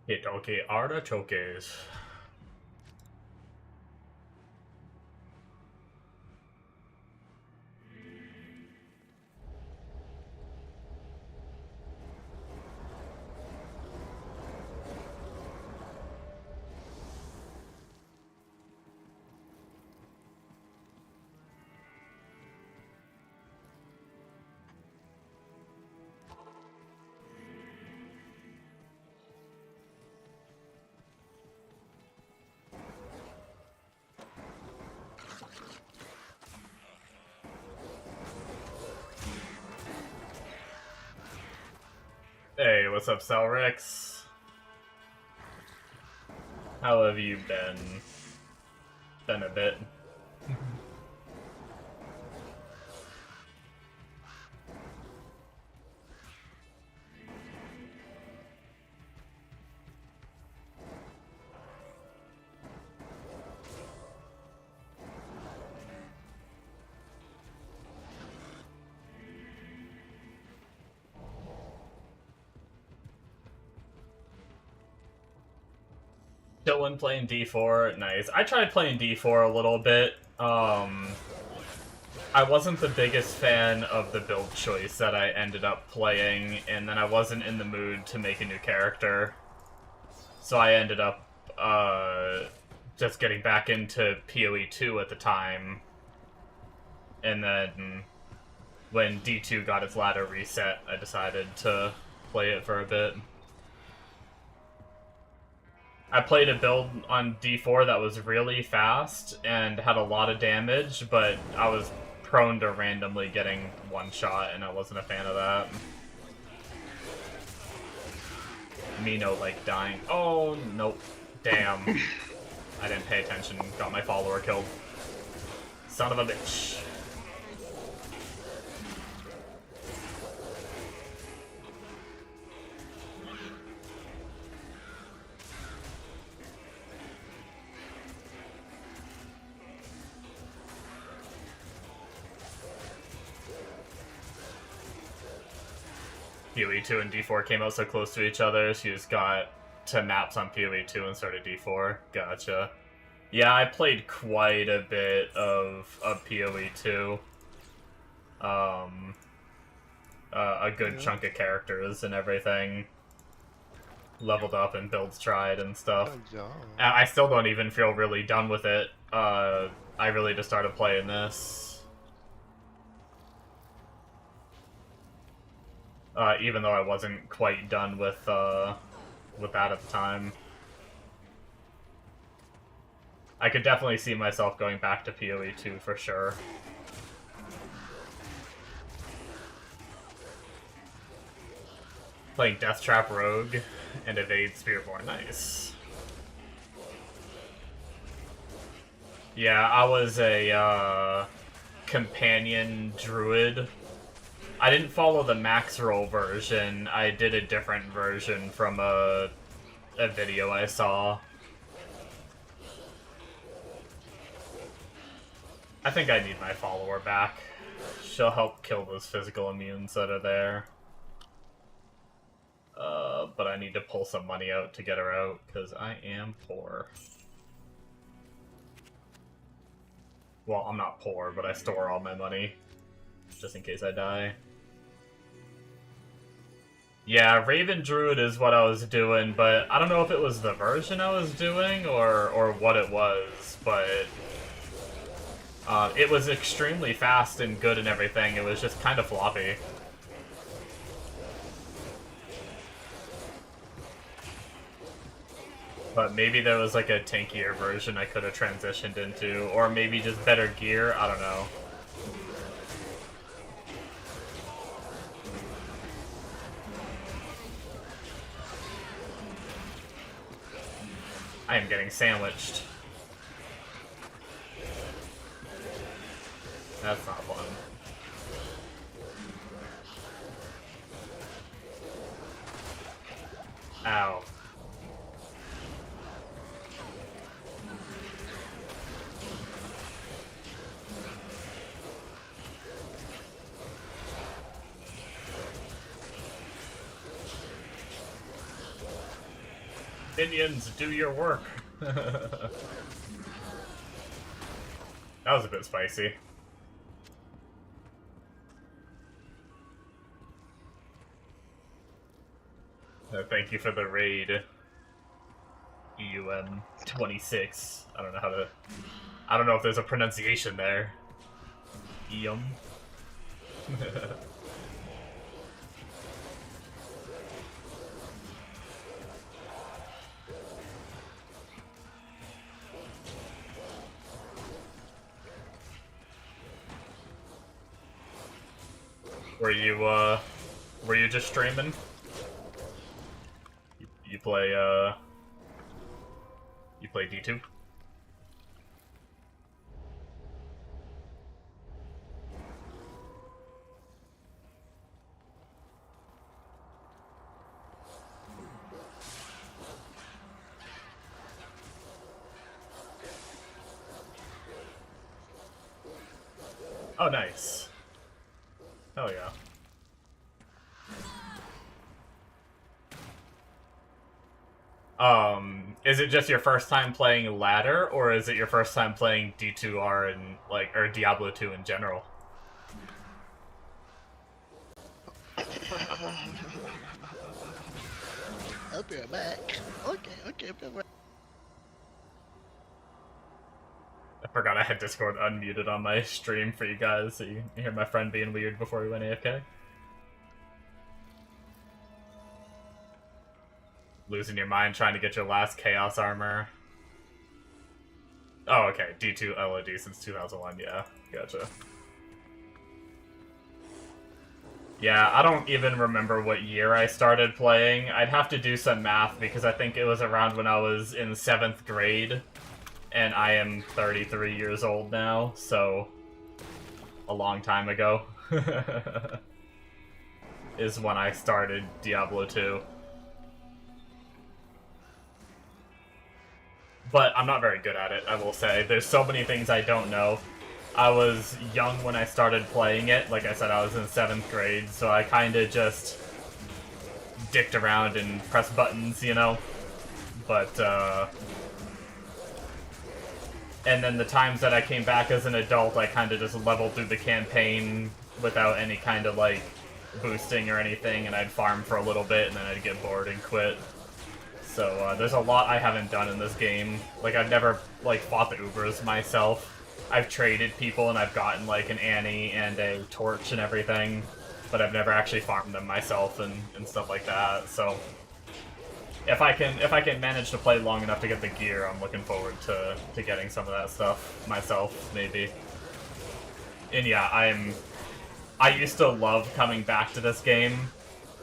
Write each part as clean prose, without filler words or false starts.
Hitoki artichokes. Hey, what's up, Celrix? How have you been? Been a bit. Dylan playing D4, nice. I tried playing D4 a little bit. I wasn't the biggest fan of the build choice that I ended up playing, and then I wasn't in the mood to make a new character. So I ended up, just getting back into PoE 2 at the time. And then, when D2 got its ladder reset, I decided to play it for a bit. I played a build on D4 that was really fast and had a lot of damage, but I was prone to randomly getting one shot, and I wasn't a fan of that. Mino, like, dying. Oh, nope. Damn. I didn't pay attention. Got my follower killed. Son of a bitch. PoE 2 and D4 came out so close to each other, so you just got to maps on PoE 2 and started D4. Gotcha. Yeah, I played quite a bit of PoE 2. A good chunk of characters and everything. Leveled up and builds tried and stuff. I still don't even feel really done with it. I really just started playing this. Even though I wasn't quite done with that at the time. I could definitely see myself going back to PoE 2 for sure. Playing Death Trap Rogue and Evade Spiritborn, nice. Yeah, I was a companion druid. I didn't follow the max roll version. I did a different version from a video I saw. I think I need my follower back. She'll help kill those physical immunes that are there. But I need to pull some money out to get her out, because I am poor. Well, I'm not poor, but I store all my money, just in case I die. Yeah, Raven Druid is what I was doing, but I don't know if it was the version I was doing or what it was, but it was extremely fast and good and everything. It was just kind of floppy. But maybe there was like a tankier version I could have transitioned into, or maybe just better gear, I don't know. I am getting sandwiched. That's not fun. Ow. Minions, do your work. That was a bit spicy. Thank you for the raid. EUM26. I don't know how to... I don't know if there's a pronunciation there. EUM. Were you just streaming? You play D2? Oh, nice. Hell yeah. Is it just your first time playing ladder, or is it your first time playing D2R and or Diablo 2 in general? I'll be right back. Okay, I'll be right back. I forgot I had Discord unmuted on my stream for you guys, so you hear my friend being weird before we went AFK. Losing your mind trying to get your last Chaos Armor. Oh, okay. D2 LOD since 2001, yeah. Gotcha. Yeah, I don't even remember what year I started playing. I'd have to do some math because I think it was around when I was in 7th grade. And I am 33 years old now, so a long time ago is when I started Diablo 2. But I'm not very good at it, I will say. There's so many things I don't know. I was young when I started playing it. Like I said, I was in 7th grade, so I kind of just dicked around and pressed buttons, you know? But, and then the times that I came back as an adult, I kind of just leveled through the campaign without any kind of, boosting or anything, and I'd farm for a little bit, and then I'd get bored and quit. So, there's a lot I haven't done in this game. I've never, fought the Ubers myself. I've traded people, and I've gotten, an Annie and a Torch and everything, but I've never actually farmed them myself and stuff like that, so... If I can manage to play long enough to get the gear, I'm looking forward to getting some of that stuff myself, maybe. And yeah, I used to love coming back to this game,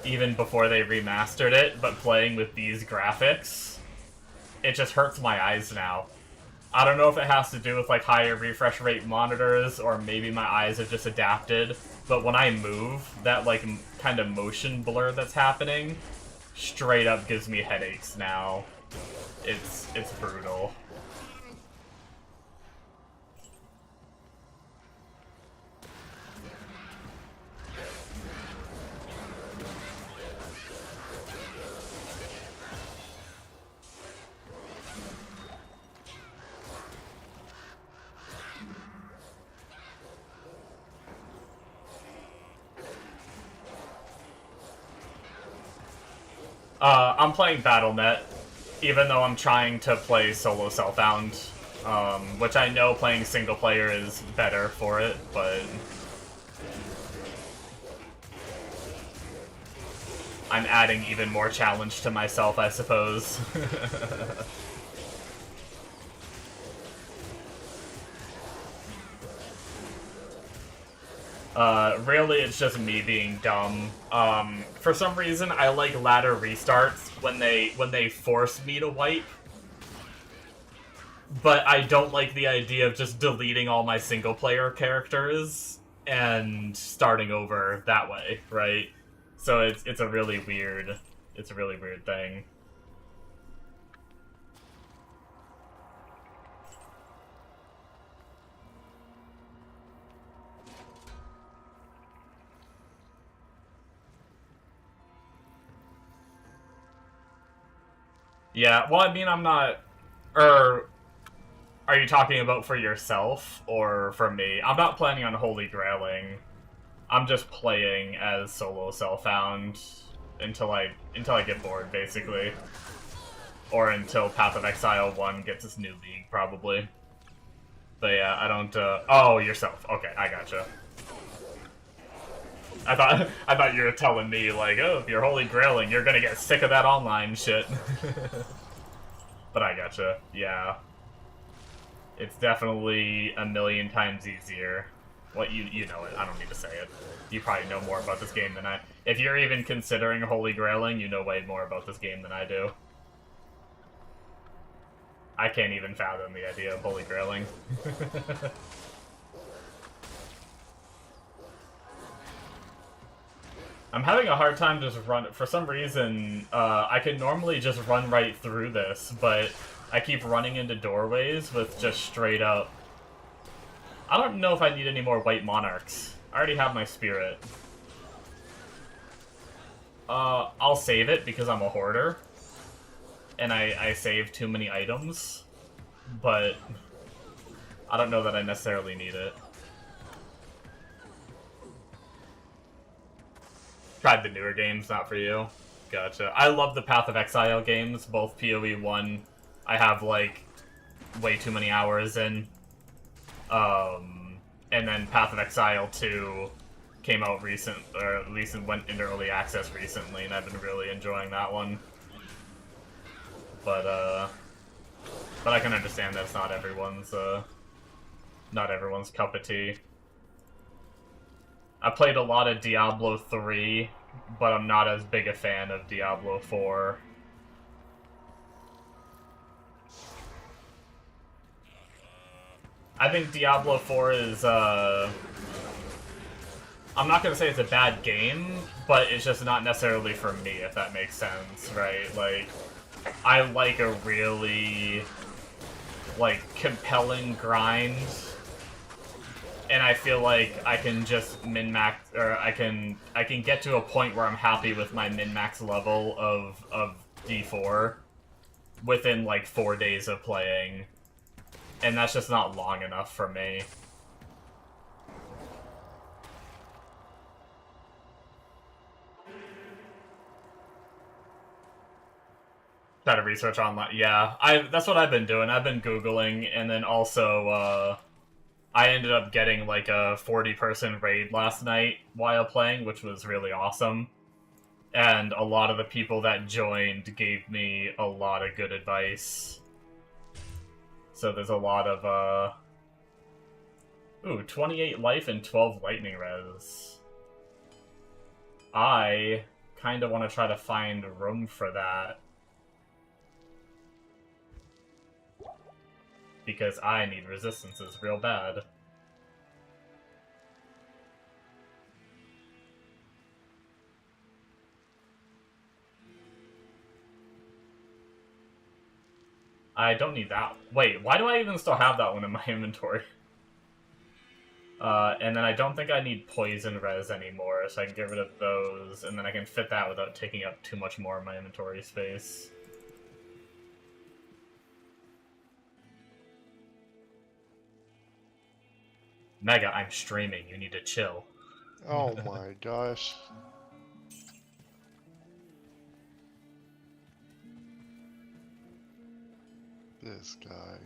even before they remastered it, but playing with these graphics, it just hurts my eyes now. I don't know if it has to do with higher refresh rate monitors, or maybe my eyes have just adapted, but when I move, that kind of motion blur that's happening straight up gives me headaches now. It's brutal. I'm playing BattleNet, even though I'm trying to play solo Self-Bound, which I know playing single player is better for it, but... I'm adding even more challenge to myself, I suppose. Really, it's just me being dumb. For some reason, I like ladder restarts when they force me to wipe. But I don't like the idea of just deleting all my single-player characters and starting over that way, right? So it's a really weird thing. Yeah, well, I mean, I'm not... Or, are you talking about for yourself, or for me? I'm not planning on Holy Grailing. I'm just playing as solo Self-Found until I get bored, basically. Or until Path of Exile 1 gets its new league, probably. But yeah, I don't, oh, yourself. Okay, I gotcha. I thought you were telling me, like, oh, if you're Holy Grailing, you're gonna get sick of that online shit. But I gotcha, yeah. It's definitely a million times easier. What, you know it, I don't need to say it. You probably know more about this game than I... If you're even considering Holy Grailing, you know way more about this game than I do. I can't even fathom the idea of Holy Grailing. I'm having a hard time just run... For some reason, I can normally just run right through this, but I keep running into doorways with just straight up... I don't know if I need any more White Monarchs. I already have my Spirit. I'll save it because I'm a hoarder. And I save too many items. But I don't know that I necessarily need it. Tried the newer games, not for you. Gotcha. I love the Path of Exile games, both PoE 1. I have, like, way too many hours in. And then Path of Exile 2 came out recent, or at least it went into early access recently, and I've been really enjoying that one. But I can understand that's not everyone's cup of tea. I played a lot of Diablo 3, but I'm not as big a fan of Diablo 4. I think Diablo 4 is, I'm not gonna say it's a bad game, but it's just not necessarily for me, if that makes sense, right? Like, I like a really, like, compelling grind, and I feel like I can just min-max, or I can get to a point where I'm happy with my min-max level of D4 within, like, 4 days of playing. And that's just not long enough for me. Try to research online. Yeah, that's what I've been doing. I've been Googling, and then also, I ended up getting, like, a 40-person raid last night while playing, which was really awesome. And a lot of the people that joined gave me a lot of good advice. So there's a lot of, ooh, 28 life and 12 lightning res. I kind of want to try to find room for that. Because I need resistances real bad. I don't need that. Wait, why do I even still have that one in my inventory? And then I don't think I need poison res anymore, so I can get rid of those, and then I can fit that without taking up too much more of my inventory space. Mega, I'm streaming. You need to chill. Oh my gosh. This guy.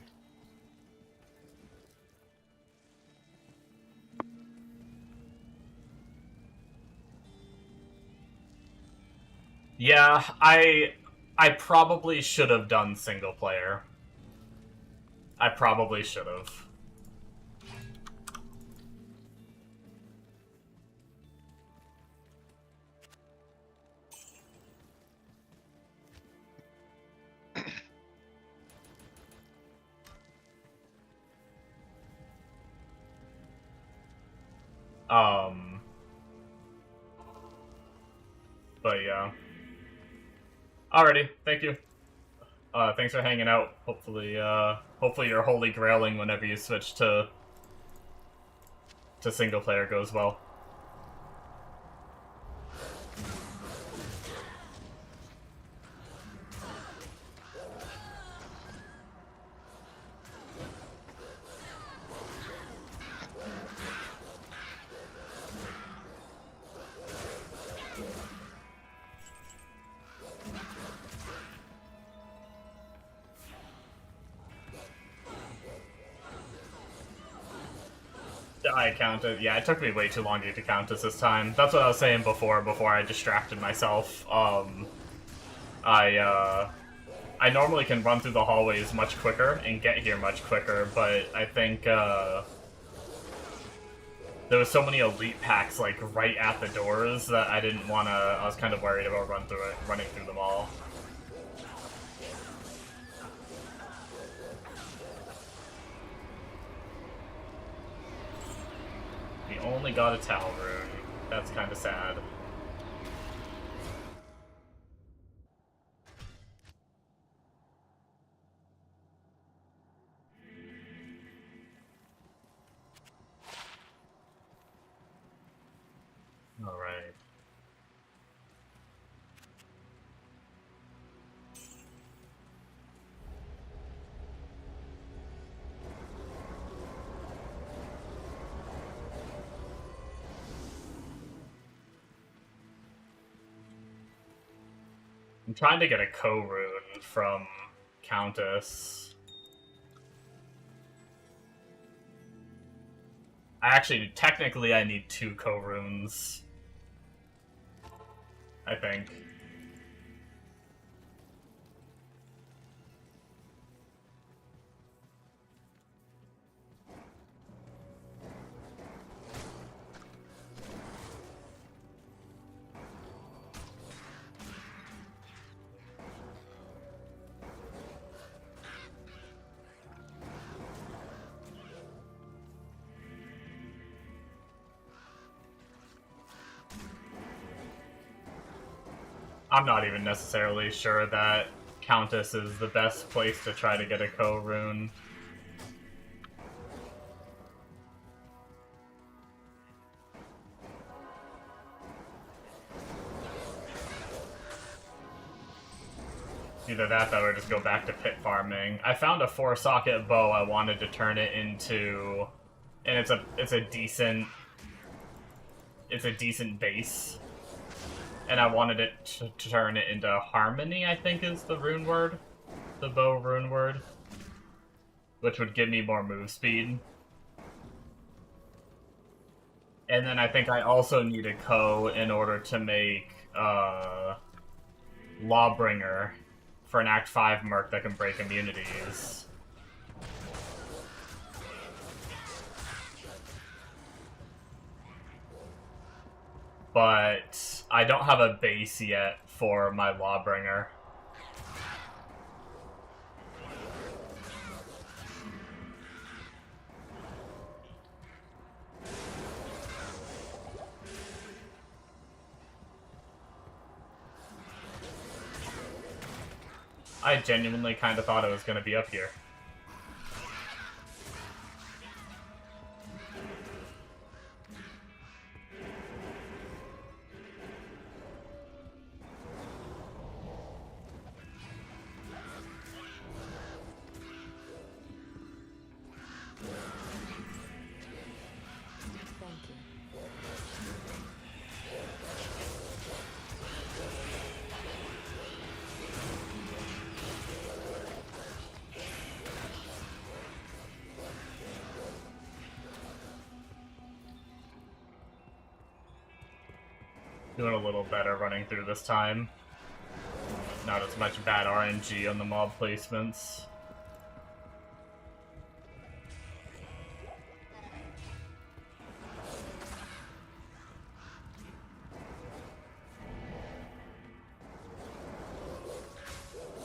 Yeah, I probably should have done single player. I probably should have. But yeah. Alrighty, thank you. Thanks for hanging out. Hopefully your Holy Grailing whenever you switch to single player goes well. I counted. Yeah, it took me way too long to get to Countess this time. That's what I was saying before I distracted myself. I normally can run through the hallways much quicker and get here much quicker, but I think, there was so many elite packs, like, right at the doors that I didn't wanna... I was kind of worried about running through them all. We only got a Tal rune. That's kind of sad. Alright. I'm trying to get a co-rune from Countess. Technically I need 2 co-runes. I think. I'm not even necessarily sure that Countess is the best place to try to get a co-rune. Either that, or just go back to pit farming. I found a 4-socket bow I wanted to turn it into, and it's a decent base. And I wanted it to turn it into Harmony, I think is the rune word. The bow rune word. Which would give me more move speed. And then I think I also need a co in order to make Lawbringer for an Act 5 merc that can break immunities. But I don't have a base yet for my Lawbringer. I genuinely kind of thought it was going to be up here. Doing a little better running through this time. Not as much bad RNG on the mob placements.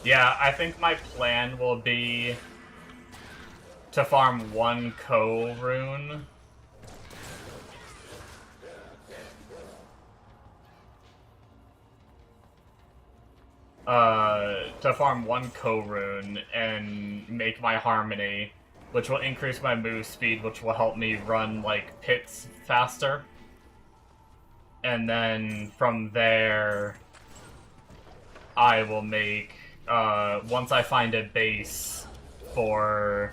Yeah, I think my plan will be to farm 1 co-rune. To farm 1 co-rune and make my Harmony, which will increase my move speed, which will help me run, like, pits faster. And then from there, I will make, once I find a base for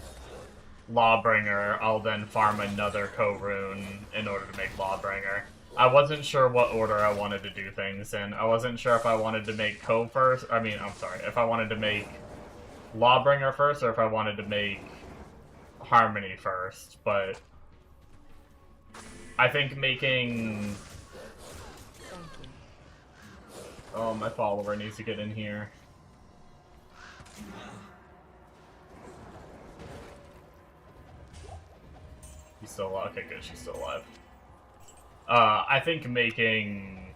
Lawbringer, I'll then farm another co-rune in order to make Lawbringer. I wasn't sure what order I wanted to do things in. I wasn't sure if I wanted to make Co first. I mean, I'm sorry. If I wanted to make Lawbringer first, or if I wanted to make Harmony first. But I think making... Oh, my follower needs to get in here. She's still alive. Okay, good. She's still alive. I think making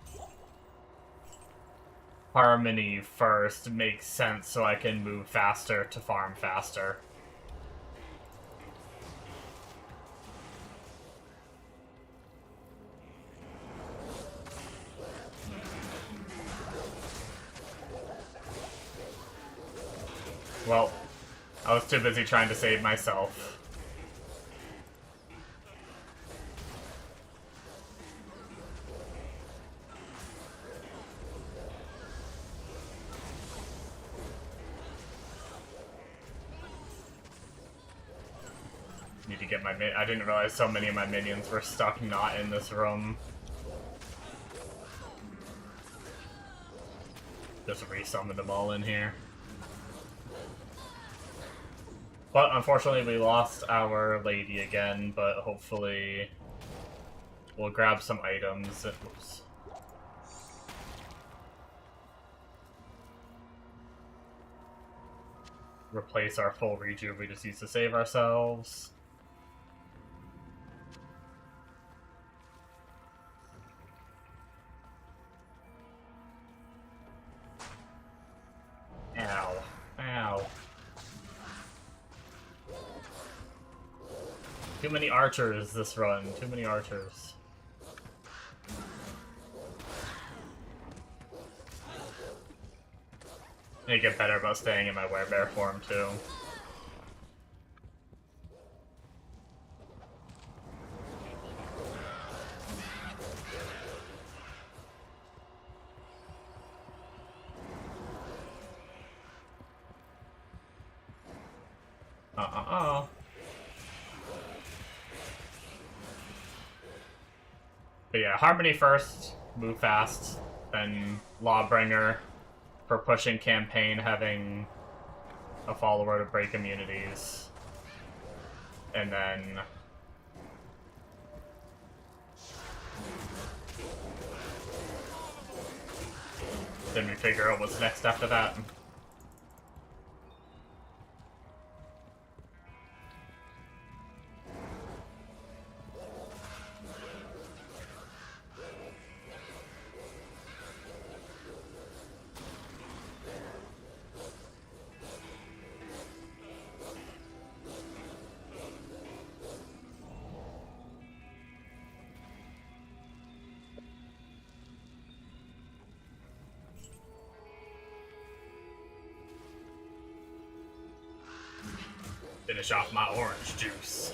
Harmony first makes sense so I can move faster to farm faster. Well, I was too busy trying to save myself. Need to get my I didn't realize so many of my minions were stuck not in this room. Just resummon them all in here. But unfortunately we lost our lady again, but hopefully we'll grab some items. Oops. Replace our full rejuve we just used to save ourselves. Ow. Ow. Too many archers this run. Too many archers. I need to get better about staying in my werebear form, too. But yeah, Harmony first, move fast, then Lawbringer for pushing campaign, having a follower to break immunities, and then we figure out what's next after that. Finish off my orange juice.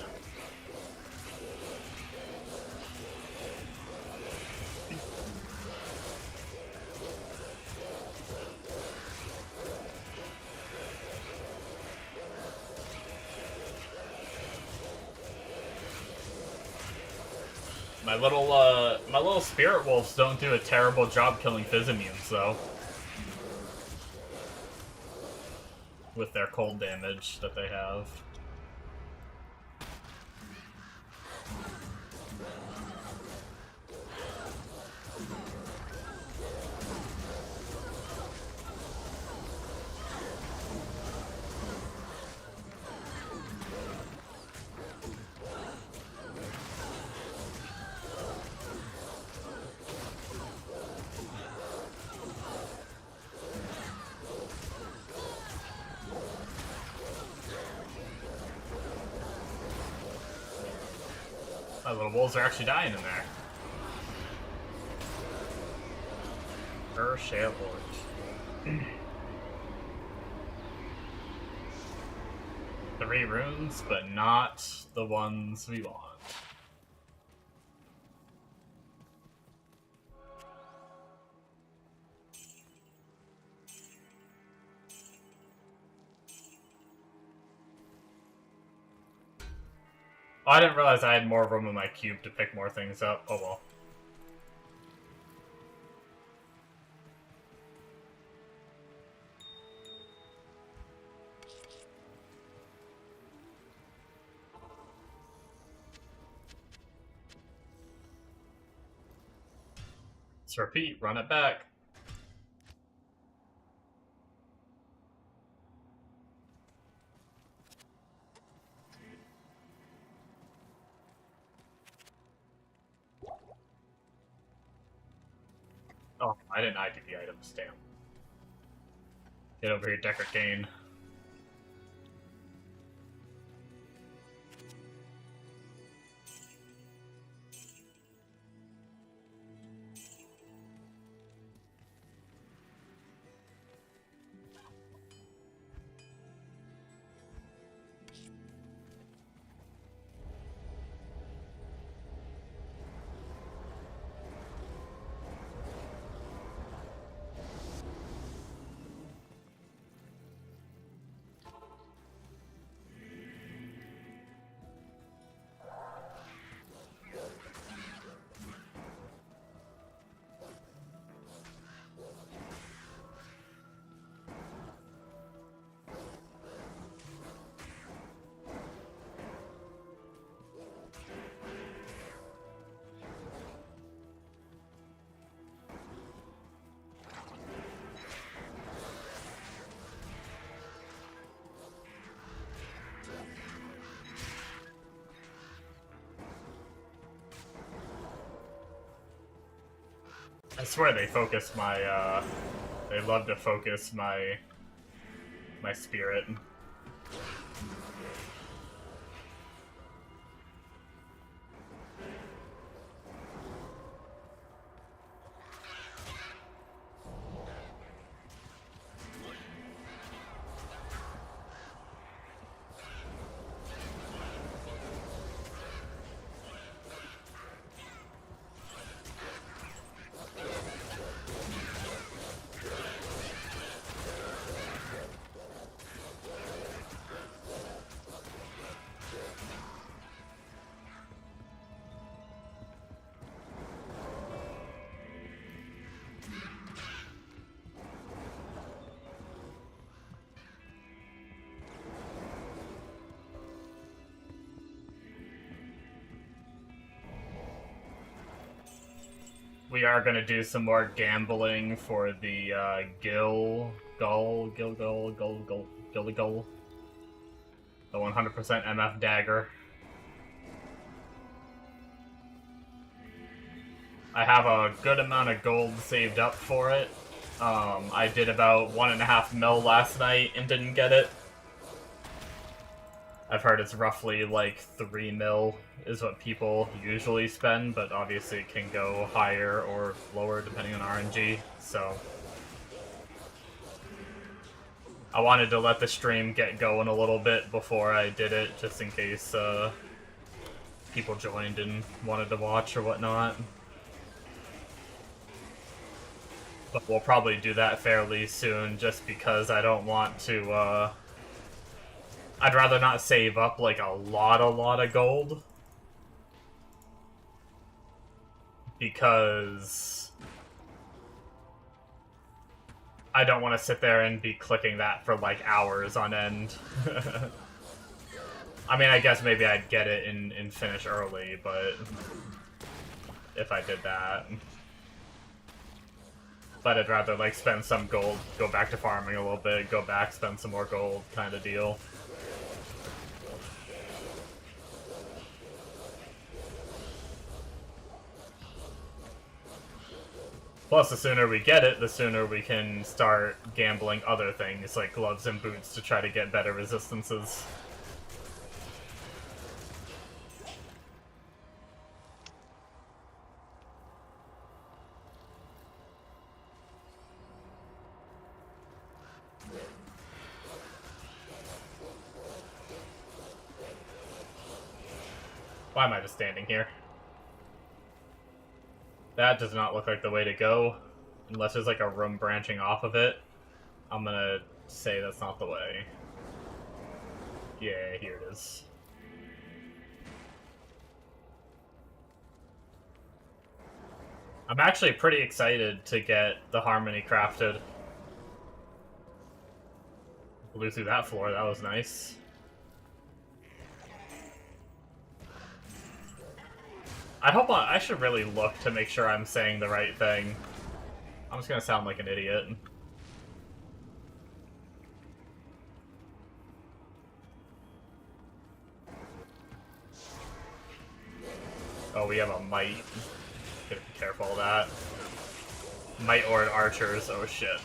My little spirit wolves don't do a terrible job killing Physimmunes, though. With their cold damage that they have. My little wolves are actually dying in there. Share Lord. 3 runes, but not the ones we want. Oh, I didn't realize I had more room in my cube to pick more things up. Oh well. Let's repeat, run it back. Oh, I didn't ID the items, damn. Get over here, Decker Kane. I swear they focus my, they love to focus my spirit. We are gonna do some more gambling for the Gilly Gull, the 100% MF dagger. I have a good amount of gold saved up for it. I did about 1.5 mil last night and didn't get it. I've heard it's roughly like 3 mil is what people usually spend, but obviously it can go higher or lower depending on RNG, so... I wanted to let the stream get going a little bit before I did it, just in case people joined and wanted to watch or whatnot. But we'll probably do that fairly soon, just because I don't want to, I'd rather not save up, like, a lot of gold. Because... I don't want to sit there and be clicking that for, like, hours on end. I mean, I guess maybe I'd get it and finish early, but... if I did that... But I'd rather, like, spend some gold, go back to farming a little bit, go back, spend some more gold, kind of deal. Plus, the sooner we get it, the sooner we can start gambling other things, like gloves and boots, to try to get better resistances. Why am I just standing here? That does not look like the way to go. Unless there's like a room branching off of it. I'm gonna say that's not the way. Yeah, here it is. I'm actually pretty excited to get the Harmony crafted. Blew through that floor, that was nice. I should really look to make sure I'm saying the right thing. I'm just gonna sound like an idiot. Oh, we have a might. Gotta be careful of that. Might or an archers. Oh shit.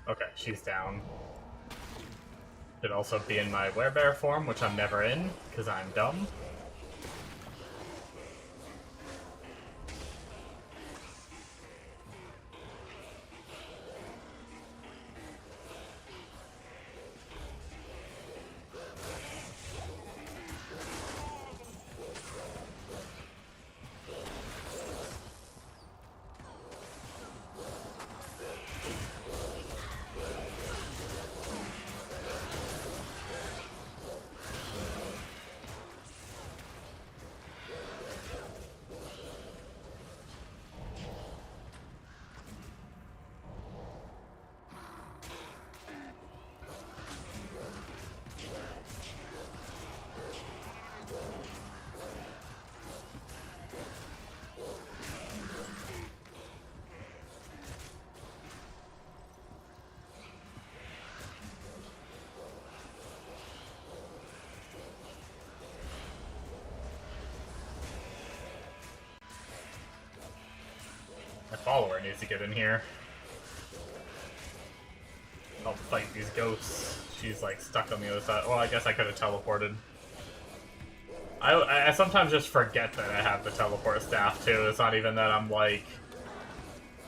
Okay, she's down. Could also be in my werebear form, which I'm never in, because I'm dumb. My follower needs to get in here. I'll fight these ghosts. She's like stuck on the other side. Well, I guess I could have teleported. I sometimes just forget that I have the teleport staff too. It's not even that I'm like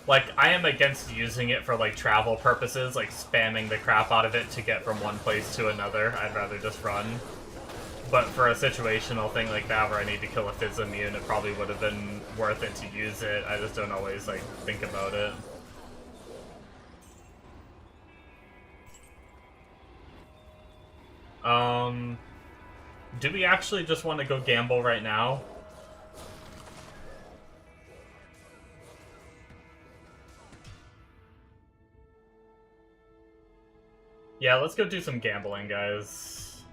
I am against using it for like travel purposes, like spamming the crap out of it to get from one place to another. I'd rather just run. But for a situational thing like that where I need to kill a Fizz immune, it probably would have been worth it to use it. I just don't always like think about it. Do we actually just want to go gamble right now? Yeah, let's go do some gambling, guys.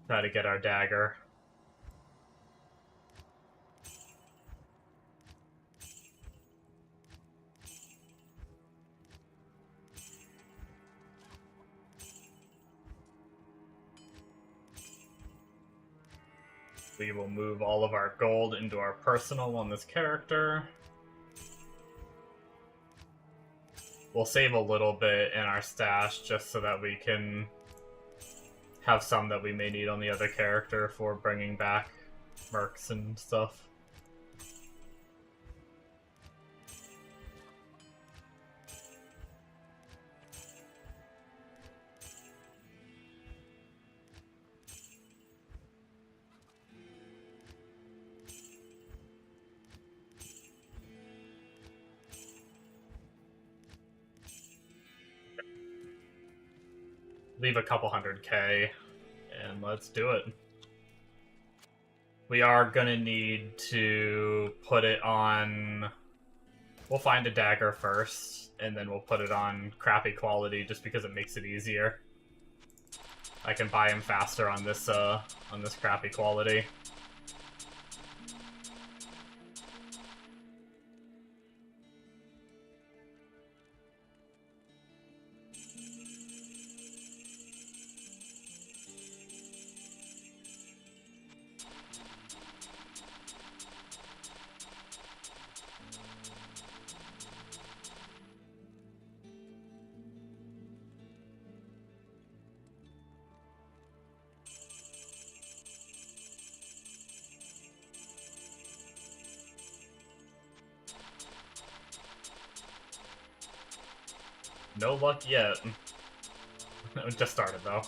Try to get our dagger. We will move all of our gold into our personal on this character. We'll save a little bit in our stash just so that we can have some that we may need on the other character for bringing back mercs and stuff. Leave a couple 100k, and let's do it. We are gonna need to put it on... We'll find a dagger first, and then we'll put it on crappy quality just because it makes it easier. I can buy him faster on this crappy quality. No luck yet. It just started, though.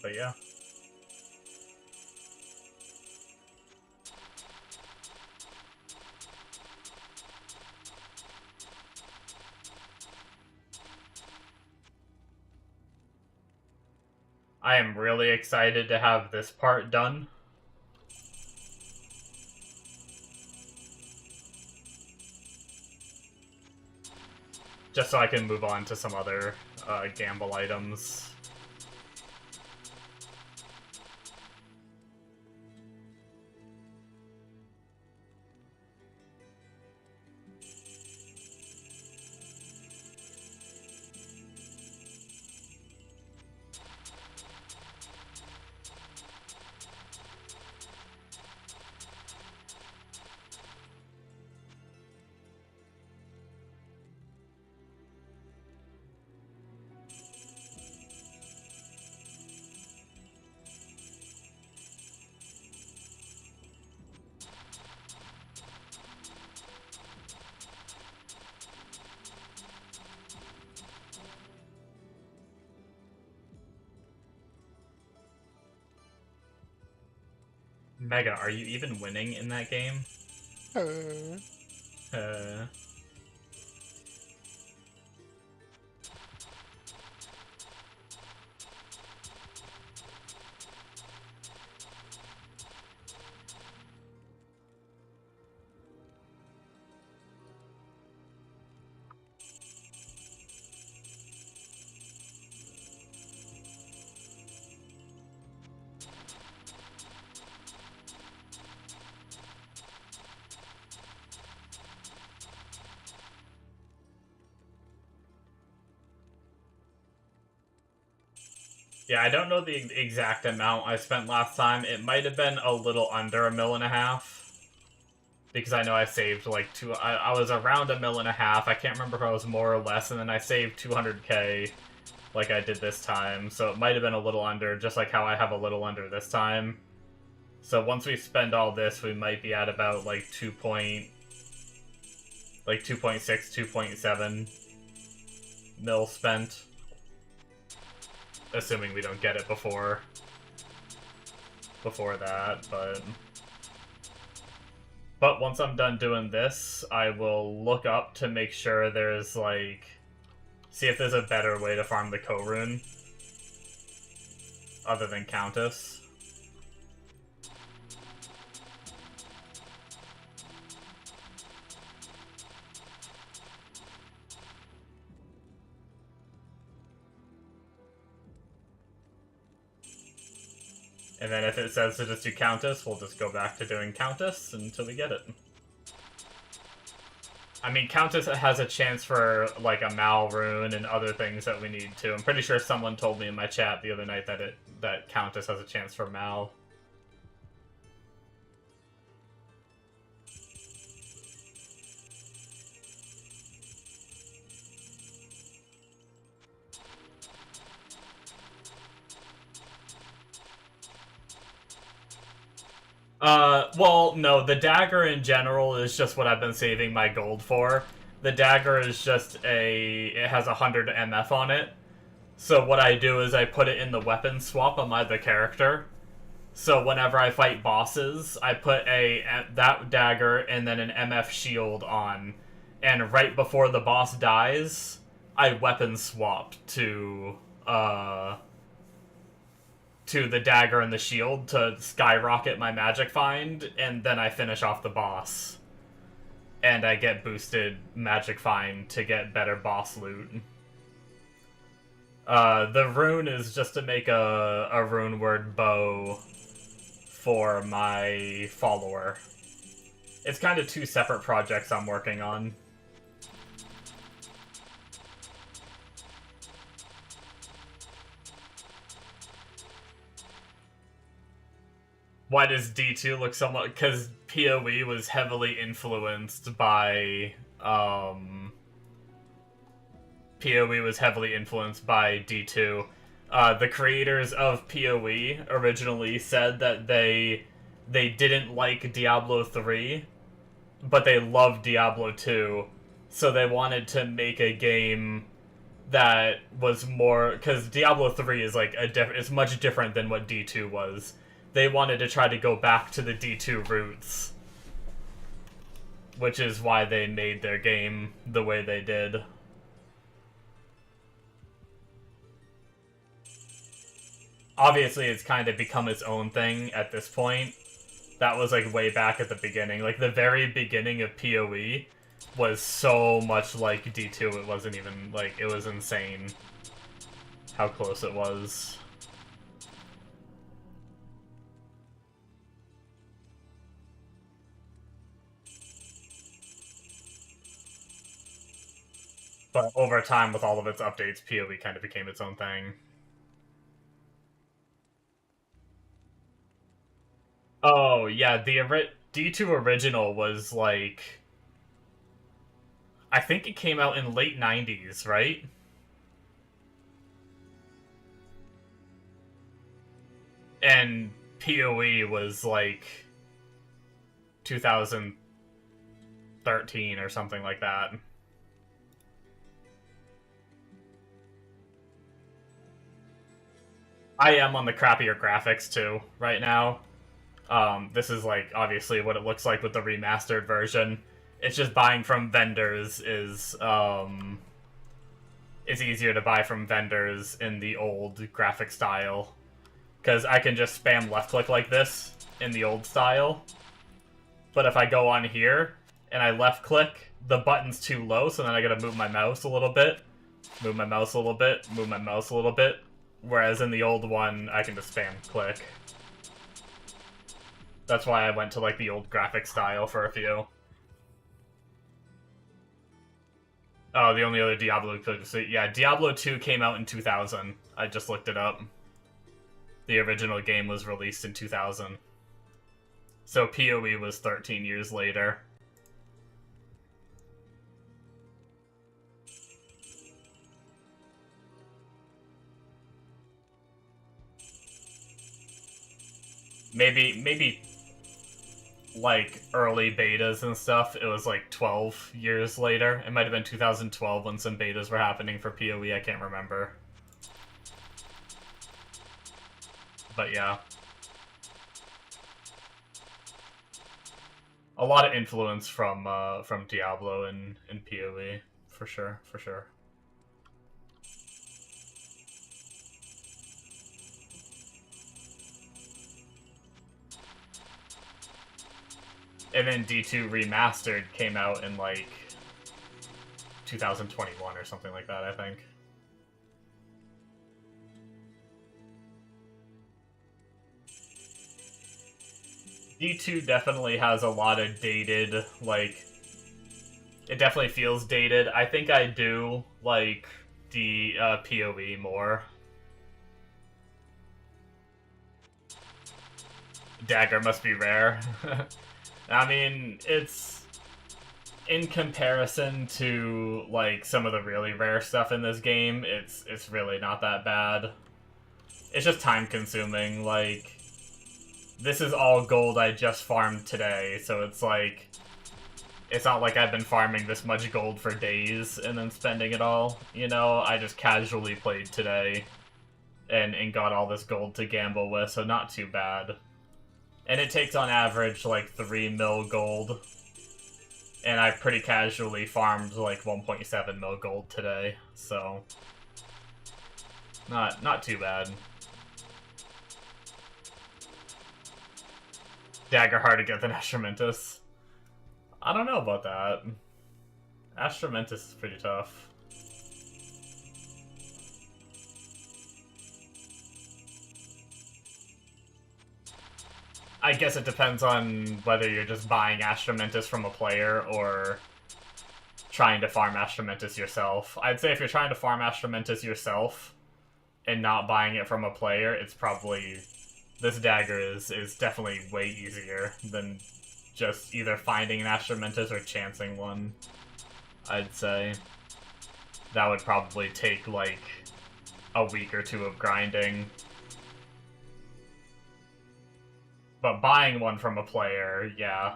But yeah. I am really excited to have this part done. Just so I can move on to some other gamble items. Mega, are you even winning in that game? Uh... Yeah, I don't know the exact amount I spent last time. It might have been a little under $1.5 million. Because I know I saved like I was around $1.5 million. I can't remember if I was more or less, and then I saved 200k like I did this time. So it might have been a little under, just like how I have a little under this time. So once we spend all this, we might be at about like 2.6, 2.7 mil spent. Assuming we don't get it before that, but once I'm done doing this, I will look up to make sure there's, like, see if there's a better way to farm the Co-Rune other than Countess. And then if it says to just do Countess, we'll just go back to doing Countess until we get it. I mean, Countess has a chance for, like, a Mal rune and other things that we need to. I'm pretty sure someone told me in my chat the other night that Countess has a chance for Mal. Well, no, the dagger in general is just what I've been saving my gold for. The dagger is just it has 100 MF on it. So what I do is I put it in the weapon swap on my other character. So whenever I fight bosses, I put that dagger and then an MF shield on. And right before the boss dies, I weapon swap to the dagger and the shield to skyrocket my magic find, and then I finish off the boss. And I get boosted magic find to get better boss loot. The rune is just to make a rune word bow for my follower. It's kind of two separate projects I'm working on. Why does D2 look somewhat... Because PoE was heavily influenced by... PoE was heavily influenced by D2. The creators of PoE originally said that they didn't like Diablo 3, but they loved Diablo 2, so they wanted to make a game that was more... Because Diablo 3 is like it's much different than what D2 was. They wanted to try to go back to the D2 roots, which is why they made their game the way they did. obviously it's kind of become its own thing at this point. That was like way back at the beginning. Like the very beginning of PoE was so much like D2, it wasn't even like, it was insane how close it was. But over time, with all of its updates, PoE kind of became its own thing. Oh, yeah, the D2 original was like... I think it came out in late 90s, right? And PoE was like 2013 or something like that. I am on the crappier graphics too right now. This is like obviously what it looks like with the remastered version. It's just buying from vendors is it's easier to buy from vendors in the old graphic style, because I can just spam left click like this in the old style. But if I go on here and I left click, the button's too low, so then I gotta move my mouse a little bit, move my mouse a little bit, move my mouse a little bit. Whereas in the old one, I can just spam click. That's why I went to like the old graphic style for a few. Oh, the only other Diablo could see. Yeah, Diablo 2 came out in 2000. I just looked it up. The original game was released in 2000. So PoE was 13 years later. Maybe like early betas and stuff, it was like 12 years later. It might have been 2012 when some betas were happening for PoE, I can't remember. But yeah. A lot of influence from Diablo and PoE, for sure, for sure. And then D2 Remastered came out in like 2021 or something like that, I think. D2 definitely has a lot of dated, like, it definitely feels dated. I think I do like the PoE more. Dagger must be rare. I mean, it's in comparison to like some of the really rare stuff in this game, it's really not that bad. It's just time consuming. Like, this is all gold I just farmed today, so it's like, it's not like I've been farming this much gold for days and then spending it all, you know? I just casually played today and got all this gold to gamble with, so not too bad. And it takes on average like 3 mil gold. And I pretty casually farmed like 1.7 mil gold today, so not too bad. Dagger harder to get than Astramentus. I don't know about that. Astramentus is pretty tough. I guess it depends on whether you're just buying Astramentus from a player or trying to farm Astramentus yourself. I'd say if you're trying to farm Astramentus yourself and not buying it from a player, it's probably... This dagger is definitely way easier than just either finding an Astramentus or chancing one, I'd say. That would probably take, like, a week or two of grinding. But buying one from a player, yeah.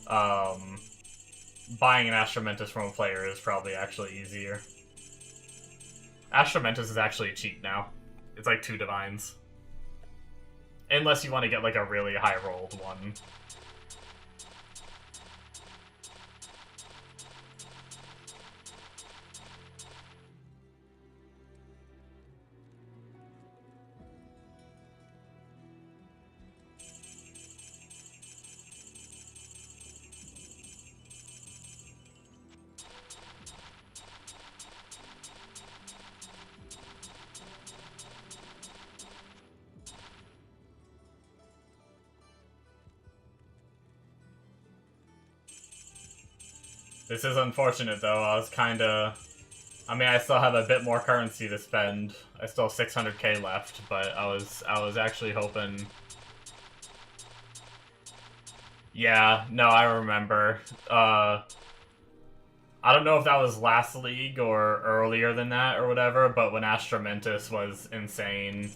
Buying an Astramentus from a player is probably actually easier. Astramentus is actually cheap now. It's like 2 divines. Unless you want to get like a really high-rolled one. This is unfortunate, though. I was kinda... I mean, I still have a bit more currency to spend. I still have 600k left, but I was actually hoping... Yeah, no, I remember. I don't know if that was last league or earlier than that or whatever, but when Astramentus was insane,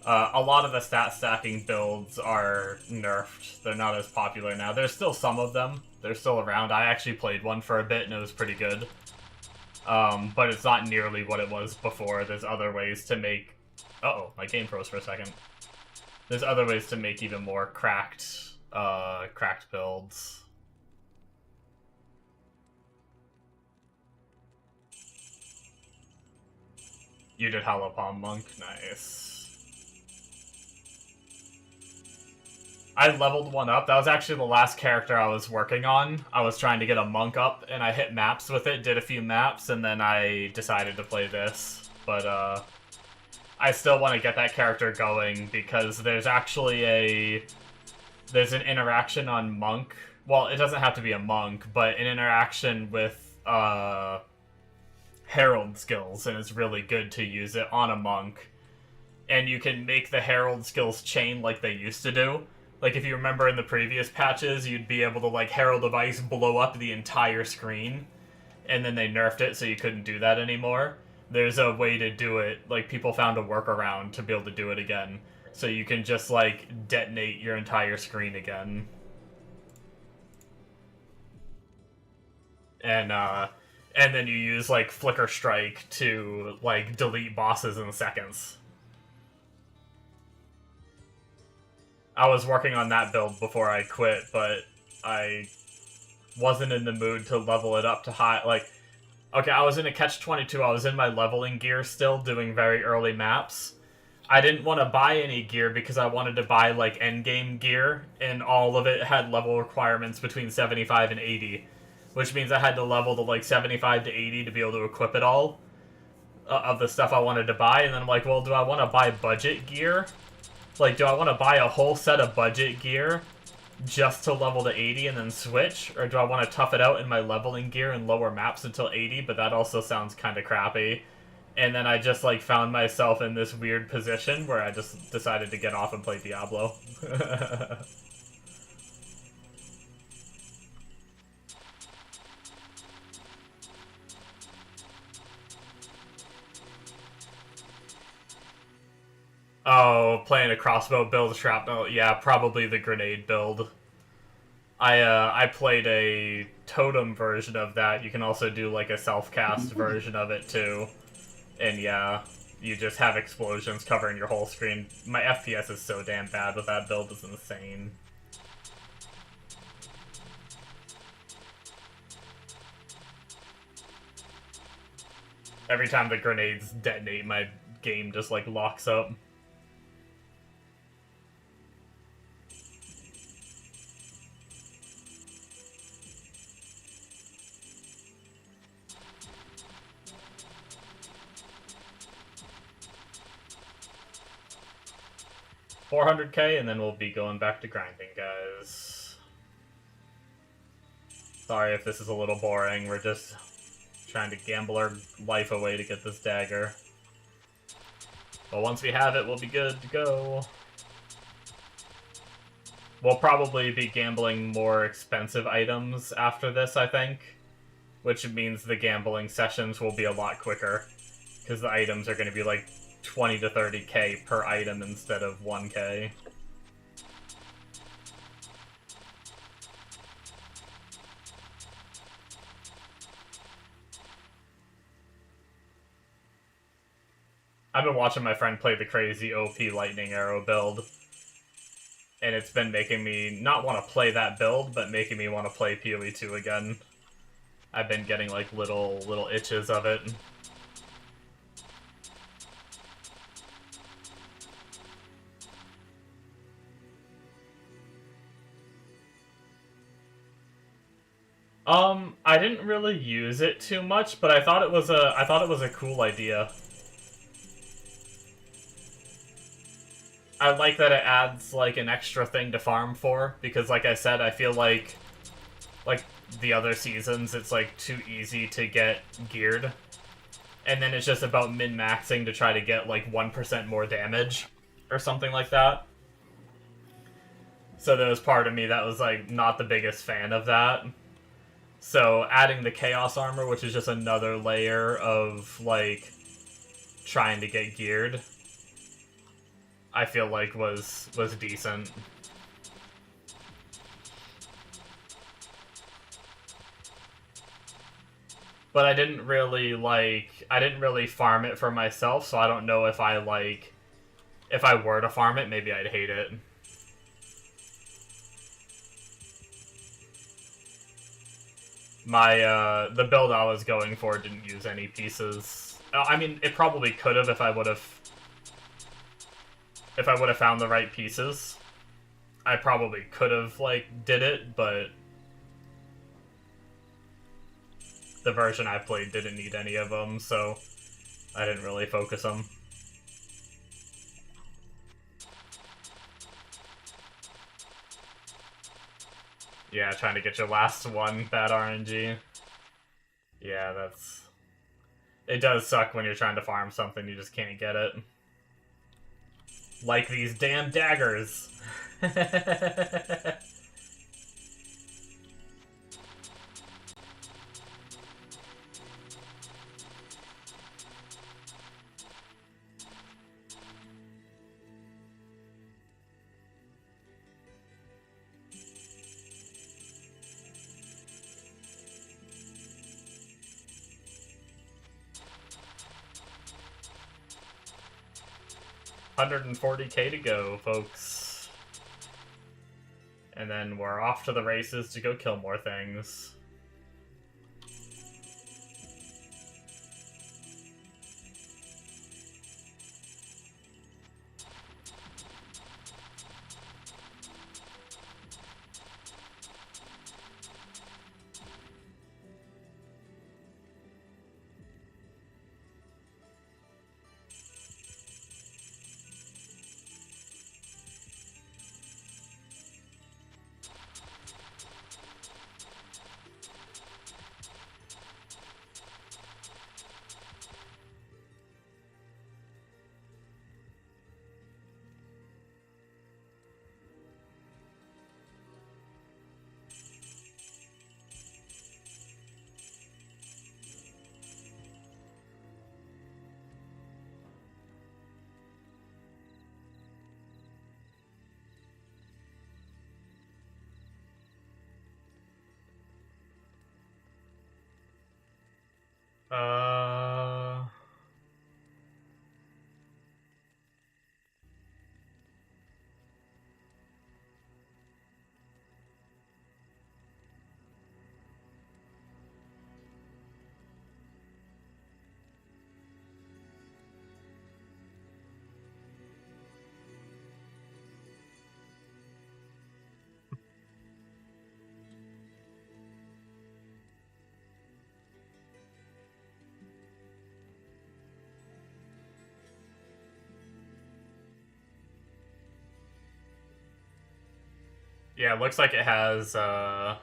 a lot of the stat stacking builds are nerfed. They're not as popular now. There's still some of them. They're still around. I actually played one for a bit and it was pretty good. But it's not nearly what it was before. There's other ways to make... Uh-oh, my game froze for a second. There's other ways to make even more cracked builds. You did Hollow Palm Monk? Nice. I leveled one up. That was actually the last character I was working on. I was trying to get a monk up, and I hit maps with it, did a few maps, and then I decided to play this. But, I still want to get that character going, because there's actually there's an interaction on monk. Well, it doesn't have to be a monk, but an interaction with, herald skills, and it's really good to use it on a monk. And you can make the herald skills chain like they used to do. Like, if you remember in the previous patches, you'd be able to, like, Herald of Ice blow up the entire screen, and then they nerfed it so you couldn't do that anymore. There's a way to do it, like, people found a workaround to be able to do it again. So you can just, like, detonate your entire screen again. And then you use, like, Flicker Strike to, like, delete bosses in seconds. I was working on that build before I quit, but I wasn't in the mood to level it up to high. Like, okay, I was in a catch-22. I was in my leveling gear still, doing very early maps. I didn't want to buy any gear because I wanted to buy, like, endgame gear, and all of it had level requirements between 75 and 80, which means I had to level to, like, 75 to 80 to be able to equip it all of the stuff I wanted to buy, and then I'm like, well, do I want to buy budget gear? Like, do I want to buy a whole set of budget gear just to level to 80 and then switch? Or do I want to tough it out in my leveling gear and lower maps until 80? But that also sounds kind of crappy. And then I just, like, found myself in this weird position where I just decided to get off and play Diablo. Oh, playing a crossbow build, shrapnel. Yeah, probably the grenade build. I played a totem version of that. You can also do, like, a self-cast version of it, too. And yeah, you just have explosions covering your whole screen. My FPS is so damn bad with that build, it's insane. Every time the grenades detonate, my game just, like, locks up. $400k, and then we'll be going back to grinding, guys. Sorry if this is a little boring. We're just trying to gamble our life away to get this dagger. But once we have it, we'll be good to go. We'll probably be gambling more expensive items after this, I think. Which means the gambling sessions will be a lot quicker. Because the items are going to be like 20 to 30k per item instead of 1k. I've been watching my friend play the crazy OP lightning arrow build. And it's been making me not want to play that build, but making me want to play PoE 2 again. I've been getting like little itches of it. I didn't really use it too much, but I thought it was a cool idea. I like that it adds like an extra thing to farm for, because like I said, I feel like the other seasons, it's like too easy to get geared. And then it's just about min-maxing to try to get like 1% more damage or something like that. So there was part of me that was like not the biggest fan of that. So adding the Chaos Armor, which is just another layer of like trying to get geared, I feel like was decent. But I didn't really farm it for myself, so I don't know if I were to farm it, maybe I'd hate it. The build I was going for didn't use any pieces. I mean, it probably could have if I would have found the right pieces. I probably could have, like, did it, but the version I played didn't need any of them, so I didn't really focus them. Yeah, trying to get your last one, bad RNG. Yeah, that's... It does suck when you're trying to farm something, you just can't get it. Like these damn daggers! 140k to go, folks. And then we're off to the races to go kill more things. Uh... Yeah, it looks like it has, Yeah,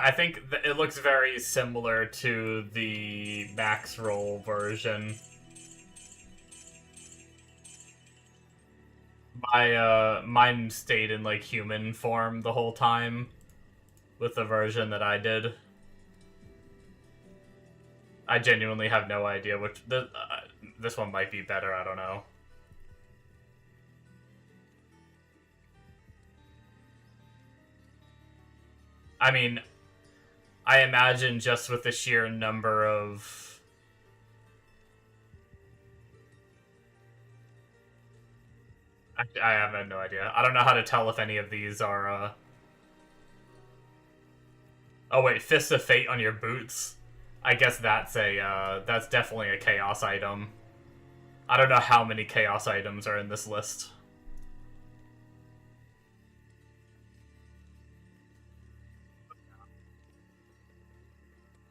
I think it looks very similar to the max roll version. Mine stayed in, like, human form the whole time with the version that I did. I genuinely have no idea which... this one might be better, I don't know. I mean, I imagine just with the sheer number of... I have no idea. I don't know how to tell if any of these are, Oh wait, Fist of Fate on your boots. I guess that's that's definitely a Chaos item. I don't know how many Chaos items are in this list.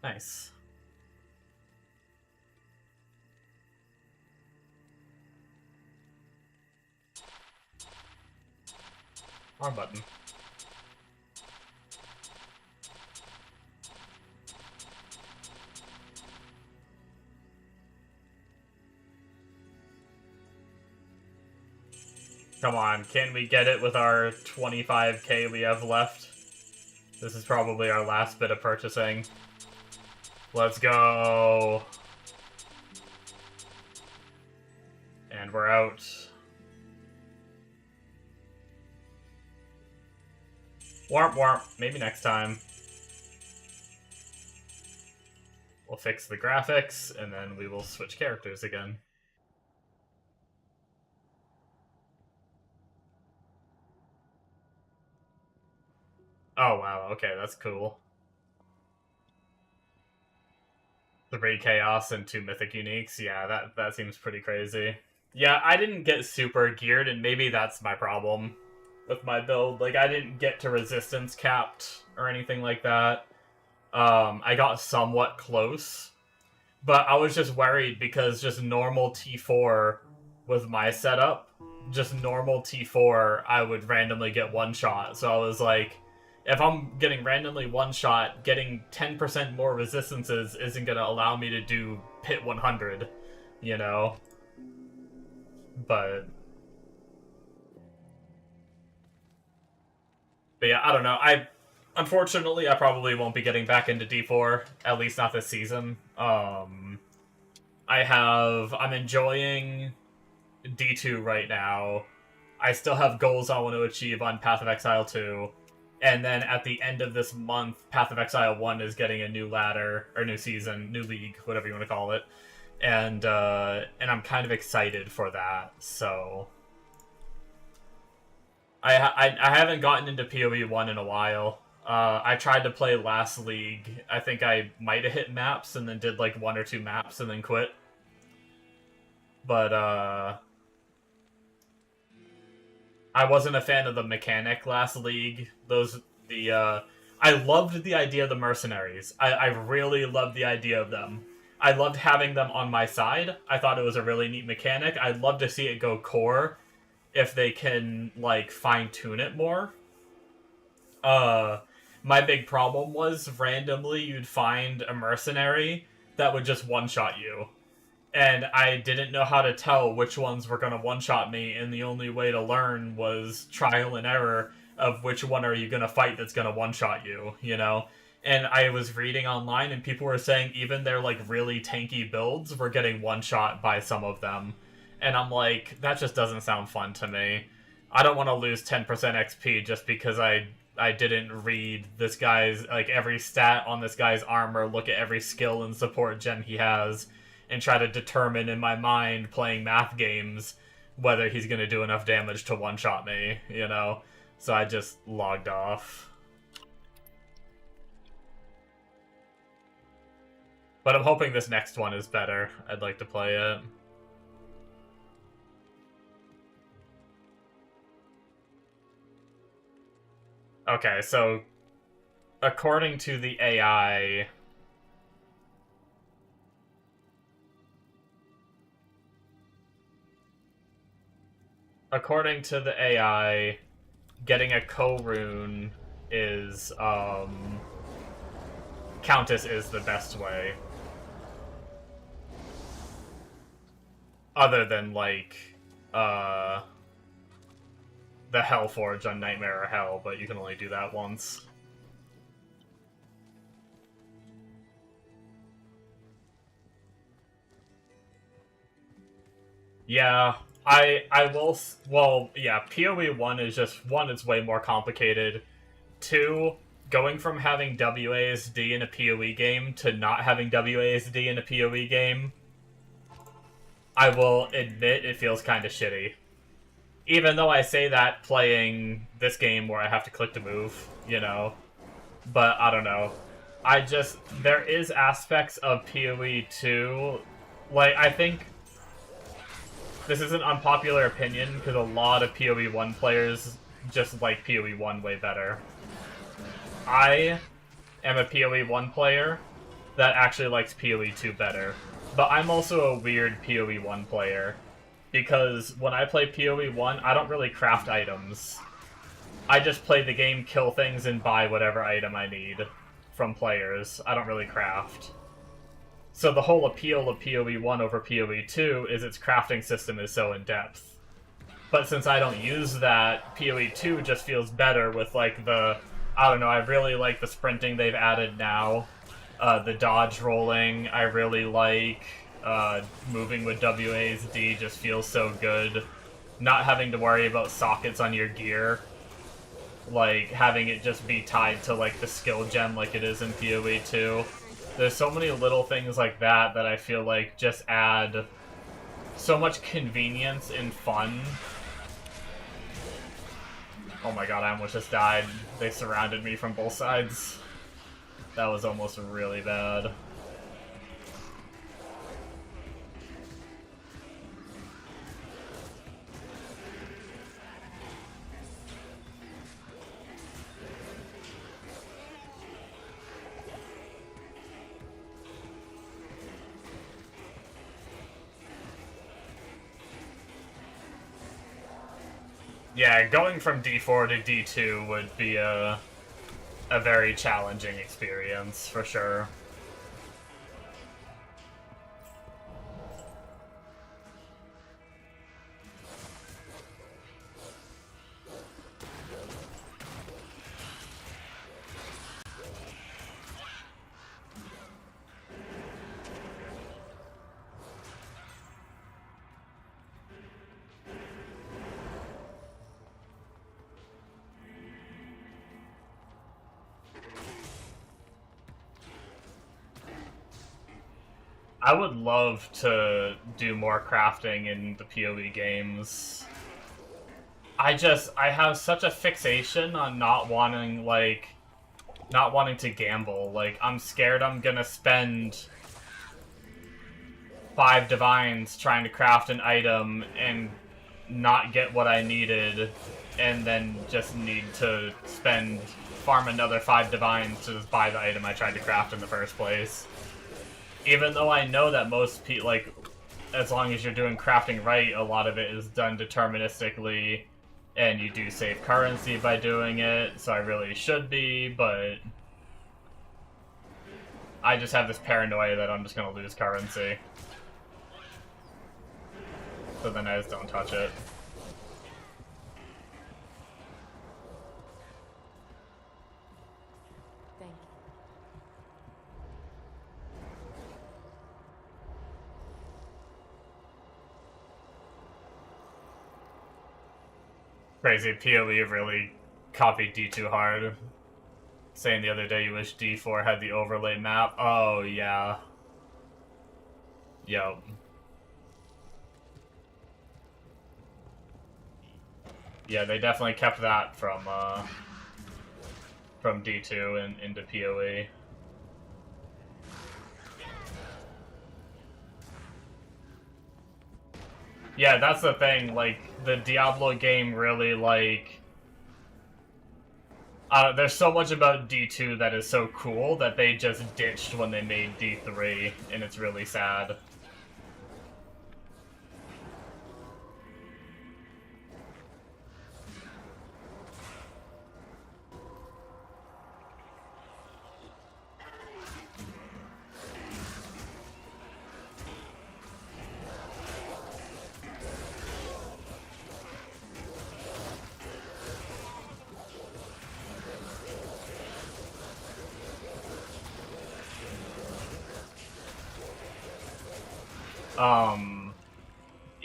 Nice. Wrong button. Come on, can we get it with our 25k we have left? This is probably our last bit of purchasing. Let's go! And we're out. Warp warp, maybe next time. We'll fix the graphics, and then we will switch characters again. Oh wow, okay, that's cool. 3 Chaos and 2 Mythic Uniques, yeah, that seems pretty crazy. Yeah, I didn't get super geared, and maybe that's my problem with my build. Like, I didn't get to resistance capped or anything like that. I got somewhat close, but I was just worried because just normal T4 with my setup, just normal T4, I would randomly get one shot. So I was like, if I'm getting randomly one shot, getting 10% more resistances isn't going to allow me to do pit 100, you know? But yeah, I don't know. Unfortunately, I probably won't be getting back into D4, at least not this season. I'm enjoying D2 right now. I still have goals I want to achieve on Path of Exile 2. And then at the end of this month, Path of Exile 1 is getting a new ladder, or new season, new league, whatever you want to call it. And I'm kind of excited for that, so... I haven't gotten into PoE 1 in a while. I tried to play last league. I think I might have hit maps and then did like 1 or 2 maps and then quit. But, I wasn't a fan of the mechanic last league. I loved the idea of the mercenaries. I really loved the idea of them. I loved having them on my side. I thought it was a really neat mechanic. I'd love to see it go core if they can, like, fine-tune it more. My big problem was randomly you'd find a mercenary that would just one-shot you. And I didn't know how to tell which ones were going to one-shot me, and the only way to learn was trial and error of which one are you going to fight that's going to one-shot you, you know? And I was reading online, and people were saying even their, like, really tanky builds were getting one-shot by some of them. And I'm like, that just doesn't sound fun to me. I don't want to lose 10% XP just because I didn't read this guy's, like, every stat on this guy's armor, look at every skill and support gem he has, and try to determine in my mind, playing math games, whether he's going to do enough damage to one-shot me, you know? So I just logged off. But I'm hoping this next one is better. I'd like to play it. Okay, so according to the AI... According to the AI, getting a co-rune is, Countess is the best way. Other than, like, the Hellforge on Nightmare or Hell, but you can only do that once. Yeah, I will, well, yeah, PoE 1 is just, 1, it's way more complicated. 2, going from having WASD in a PoE game to not having WASD in a PoE game, I will admit it feels kind of shitty. Even though I say that playing this game where I have to click to move, you know, but I don't know. There is aspects of PoE 2, like, I think this is an unpopular opinion, because a lot of PoE 1 players just like PoE 1 way better. I am a PoE 1 player that actually likes PoE 2 better. But I'm also a weird PoE 1 player, because when I play PoE 1, I don't really craft items. I just play the game, kill things, and buy whatever item I need from players. I don't really craft. So the whole appeal of PoE 1 over PoE 2 is its crafting system is so in-depth. But since I don't use that, PoE 2 just feels better with, like, the... I don't know, I really like the sprinting they've added now. The dodge rolling, I really like. Moving with WASD just feels so good. Not having to worry about sockets on your gear. Like, having it just be tied to, like, the skill gem like it is in PoE 2. There's so many little things like that that I feel like just add so much convenience and fun. Oh my god, I almost just died. They surrounded me from both sides. That was almost really bad. Yeah, going from D4 to D2 would be a very challenging experience, for sure. I would love to do more crafting in the PoE games. I have such a fixation on not wanting to gamble. Like, I'm scared I'm gonna spend 5 divines trying to craft an item and not get what I needed, and then just need to farm another 5 divines to just buy the item I tried to craft in the first place. Even though I know that most people, like, as long as you're doing crafting right, a lot of it is done deterministically, and you do save currency by doing it, so I really should be, but I just have this paranoia that I'm just gonna lose currency. So then I just don't touch it. Crazy, PoE really copied D2 hard. Saying the other day you wish D4 had the overlay map. Oh, yeah. Yep. Yeah, they definitely kept that from D2 and into PoE. Yeah, that's the thing, like, the Diablo game really, like... there's so much about D2 that is so cool that they just ditched when they made D3, and it's really sad.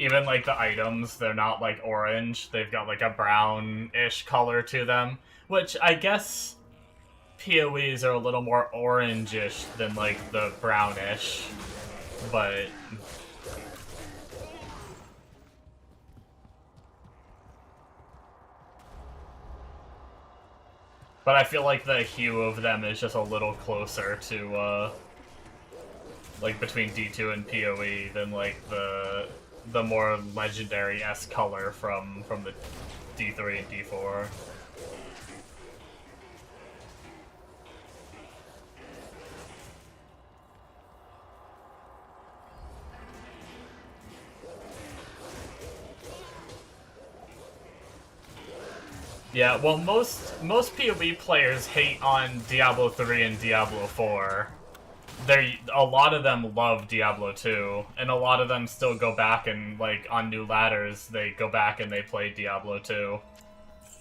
Even, like, the items, they're not, like, orange. They've got, like, a brown-ish color to them. Which, I guess, PoEs are a little more orange-ish than, like, the brownish. But... But I feel like the hue of them is just a little closer to, like, between D2 and PoE than, like, the more legendary-esque color from the D3 and D4. Yeah, well, most PoE players hate on Diablo 3 and Diablo 4. A lot of them love Diablo 2, and a lot of them still go back and, like, on new ladders, they go back and they play Diablo 2.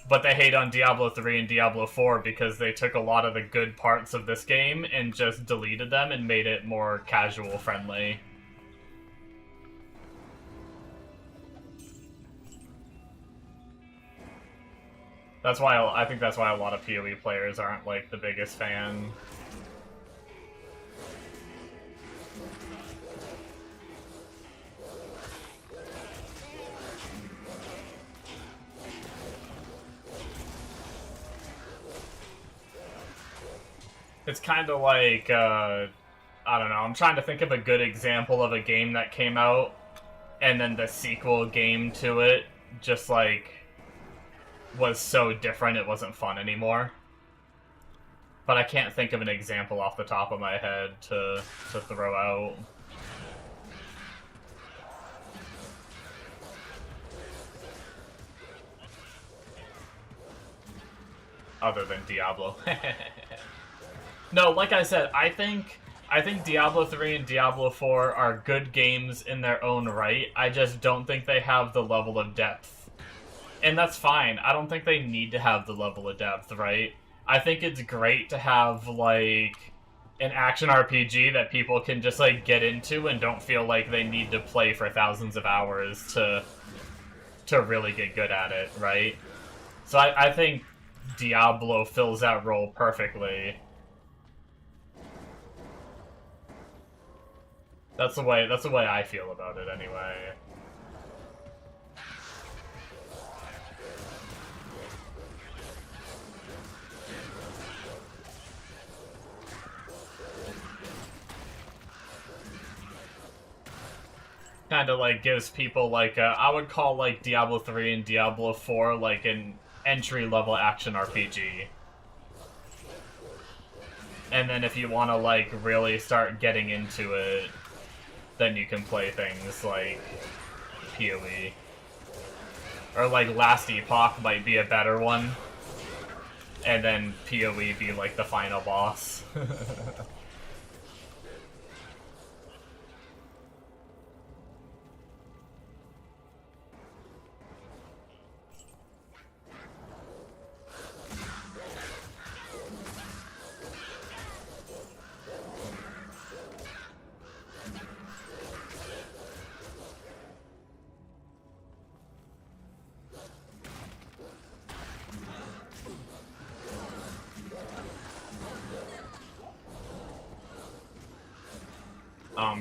But they hate on Diablo 3 and Diablo 4 because they took a lot of the good parts of this game and just deleted them and made it more casual friendly. That's why I think that's why a lot of PoE players aren't like the biggest fan. It's kind of like, I don't know, I'm trying to think of a good example of a game that came out, and then the sequel game to it just, like, was so different it wasn't fun anymore. But I can't think of an example off the top of my head to throw out. Other than Diablo. No, like I said, I think Diablo 3 and Diablo 4 are good games in their own right. I just don't think they have the level of depth. And that's fine. I don't think they need to have the level of depth, right? I think it's great to have, like, an action RPG that people can just, like, get into and don't feel like they need to play for thousands of hours to really get good at it, right? So I think Diablo fills that role perfectly. That's the way I feel about it anyway. Kind of like gives people like I would call like Diablo 3 and Diablo 4 like an entry-level action RPG. And then if you want to like really start getting into it, then you can play things like PoE. Or like Last Epoch might be a better one. And then PoE be like the final boss.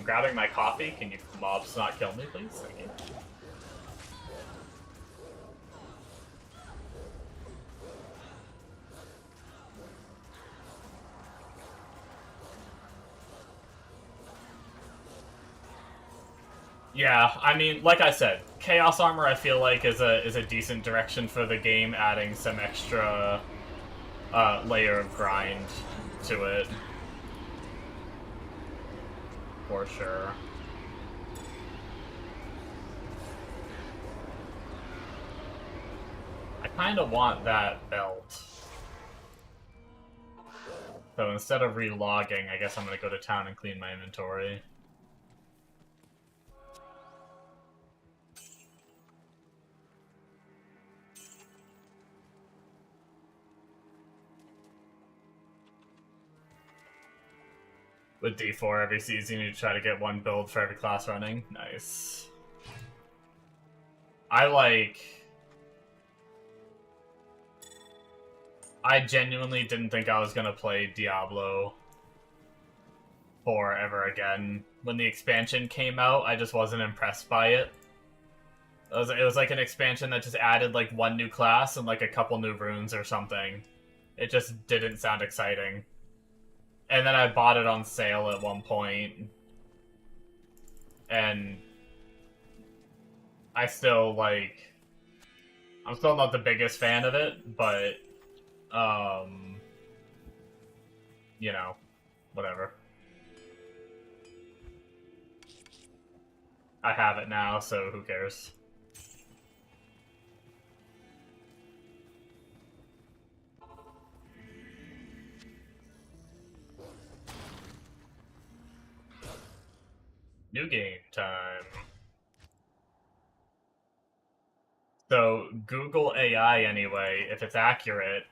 Grabbing my coffee. Can you mobs not kill me, please? Thank you. Yeah, I mean, like I said, Chaos Armor I feel like is a decent direction for the game, adding some extra layer of grind to it. For sure. I kind of want that belt. So instead of relogging, I guess I'm going to go to town and clean my inventory. With D4 every season, you try to get one build for every class running. Nice. I genuinely didn't think I was gonna play Diablo 4 ever again. When the expansion came out, I just wasn't impressed by it. It was like an expansion that just added like one new class and like a couple new runes or something. It just didn't sound exciting. And then I bought it on sale at one point, and I'm still not the biggest fan of it, but, you know, whatever. I have it now, so who cares? New game time. So, Google AI, anyway, if it's accurate,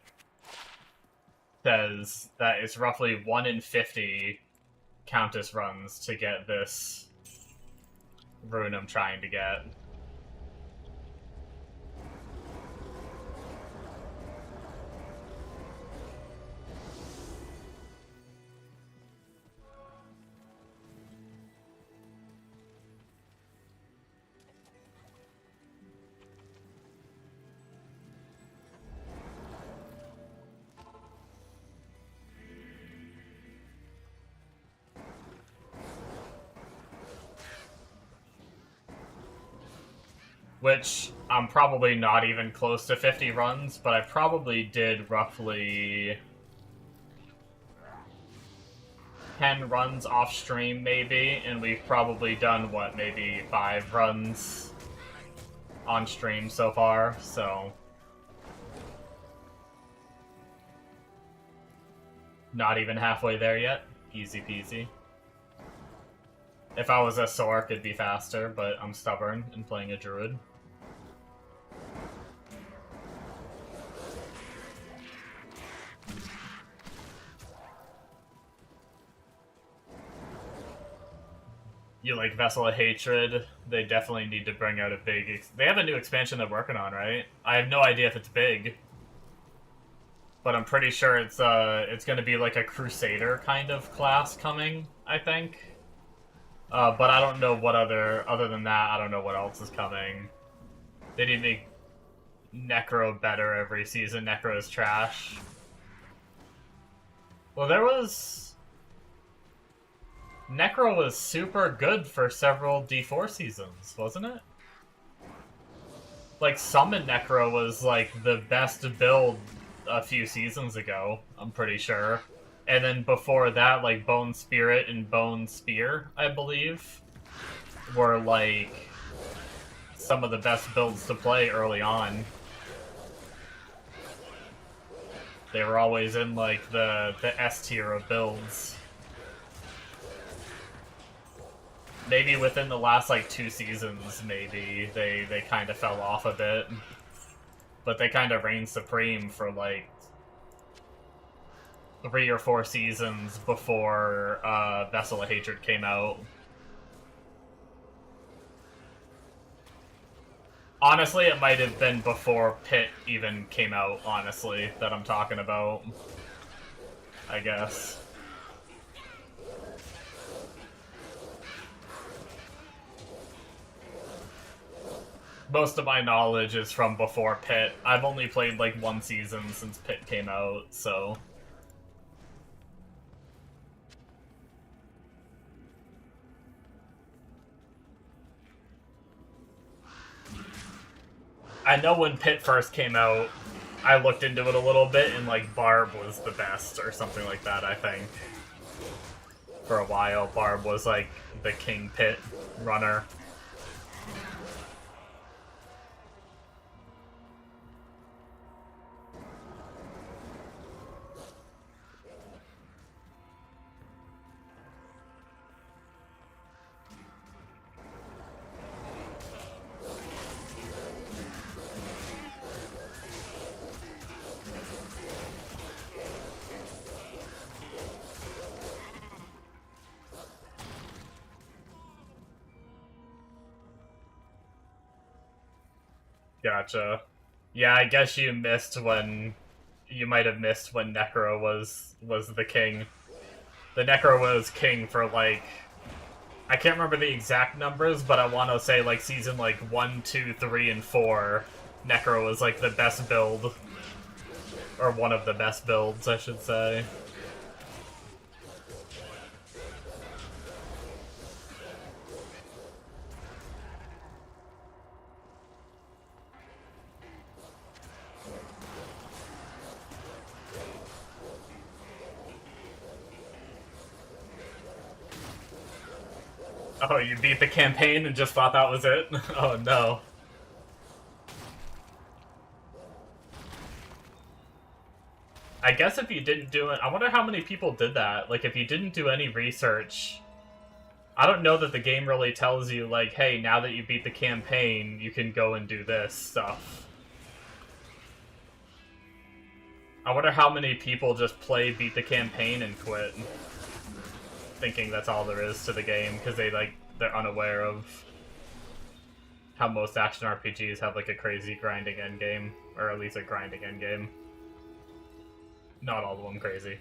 says that it's roughly 1 in 50 Countess runs to get this rune I'm trying to get. Which, I'm probably not even close to 50 runs, but I probably did roughly 10 runs off stream, maybe, and we've probably done, what, maybe 5 runs on stream so far, so... Not even halfway there yet. Easy peasy. If I was a Sork, it'd be faster, but I'm stubborn and playing a Druid. You like Vessel of Hatred? They definitely need to bring out a big... They have a new expansion they're working on, right? I have no idea if it's big. But I'm pretty sure it's going to be like a Crusader kind of class coming, I think. But I don't know what other than that, I don't know what else is coming. They need to make Necro better every season. Necro is trash. Well, Necro was super good for several D4 seasons, wasn't it? Like, Summon Necro was, like, the best build a few seasons ago, I'm pretty sure. And then before that, like, Bone Spirit and Bone Spear, I believe, were, like, some of the best builds to play early on. They were always in, like, the S tier of builds. Maybe within the last, like, 2 seasons, maybe, they kind of fell off a bit. But they kind of reigned supreme for, like, 3 or 4 seasons before Vessel of Hatred came out. Honestly, it might have been before Pit even came out, honestly, that I'm talking about. I guess. Most of my knowledge is from before Pit. I've only played, like, 1 season since Pit came out, so... I know when Pit first came out, I looked into it a little bit, and, like, Barb was the best, or something like that, I think. For a while, Barb was, like, the King Pit runner. Gotcha. Yeah, I guess you missed when... You might have missed when Necro was the king. The Necro was king for, like... I can't remember the exact numbers, but I want to say, like, season, like, 1, 2, 3, and 4, Necro was, like, the best build. Or one of the best builds, I should say. Oh, you beat the campaign and just thought that was it? Oh, no. I guess if you didn't do it... I wonder how many people did that. Like, if you didn't do any research I don't know that the game really tells you, like, hey, now that you beat the campaign, you can go and do this stuff. I wonder how many people just play, beat the campaign, and quit, thinking that's all there is to the game, because they're unaware of how most action RPGs have, like, a crazy grinding endgame, or at least a grinding endgame. Not all of them crazy.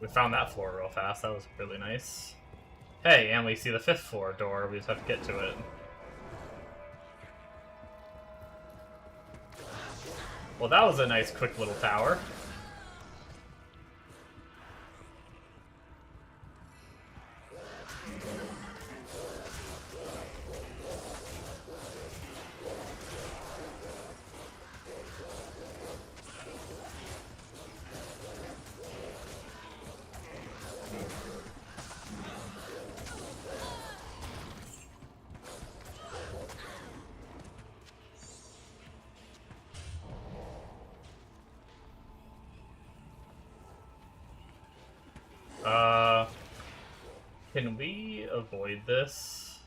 We found that floor real fast, that was really nice. Hey, and we see the 5th floor door, we just have to get to it. Well, that was a nice, quick little tower. Can we avoid this?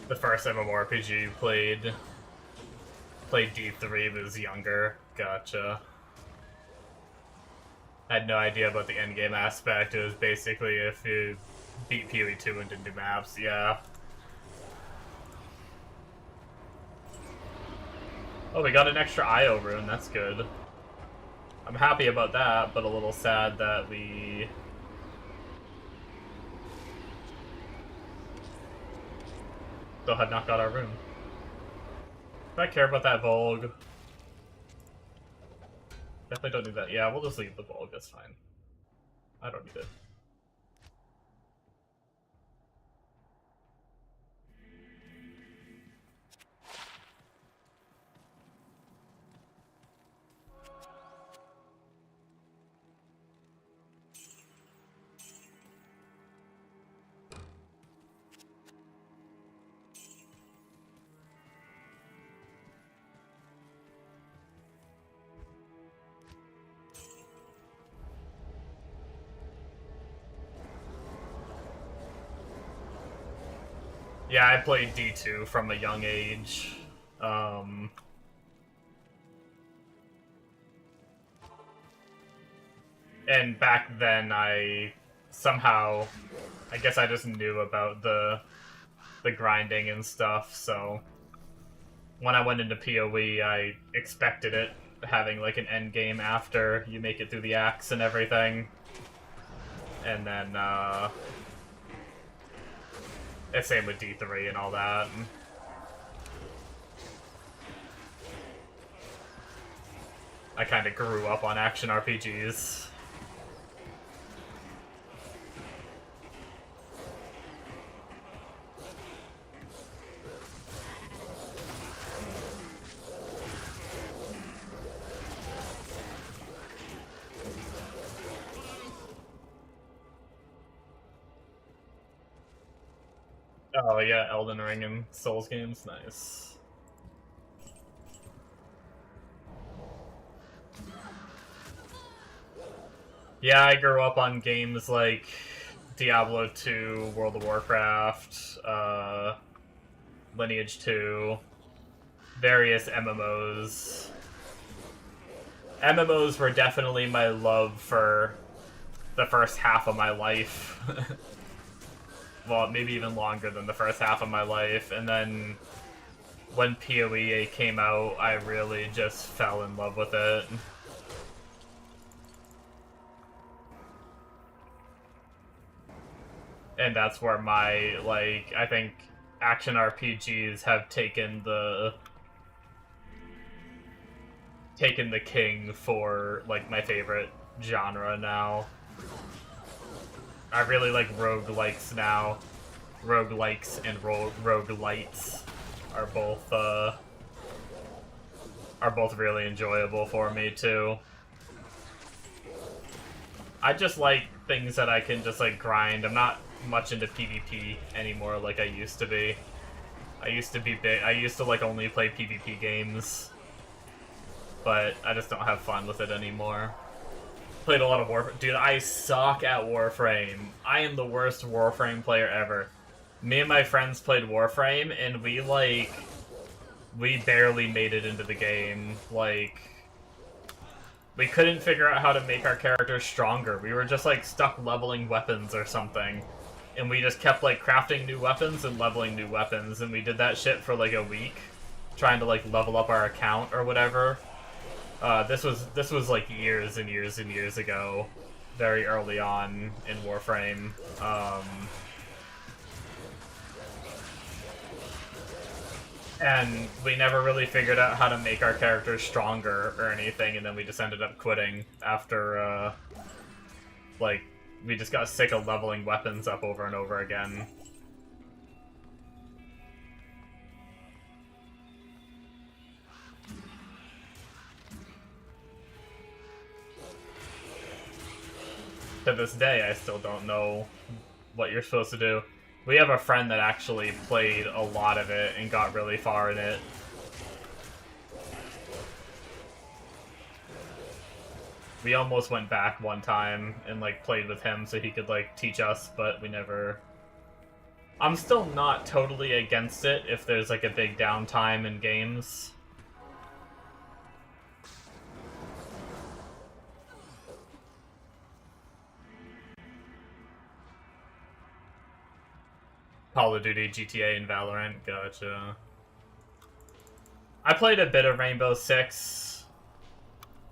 The first MMORPG you played D3 was younger. Gotcha. I had no idea about the endgame aspect. It was basically if you beat PoE 2 and didn't do maps, yeah. Oh, we got an extra IO rune, that's good. I'm happy about that, but a little sad that we... still had not got our rune. Do I care about that Volg? Definitely don't need that. Yeah, we'll just leave the Volg, that's fine. I don't need it. Yeah, I played D2 from a young age. And back then I guess I just knew about the grinding and stuff, so when I went into PoE, I expected it having like an end game after you make it through the axe and everything. And then, it's same with D3 and all that. I kind of grew up on action RPGs. Oh yeah, Elden Ring and Souls games, nice. Yeah, I grew up on games like Diablo 2, World of Warcraft, Lineage 2, various MMOs. MMOs were definitely my love for the first half of my life. Well, maybe even longer than the first half of my life, and then when PoE came out, I really just fell in love with it. And that's where my, like, I think action RPGs have taken taken the king for, like, my favorite genre now. I really like roguelikes now. Roguelikes and roguelites are both really enjoyable for me, too. I just like things that I can just, like, grind. I'm not much into PvP anymore like I used to be. I used to, like, only play PvP games. But I just don't have fun with it anymore. Played a lot of Warframe. Dude, I suck at Warframe. I am the worst Warframe player ever. Me and my friends played Warframe, and we barely made it into the game. Like, we couldn't figure out how to make our characters stronger. We were just, like, stuck leveling weapons or something. And we just kept, like, crafting new weapons and leveling new weapons, and we did that shit for, like, a week, trying to, like, level up our account or whatever. This was, like, years and years and years ago, very early on in Warframe. And we never really figured out how to make our characters stronger or anything, and then we just ended up quitting after, like, we just got sick of leveling weapons up over and over again. To this day, I still don't know what you're supposed to do. We have a friend that actually played a lot of it and got really far in it. We almost went back one time and, like, played with him so he could, like, teach us, but we never... I'm still not totally against it if there's, like, a big downtime in games. Call of Duty, GTA, and Valorant. Gotcha. I played a bit of Rainbow Six.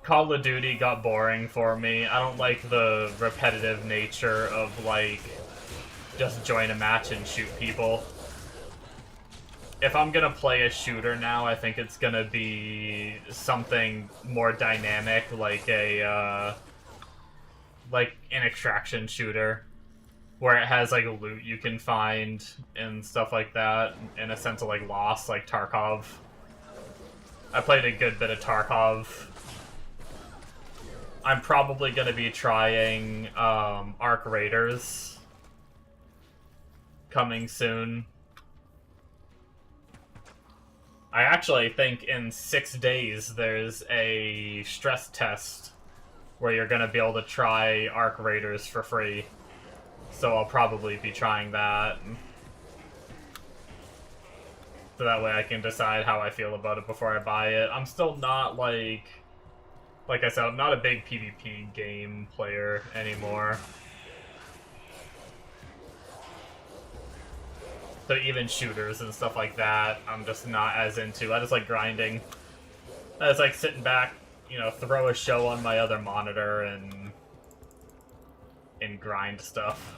Call of Duty got boring for me. I don't like the repetitive nature of, like, just join a match and shoot people. If I'm gonna play a shooter now, I think it's gonna be something more dynamic, like an extraction shooter, where it has, like, loot you can find and stuff like that, in a sense of, like, Lost, like Tarkov. I played a good bit of Tarkov. I'm probably going to be trying Arc Raiders coming soon. I actually think in 6 days there's a stress test where you're going to be able to try Arc Raiders for free. So I'll probably be trying that. So that way I can decide how I feel about it before I buy it. I'm still not, like I said, I'm not a big PvP game player anymore. So even shooters and stuff like that, I'm just not as into. I just like grinding. I just like sitting back, you know, throw a show on my other monitor and grind stuff.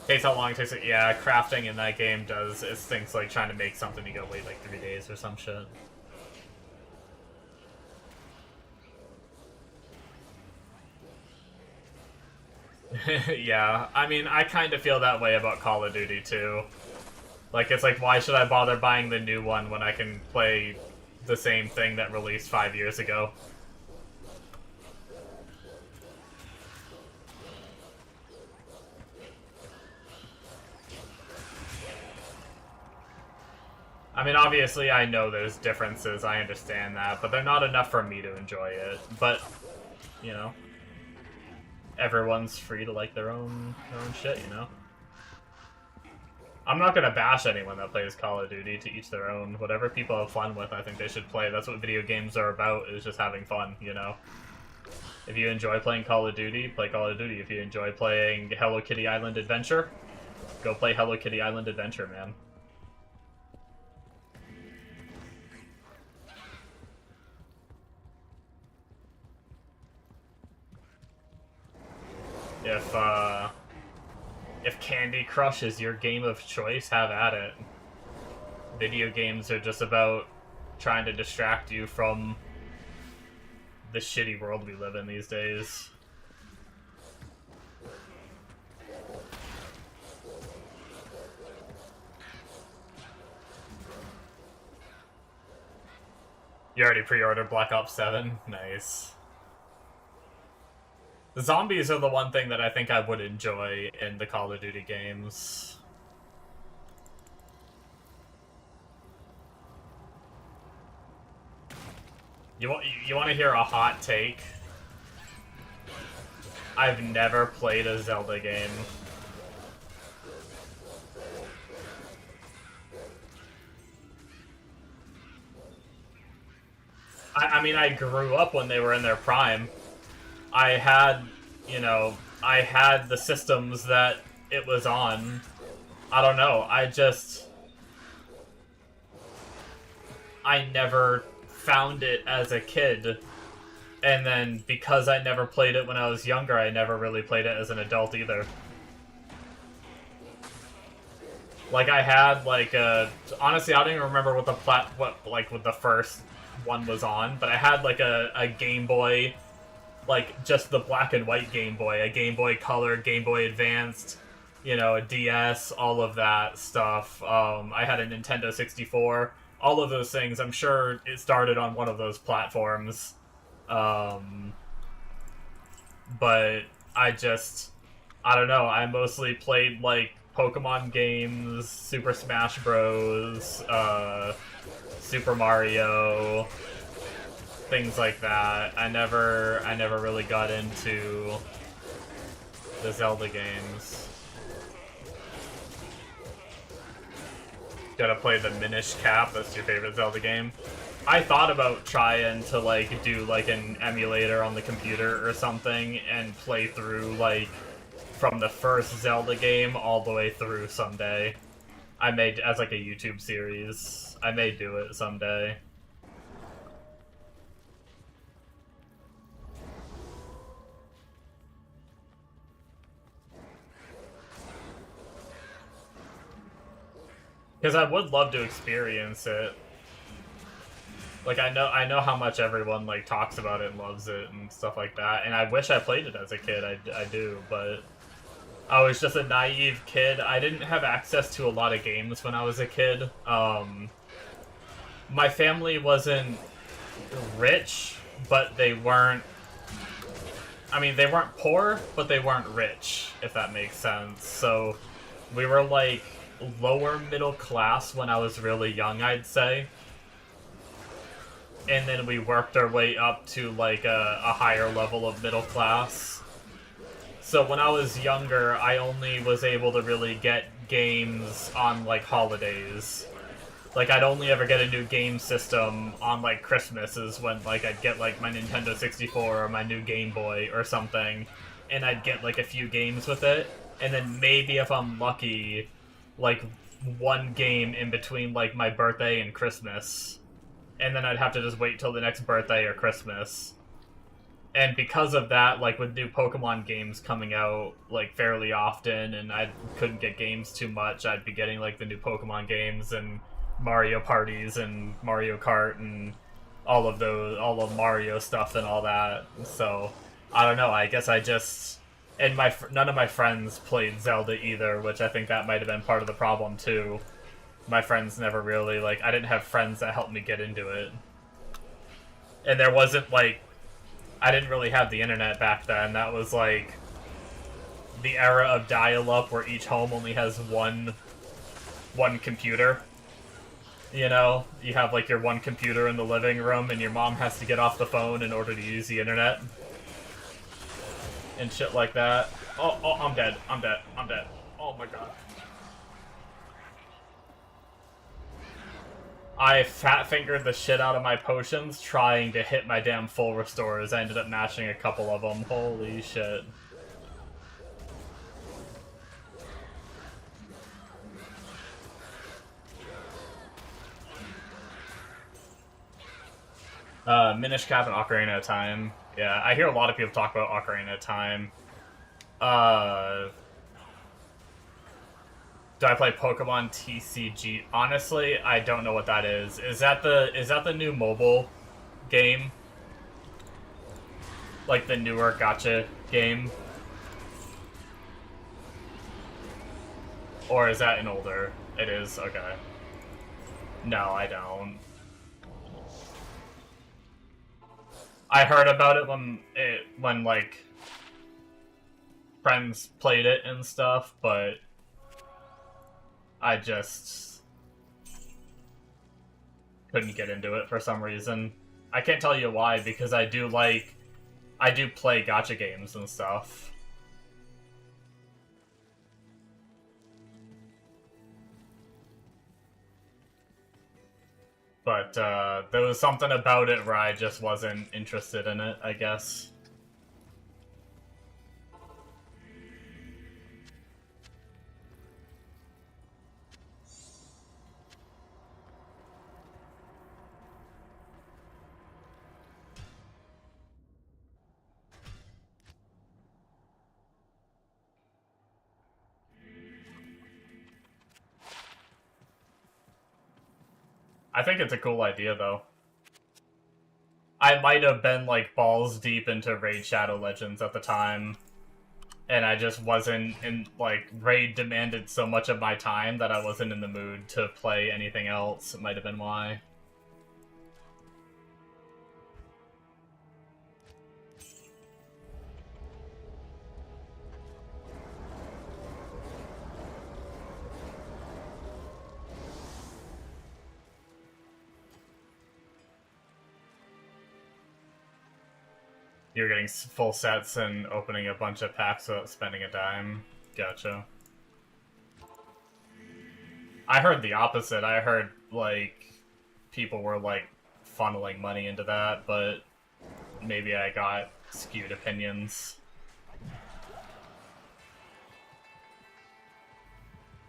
Takes how long it takes. Yeah, crafting in that game does is things like trying to make something, you gotta wait like 3 days or some shit. Yeah, I mean, I kind of feel that way about Call of Duty too. Like, it's like, why should I bother buying the new one when I can play the same thing that released 5 years ago? I mean, obviously, I know there's differences, I understand that, but they're not enough for me to enjoy it. But, you know, everyone's free to like their own shit, you know? I'm not gonna bash anyone that plays Call of Duty, to each their own. Whatever people have fun with, I think they should play. That's what video games are about, is just having fun, you know? If you enjoy playing Call of Duty, play Call of Duty. If you enjoy playing Hello Kitty Island Adventure, go play Hello Kitty Island Adventure, man. If Candy Crush is your game of choice, have at it. video games are just about trying to distract you from the shitty world we live in these days. You already pre-ordered Black Ops 7? Nice. The zombies are the one thing that I think I would enjoy in the Call of Duty games. You want to hear a hot take? I've never played a Zelda game. I mean, I grew up when they were in their prime. I had, you know, I had the systems that it was on. I don't know, I never found it as a kid. And then, because I never played it when I was younger, I never really played it as an adult either. Like, I had, like, honestly, I don't even remember what what the first one was on, but I had, like, a Game Boy, like, just the black and white Game Boy, a Game Boy Color, Game Boy Advanced, you know, a DS, all of that stuff. I had a Nintendo 64, all of those things. I'm sure it started on one of those platforms. But I don't know, I mostly played, like, Pokemon games, Super Smash Bros., Super Mario, things like that. I never really got into the Zelda games. Gotta play the Minish Cap, that's your favorite Zelda game. I thought about trying to, like, do, like, an emulator on the computer or something and play through, like, from the first Zelda game all the way through someday. I may, as, like, a YouTube series. I may do it someday. Because I would love to experience it. Like, I know how much everyone, like, talks about it and loves it and stuff like that, and I wish I played it as a kid, I do, but I was just a naive kid. I didn't have access to a lot of games when I was a kid. My family wasn't rich, but they weren't... I mean, they weren't poor, but they weren't rich, if that makes sense. So, we were, like, lower middle class when I was really young, I'd say. And then we worked our way up to, like, a higher level of middle class. So when I was younger, I only was able to really get games on, like, holidays. Like, I'd only ever get a new game system on, like, Christmas is when, like, I'd get, like, my Nintendo 64 or my new Game Boy or something, and I'd get, like, a few games with it, and then maybe if I'm lucky, like, one game in between, like, my birthday and Christmas. And then I'd have to just wait till the next birthday or Christmas. And because of that, like, with new Pokemon games coming out, like, fairly often, and I couldn't get games too much, I'd be getting, like, the new Pokemon games and Mario parties and Mario Kart and all of Mario stuff and all that. So, I don't know, I guess I just... And none of my friends played Zelda either, which I think that might have been part of the problem, too. My friends never really, like, I didn't have friends that helped me get into it. And there wasn't, like, I didn't really have the internet back then. That was, like, the era of dial-up where each home only has one computer. You know? You have, like, your one computer in the living room, and your mom has to get off the phone in order to use the internet. And shit like that. Oh, I'm dead. I'm dead. Oh my god. I fat-fingered the shit out of my potions trying to hit my damn full restores. I ended up mashing a couple of them. Holy shit. Minish Cap and Ocarina of Time. Yeah, I hear a lot of people talk about Ocarina of Time. Do I play Pokemon TCG? Honestly, I don't know what that is. Is that the new mobile game? Like the newer gacha game? Or is that an older? It is, okay. No, I don't. I heard about it when like friends played it and stuff, but I just couldn't get into it for some reason. I can't tell you why, because I do play gacha games and stuff. But there was something about it where I just wasn't interested in it, I guess. I think it's a cool idea, though. I might have been, like, balls deep into Raid Shadow Legends at the time, and I just wasn't in, like, Raid demanded so much of my time that I wasn't in the mood to play anything else. It might have been why. You're getting full sets and opening a bunch of packs without spending a dime. Gotcha. I heard the opposite. I heard, like, people were, like, funneling money into that, but maybe I got skewed opinions.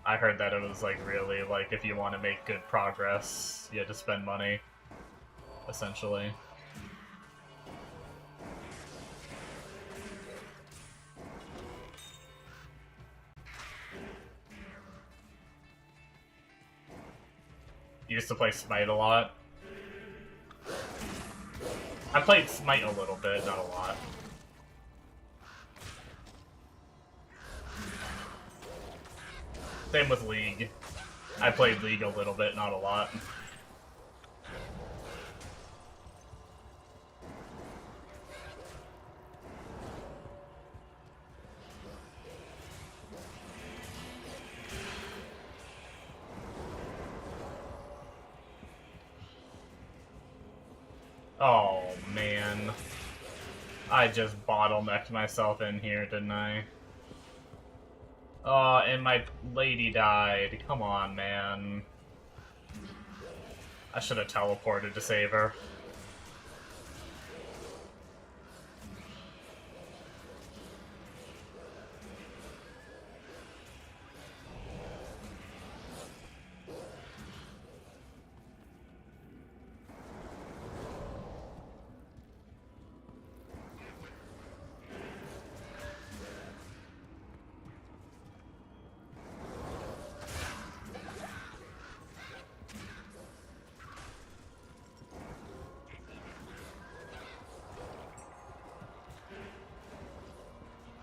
I heard that it was, like, really, like, if you want to make good progress, you had to spend money, essentially. Used to play Smite a lot. I played Smite a little bit, not a lot. Same with League. I played League a little bit, not a lot. Oh, man. I just bottlenecked myself in here, didn't I? Oh, and my lady died. Come on, man. I should have teleported to save her.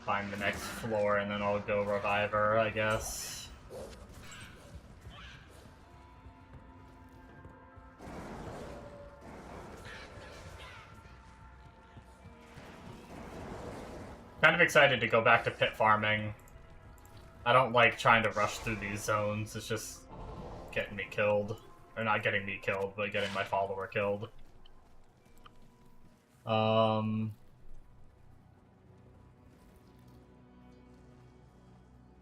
Find the next floor and then I'll go revive her, I guess. Kind of excited to go back to pit farming. I don't like trying to rush through these zones, it's just getting me killed. Or not getting me killed, but getting my follower killed.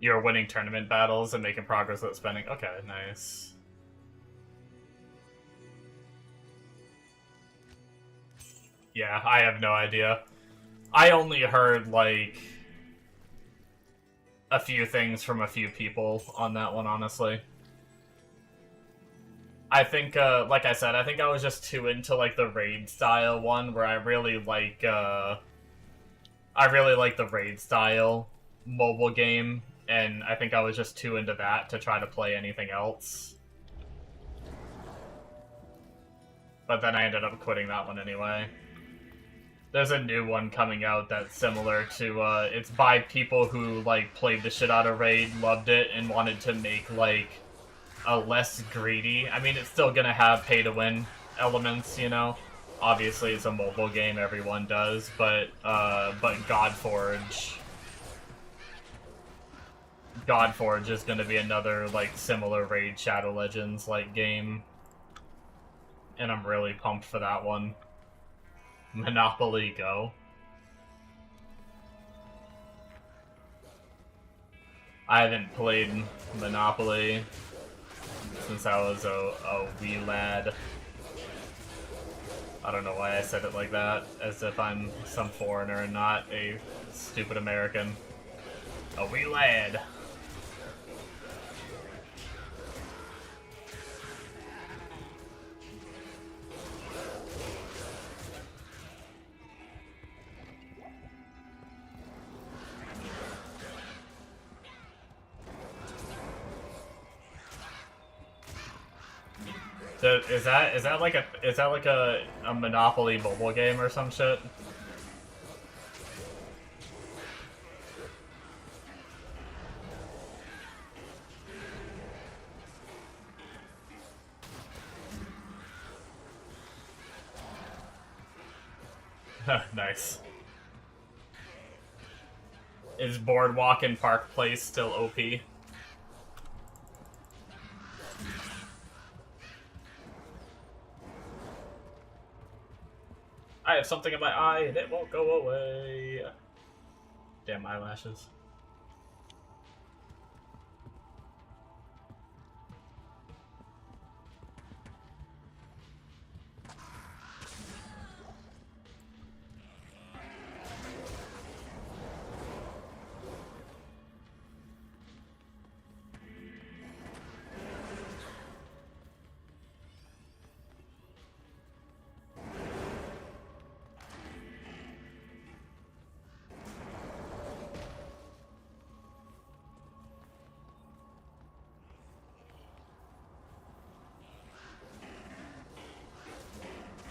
You're winning tournament battles and making progress without spending. Okay, nice. Yeah, I have no idea. I only heard, like, a few things from a few people on that one, honestly. I think, like I said, I think I was just too into, like, the raid style one, where I really like the raid style mobile game. and I think I was just too into that to try to play anything else. But then I ended up quitting that one anyway. There's a new one coming out that's similar to, it's by people who, like, played the shit out of Raid, loved it, and wanted to make, like, a less greedy. I mean, it's still gonna have pay-to-win elements, you know? Obviously, it's a mobile game, everyone does, but Godforge is gonna be another, like, similar Raid Shadow Legends-like game. And I'm really pumped for that one. Monopoly Go. I haven't played Monopoly since I was a wee lad. I don't know why I said it like that, as if I'm some foreigner and not a stupid American. A wee lad. Is that like a Monopoly mobile game or some shit? Nice. Is Boardwalk and Park Place still OP? I have something in my eye and it won't go away. Damn eyelashes.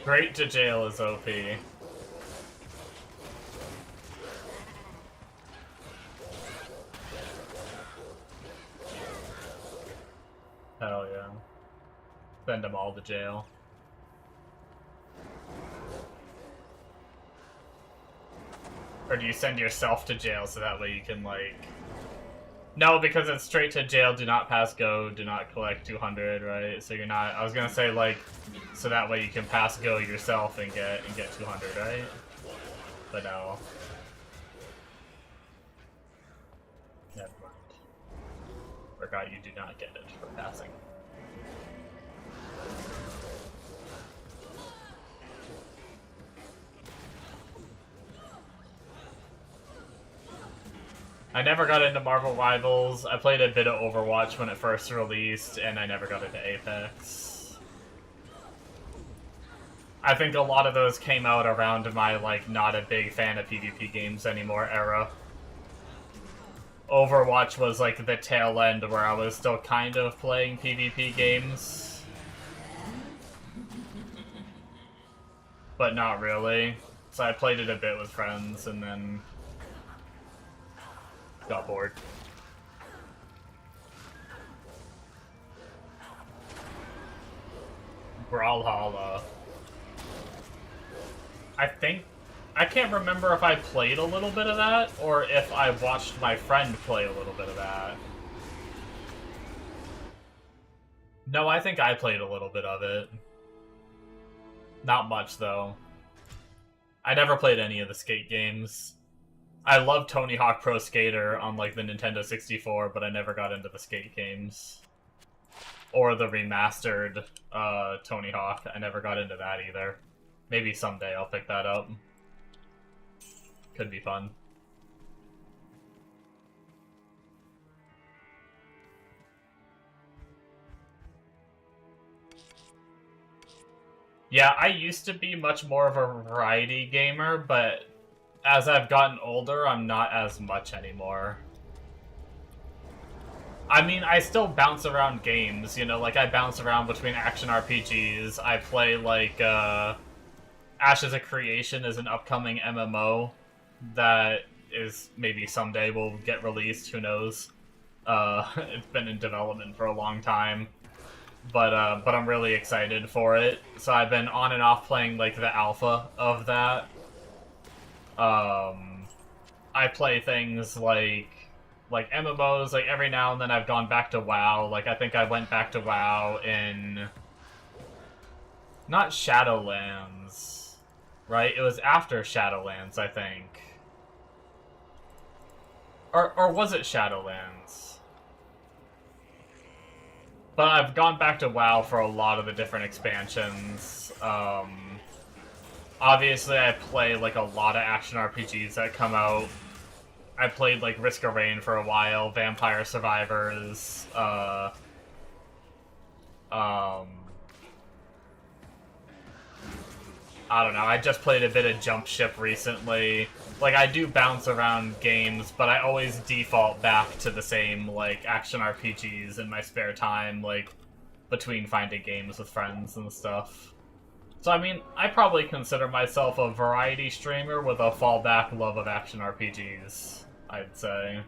Great to jail is OP. Hell yeah. Send them all to jail. Or do you send yourself to jail so that way you can, like... No, because it's straight to jail, do not pass go, do not collect 200, right? So you're not... I was gonna say, like, so that way you can pass go yourself and get 200, right? But no. Never mind. Forgot you do not get it for passing. I never got into Marvel Rivals. I played a bit of Overwatch when it first released, and I never got into Apex. I think a lot of those came out around my, like, not a big fan of PvP games anymore era. Overwatch was, like, the tail end where I was still kind of playing PvP games. But not really. So I played it a bit with friends, and then... got bored. Brawlhalla. I can't remember if I played a little bit of that, or if I watched my friend play a little bit of that. No, I think I played a little bit of it. Not much, though. I never played any of the skate games. I love Tony Hawk Pro Skater on, like, the Nintendo 64, but I never got into the skate games. Or the remastered Tony Hawk. I never got into that either. Maybe someday I'll pick that up. Could be fun. Yeah, I used to be much more of a variety gamer, but as I've gotten older, I'm not as much anymore. I mean, I still bounce around games, you know, like I bounce around between action RPGs. I play like Ashes of Creation is an upcoming MMO that is maybe someday will get released, who knows. It's been in development for a long time. But I'm really excited for it. So I've been on and off playing like the alpha of that. I play things like MMOs, like every now and then I've gone back to WoW. Like I think I went back to WoW in not Shadowlands, right? It was after Shadowlands, I think. Or was it Shadowlands? But I've gone back to WoW for a lot of the different expansions. Obviously, I play like a lot of action RPGs that come out. I played like Risk of Rain for a while, Vampire Survivors. I don't know. I just played a bit of Jump Ship recently. Like, I do bounce around games, but I always default back to the same, like, action RPGs in my spare time, like, between finding games with friends and stuff. So, I mean, I probably consider myself a variety streamer with a fallback love of action RPGs, I'd say.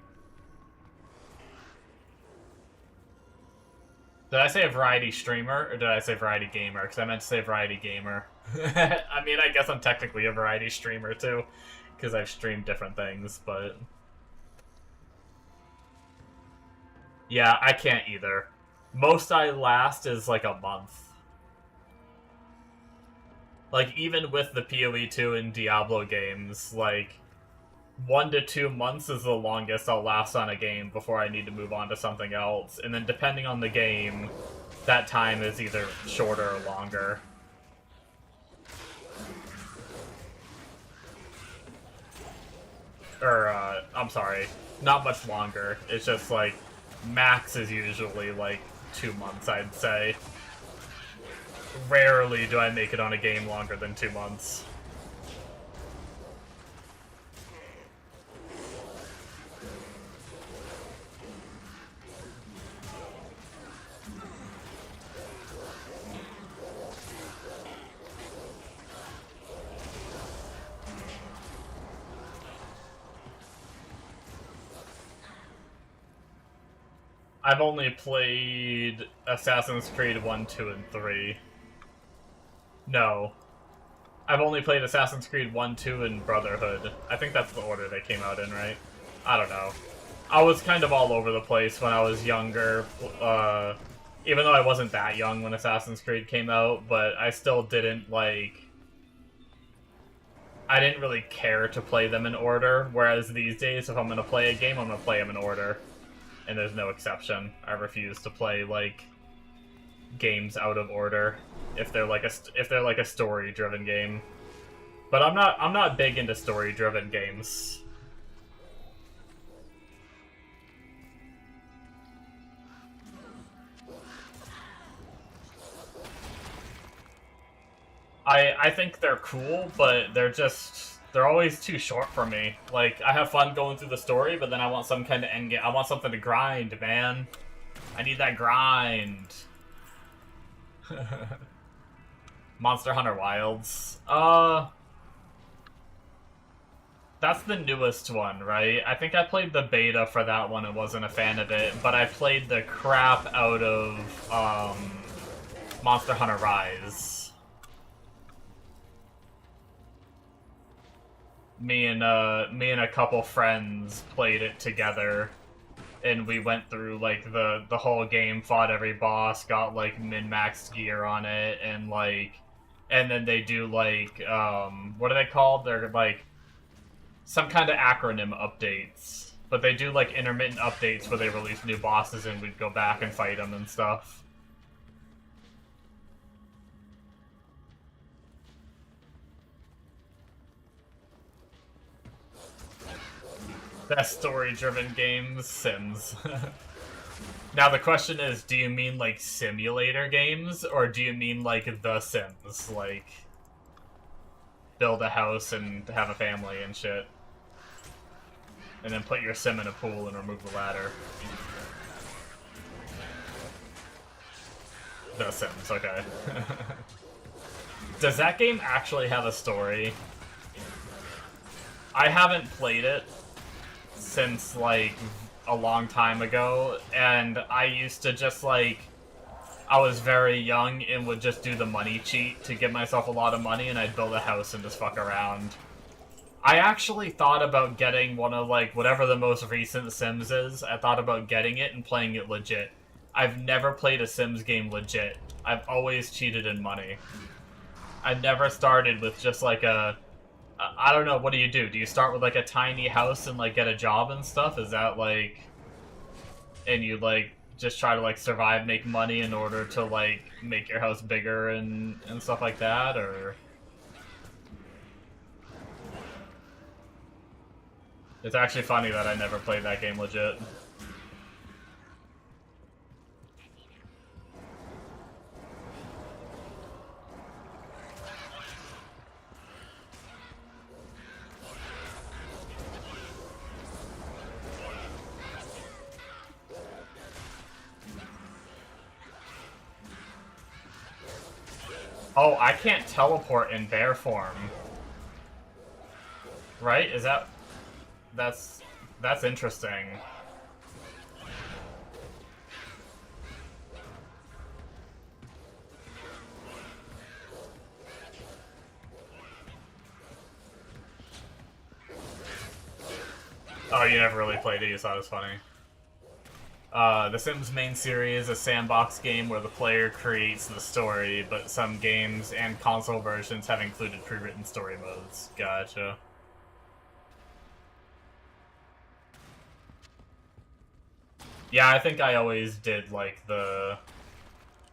Did I say a variety streamer, or did I say variety gamer? Because I meant to say variety gamer. I mean, I guess I'm technically a variety streamer, too, because I've streamed different things, but... Yeah, I can't either. Most I last is, like, a month. Like, even with the PoE 2 and Diablo games, like, 1 to 2 months is the longest I'll last on a game before I need to move on to something else. And then depending on the game, that time is either shorter or longer. Or, I'm sorry, not much longer. It's just, like, max is usually, like, 2 months, I'd say. Rarely do I make it on a game longer than 2 months. I've only played Assassin's Creed 1, 2, and 3. No. I've only played Assassin's Creed 1, 2, and Brotherhood. I think that's the order they came out in, right? I don't know. I was kind of all over the place when I was younger. Even though I wasn't that young when Assassin's Creed came out, but I still didn't, like... I didn't really care to play them in order, whereas these days, if I'm gonna play a game, I'm gonna play them in order. And there's no exception. I refuse to play, like, games out of order if they're like a story-driven game. But I'm not big into story-driven games. I think they're cool, but they're always too short for me. Like, I have fun going through the story, but then I want some kind of endgame. I want something to grind, man. I need that grind. Monster Hunter Wilds. That's the newest one, right? I think I played the beta for that one and wasn't a fan of it, but I played the crap out of, Monster Hunter Rise. Me and a couple friends played it together, and we went through like the whole game, fought every boss, got like min-maxed gear on it, and like, and then they do like what are they called? They're like some kind of acronym updates, but they do like intermittent updates where they release new bosses, and we'd go back and fight them and stuff. Best story-driven games, Sims. Now the question is, do you mean like simulator games, or do you mean like The Sims? Like, build a house and have a family and shit. And then put your sim in a pool and remove the ladder. The Sims, okay. Does that game actually have a story? I haven't played it since, like, a long time ago, and I used to just, like... I was very young and would just do the money cheat to get myself a lot of money, and I'd build a house and just fuck around. I actually thought about getting one of, like, whatever the most recent Sims is. I thought about getting it and playing it legit. I've never played a Sims game legit. I've always cheated in money. I've never started with just, like, I don't know, what do you do? Do you start with, like, a tiny house and, like, get a job and stuff? Is that, like... And you, like, just try to, like, survive, make money in order to, like, make your house bigger and stuff like that, or... It's actually funny that I never played that game legit. Oh, I can't teleport in bear form. Right? Is that... That's interesting. Oh, you never really played it, you thought it was funny. The Sims main series is a sandbox game where the player creates the story, but some games and console versions have included pre-written story modes. Gotcha. Yeah, I think I always did, like,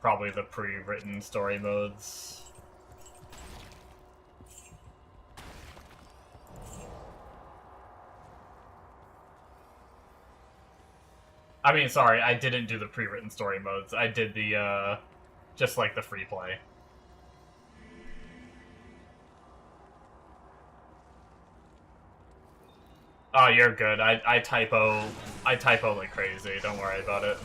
probably the pre-written story modes. I mean, sorry, I didn't do the pre-written story modes. I did the, just, like, the free play. Oh, you're good. I typo like crazy. Don't worry about it.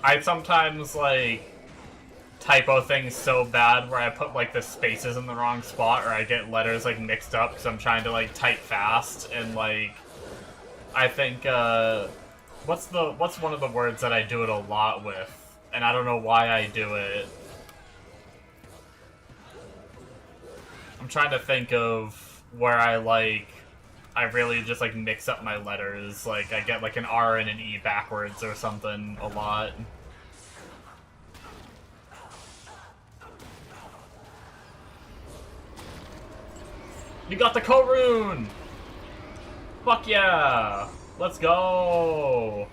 I sometimes, like, typo things so bad where I put, like, the spaces in the wrong spot, or I get letters, like, mixed up because I'm trying to, like, type fast, and, like, I think, what's one of the words that I do it a lot with, and I don't know why I do it. I'm trying to think of where I really just, like, mix up my letters. Like, I get, like, an R and an E backwards or something a lot. You got the Korun! Fuck yeah! Let's go!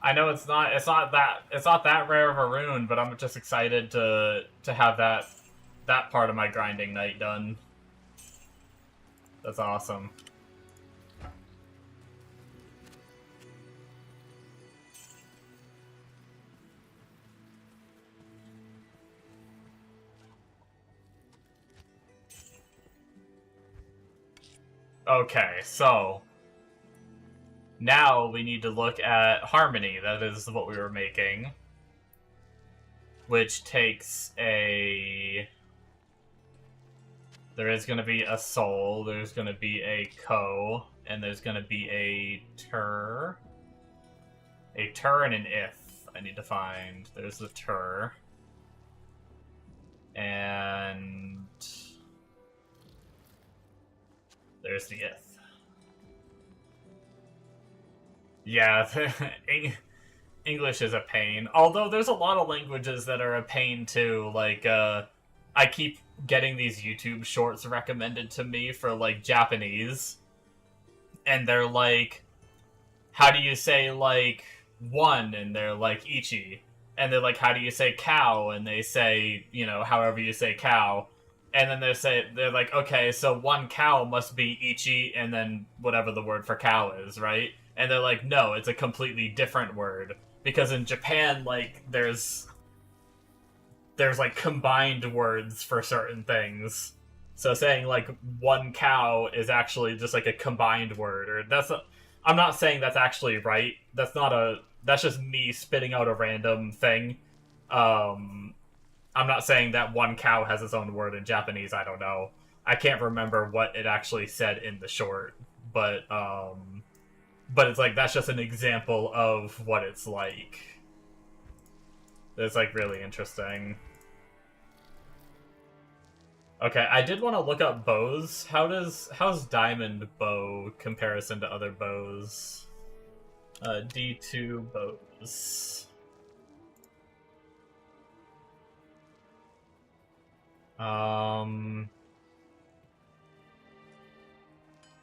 I know it's not that rare of a rune, but I'm just excited to have that part of my grinding night done. That's awesome. Okay, so now we need to look at Harmony. That is what we were making, which takes a... There is going to be a soul, there's going to be a ko, and there's going to be a tur. A tur and an if I need to find. There's the tur. And there's the if. Yeah, English is a pain. Although there's a lot of languages that are a pain too. Like, I keep getting these YouTube shorts recommended to me for, like, Japanese. and they're like, how do you say, like, one? And they're like, ichi. And they're like, how do you say cow? And they say, you know, however you say cow. And then they're like, okay, so one cow must be ichi, and then whatever the word for cow is, right? And they're like, no, it's a completely different word. Because in Japan, like, there's like combined words for certain things. So saying like one cow is actually just like a combined word, or I'm not saying that's actually right. That's just me spitting out a random thing. I'm not saying that one cow has its own word in Japanese. I don't know. I can't remember what it actually said in the short, but it's like that's just an example of what it's like. It's like really interesting. Okay, I did want to look up bows. How's diamond bow comparison to other bows? D2 bows.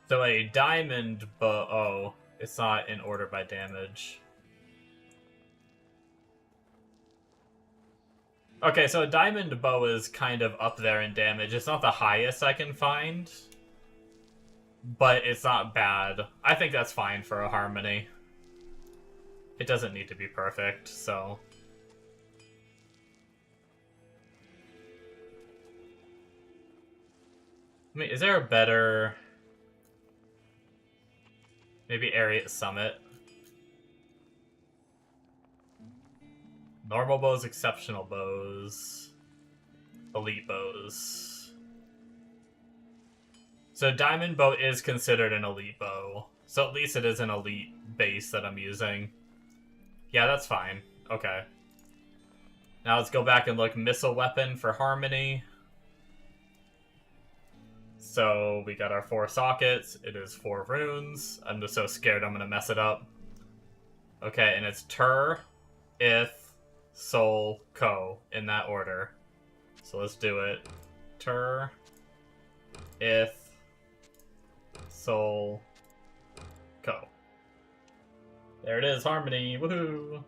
So a diamond bow. Oh, it's not in order by damage. Okay, so a diamond bow is kind of up there in damage. It's not the highest I can find, but it's not bad. I think that's fine for a harmony. It doesn't need to be perfect, so... I mean, is there a better... Maybe Ariat Summit? Normal bows, exceptional bows, elite bows. So diamond bow is considered an elite bow. So at least it is an elite base that I'm using. Yeah, that's fine. Okay. Now let's go back and look missile weapon for harmony. So we got our 4 sockets. It is 4 runes. I'm just so scared I'm gonna mess it up. Okay, and it's Tur, Ith, Sol, Ko, in that order. So let's do it. Tur, Ith, Sol, Ko. There it is, harmony. Woohoo!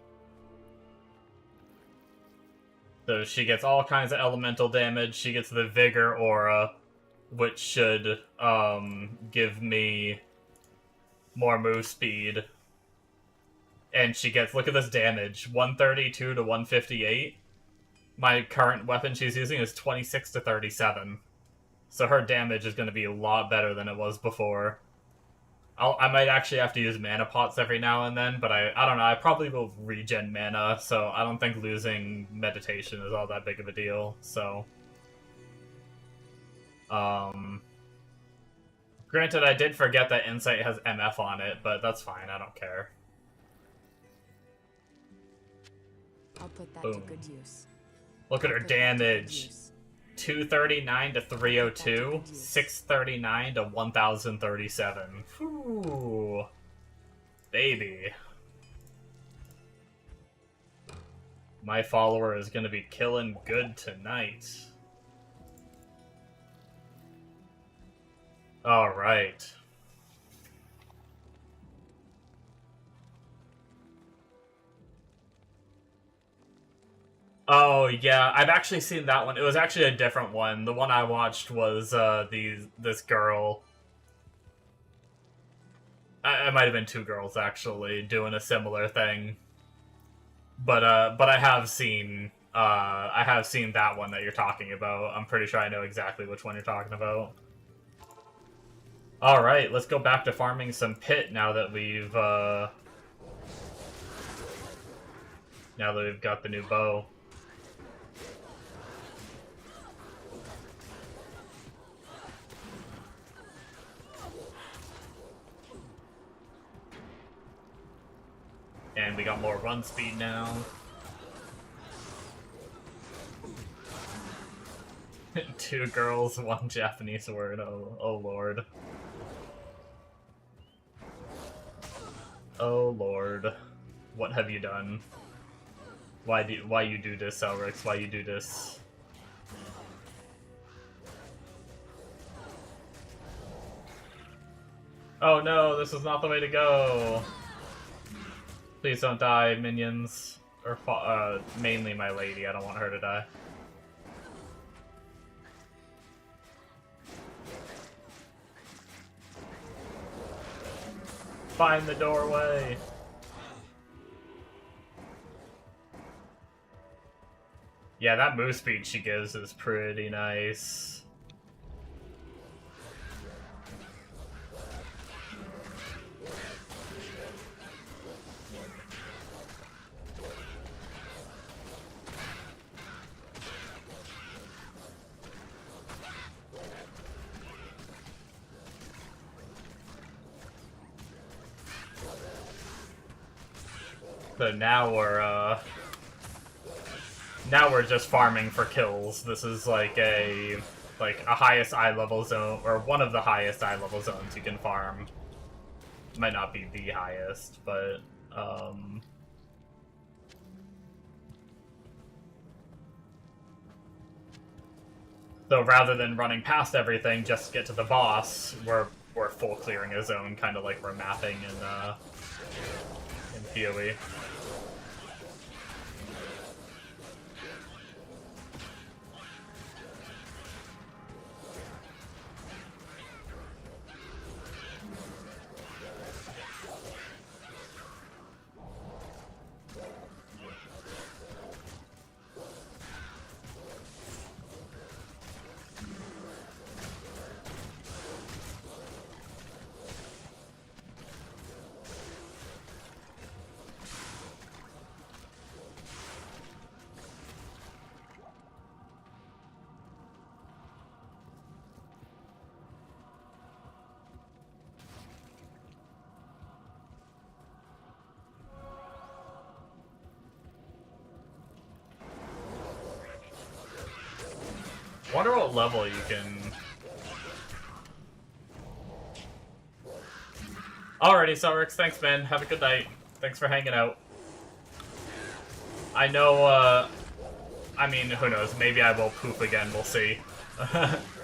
So she gets all kinds of elemental damage. She gets the Vigor aura, which should give me more move speed. And she gets, look at this damage, 132 to 158. My current weapon she's using is 26 to 37. So her damage is going to be a lot better than it was before. I might actually have to use mana pots every now and then, but I don't know, I probably will regen mana, so I don't think losing meditation is all that big of a deal, so... Granted, I did forget that Insight has MF on it, but that's fine, I don't care. I'll put that Boom. to good use. Look at her damage. 239 to 302, 639 to 1037. Whew. Baby. My follower is gonna be killing good tonight. Alright. Oh, yeah, I've actually seen that one. It was actually a different one. The one I watched was, this girl. It might have been 2 girls, actually, doing a similar thing. But I have seen that one that you're talking about. I'm pretty sure I know exactly which one you're talking about. Alright, let's go back to farming some pit now that we've got the new bow. And we got more run speed now. 2 girls, 1 Japanese word. Oh lord. Oh lord. What have you done? Why you do this, Elrix? Why you do this? Oh no, this is not the way to go. Please don't die, minions. Or, mainly my lady, I don't want her to die. Find the doorway! Yeah, that move speed she gives is pretty nice. So now we're just farming for kills. This is like a highest eye level zone, or one of the highest eye level zones you can farm. Might not be the highest, but so rather than running past everything just to get to the boss, we're full clearing a zone, kind of like we're mapping in PoE. Wonder what level you can... Alrighty, Cellrix, thanks man, have a good night. Thanks for hanging out. I know, I mean, who knows, maybe I will poop again, we'll see.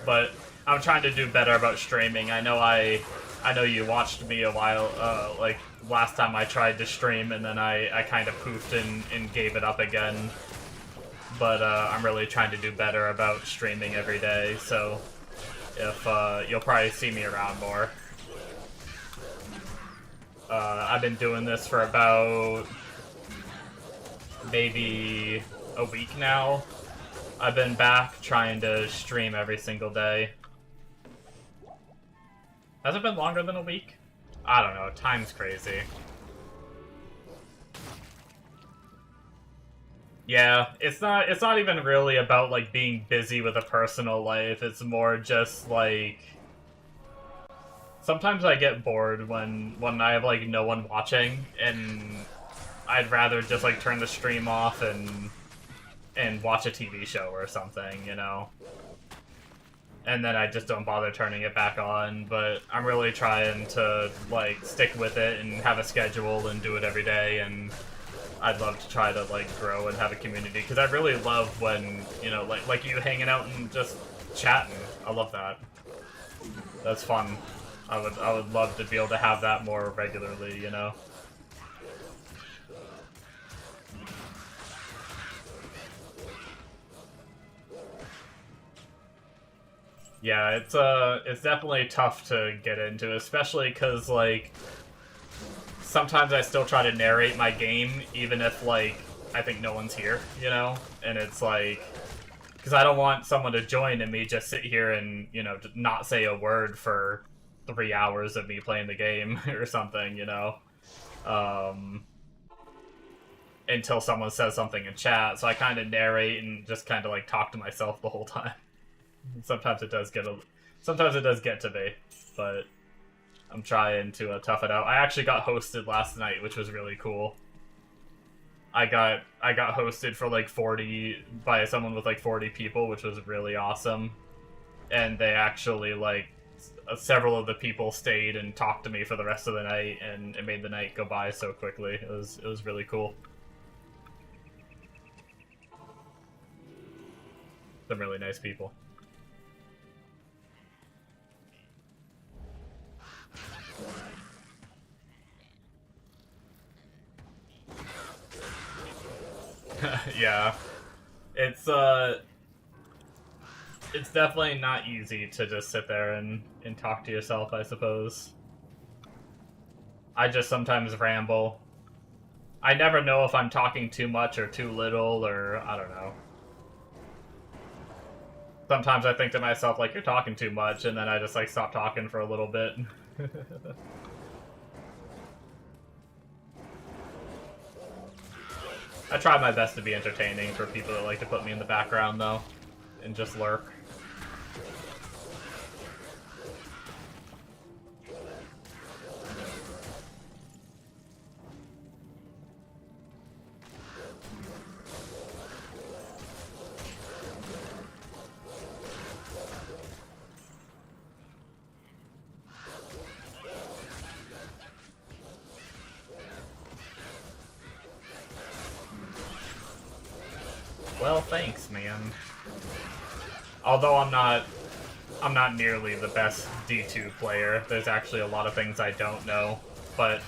But I'm trying to do better about streaming. I know you watched me a while, like, last time I tried to stream, and then I kind of pooped and gave it up again. But I'm really trying to do better about streaming every day, so if you'll probably see me around more. I've been doing this for about maybe a week now. I've been back trying to stream every single day. Has it been longer than a week? I don't know, time's crazy. Yeah, it's not even really about, like, being busy with a personal life. It's more just, like... Sometimes I get bored when I have, like, no one watching, and I'd rather just, like, turn the stream off and watch a TV show or something, you know? And then I just don't bother turning it back on, but I'm really trying to, like, stick with it and have a schedule and do it every day, and... I'd love to try to, like, grow and have a community, because I really love when, you know, like you hanging out and just chatting. I love that. That's fun. I would love to be able to have that more regularly, you know? Yeah, it's definitely tough to get into, especially because, like, sometimes I still try to narrate my game, even if, like, I think no one's here, you know? And it's like... Because I don't want someone to join and me just sit here and, you know, not say a word for 3 hours of me playing the game or something, you know? Until someone says something in chat, so I kind of narrate and just kind of, like, talk to myself the whole time. Sometimes it does get to me, but... I'm trying to tough it out. I actually got hosted last night, which was really cool. I got hosted for like 40 by someone with like 40 people, which was really awesome. And they actually like several of the people stayed and talked to me for the rest of the night, and it made the night go by so quickly. It was really cool. Some really nice people. Yeah. It's definitely not easy to just sit there and talk to yourself, I suppose. I just sometimes ramble. I never know if I'm talking too much or too little, or I don't know. Sometimes I think to myself, like, you're talking too much, and then I just, like, stop talking for a little bit. I try my best to be entertaining for people that like to put me in the background, though, and just lurk. Well, thanks, man. Although I'm not nearly the best D2 player. There's actually a lot of things I don't know, but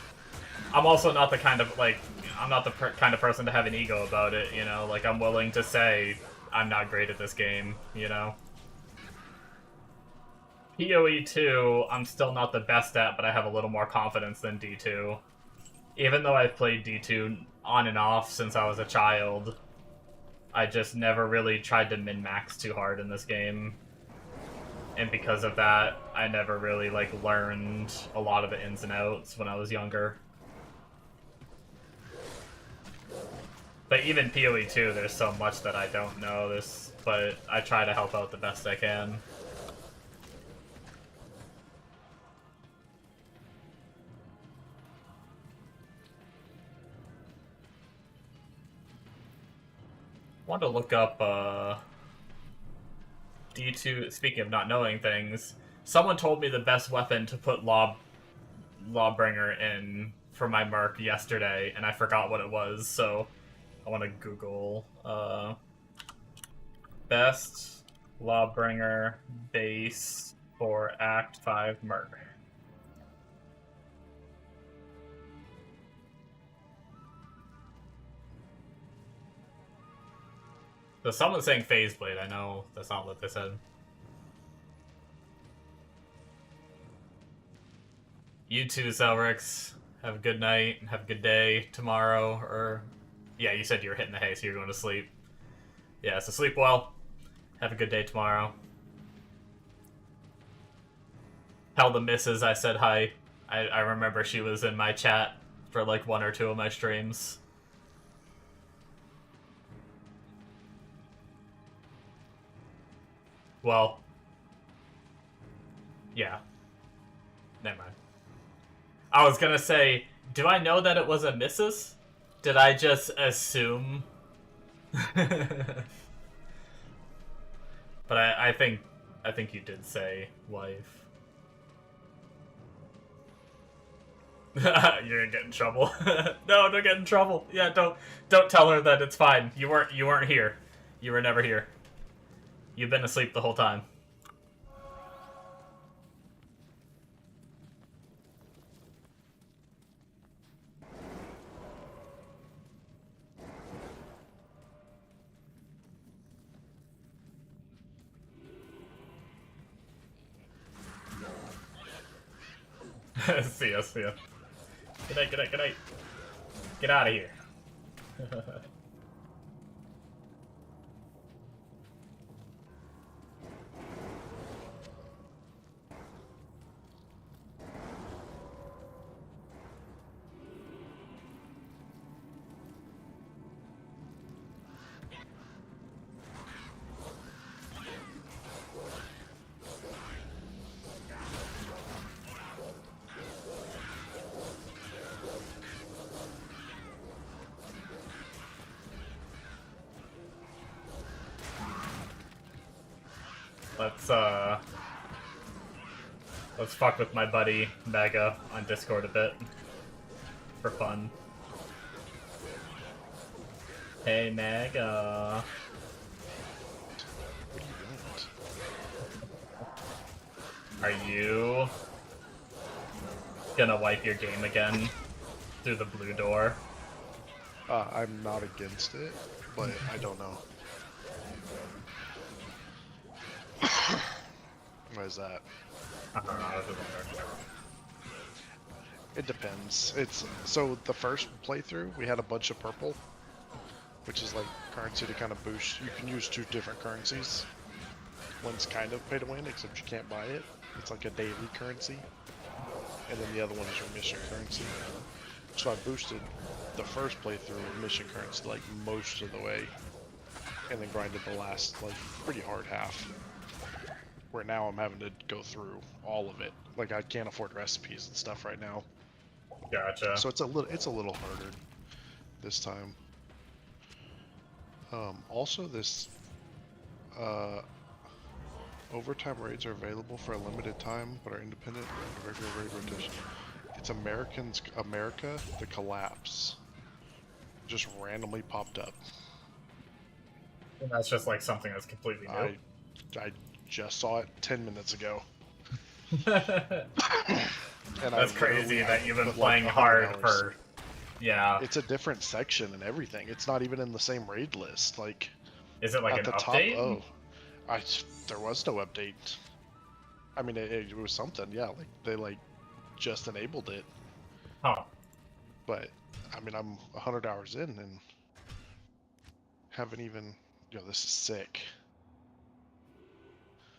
I'm also not the kind of, like, I'm not the kind of person to have an ego about it, you know? Like, I'm willing to say I'm not great at this game, you know? PoE 2, I'm still not the best at, but I have a little more confidence than D2. Even though I've played D2 on and off since I was a child, I just never really tried to min-max too hard in this game. And because of that, I never really, like, learned a lot of the ins and outs when I was younger. But even PoE 2, there's so much that I don't know, but I try to help out the best I can. I want to look up, D2, speaking of not knowing things, someone told me the best weapon to put Lawbringer in for my Merc yesterday, and I forgot what it was, so I want to Google, best Lawbringer base for Act 5 Merc. So someone's saying Phase Blade. I know that's not what they said. You too, Zelrix. Have a good night. Have a good day tomorrow. Or, yeah, you said you were hitting the hay, so you're going to sleep. Yeah, so sleep well. Have a good day tomorrow. Tell the missus I said hi. I remember she was in my chat for like 1 or 2 of my streams. Well, yeah. Never mind. I was gonna say, do I know that it was a missus? Did I just assume? But I think you did say wife. You're gonna get in trouble. No, don't get in trouble. Yeah, don't tell her that it's fine. You weren't here. You were never here. You've been asleep the whole time. See ya. Good night. Get out of here. Let's fuck with my buddy Mega on Discord a bit for fun. Hey Mega. What do you want? Are you gonna wipe your game again through the blue door? I'm not against it, but I don't know. What is that? I don't know. It doesn't matter. It depends. It's so the first playthrough we had a bunch of purple, which is like currency to kind of boost. You can use 2 different currencies. One's kind of pay to win, except you can't buy it. It's like a daily currency, and then the other one is your mission currency. So I boosted the first playthrough with mission currency like most of the way, and then grinded the last like pretty hard half. Where now I'm having to go through all of it. Like I can't afford recipes and stuff right now. Gotcha. So it's a little harder this time. Also this overtime raids are available for a limited time, but are independent of regular raid rotation. It's America, the Collapse. Just randomly popped up. And that's just like something that's completely new. I just saw it 10 minutes ago. And That's crazy that you've been put, playing like, hard 100 hours. for... Yeah. It's a different section and everything. It's not even in the same raid list. Like, Is it like at an the update? top, there was no update. I mean, it was something, yeah. Like they like just enabled it. Huh. But I mean, I'm 100 hours in and haven't even. Yo, this is sick.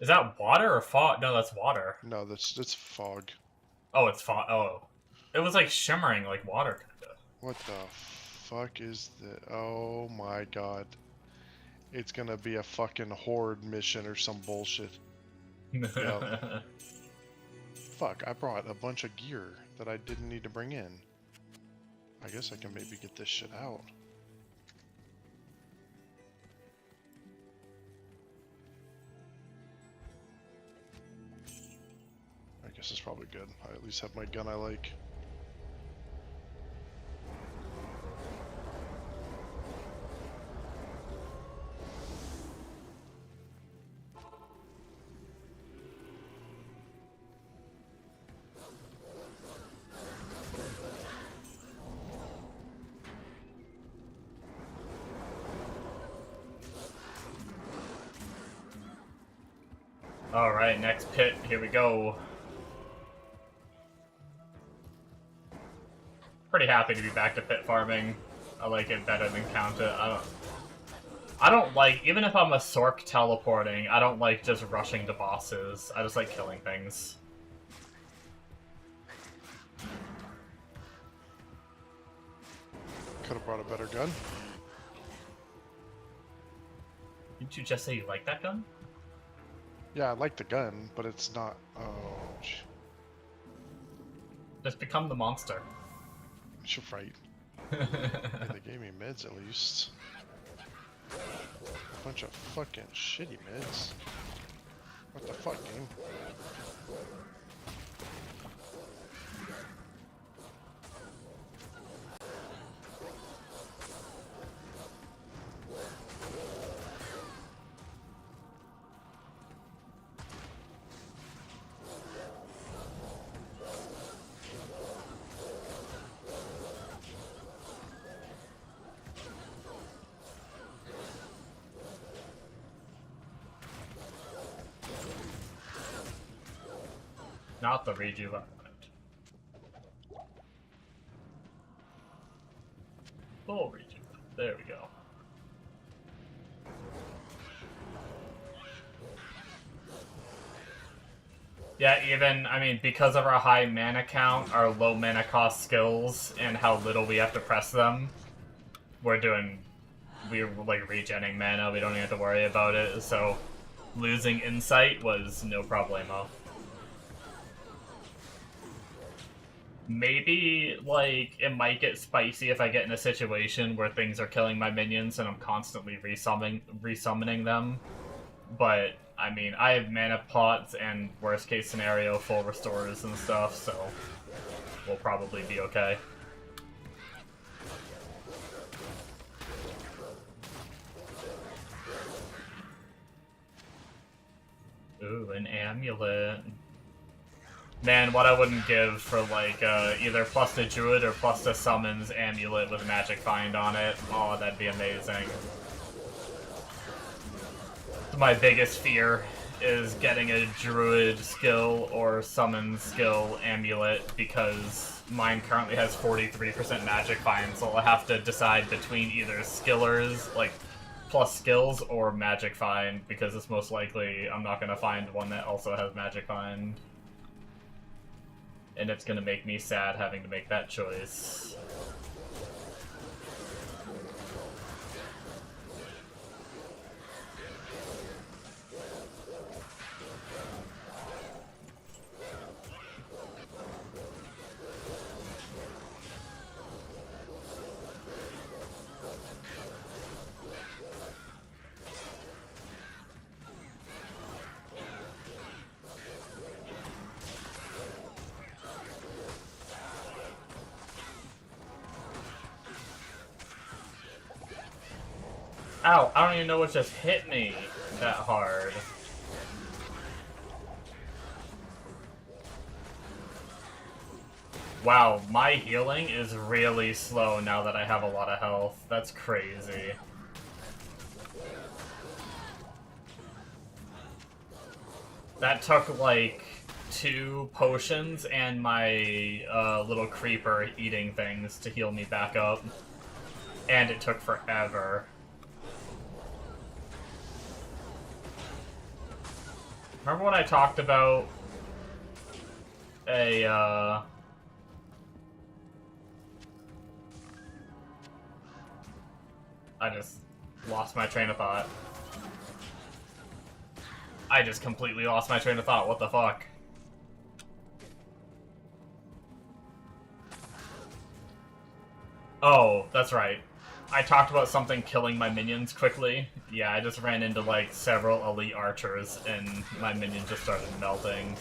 Is that water or fog? No, that's water. No, it's fog. Oh, it's fog. Oh. It was like shimmering like water, kinda. What the fuck is the? Oh my god. It's gonna be a fucking horde mission or some bullshit. Yep. Fuck, I brought a bunch of gear that I didn't need to bring in. I guess I can maybe get this shit out. I guess it's probably good. I at least have my gun I like. Alright, next pit. Here we go. Pretty happy to be back to pit farming. I like it better than count it. I don't like, even if I'm a Sork teleporting, I don't like just rushing to bosses. I just like killing things. Could have brought a better gun. Didn't you just say you like that gun? Yeah, I like the gun, but it's not. Oh, Just become the monster. you're right. Yeah, they gave me meds at least. A bunch of fucking shitty meds. What the fuck, game? Not the rejuve I wanted. Full rejuve. There we go. Yeah, even, I mean, because of our high mana count, our low mana cost skills, and how little we have to press them, we're like regenning mana, we don't even have to worry about it, so losing insight was no problemo. Maybe, like, it might get spicy if I get in a situation where things are killing my minions and I'm constantly resummoning them. But, I mean, I have mana pots and, worst case scenario, full restores and stuff, so we'll probably be okay. Ooh, an amulet. Man, what I wouldn't give for, like, either plus the Druid or plus the Summons Amulet with Magic Find on it. Oh, that'd be amazing. My biggest fear is getting a Druid skill or Summon skill Amulet, because mine currently has 43% Magic Find, so I'll have to decide between either Skillers, like, plus skills, or Magic Find, because it's most likely I'm not going to find one that also has Magic Find. And it's gonna make me sad having to make that choice. Ow, I don't even know what just hit me that hard. Wow, my healing is really slow now that I have a lot of health. That's crazy. That took like 2 potions and my little creeper eating things to heal me back up. And it took forever. Remember when I talked about a, I just lost my train of thought. I just completely lost my train of thought, what the fuck? Oh, that's right. I talked about something killing my minions quickly. Yeah, I just ran into, like, several elite archers, and my minions just started melting.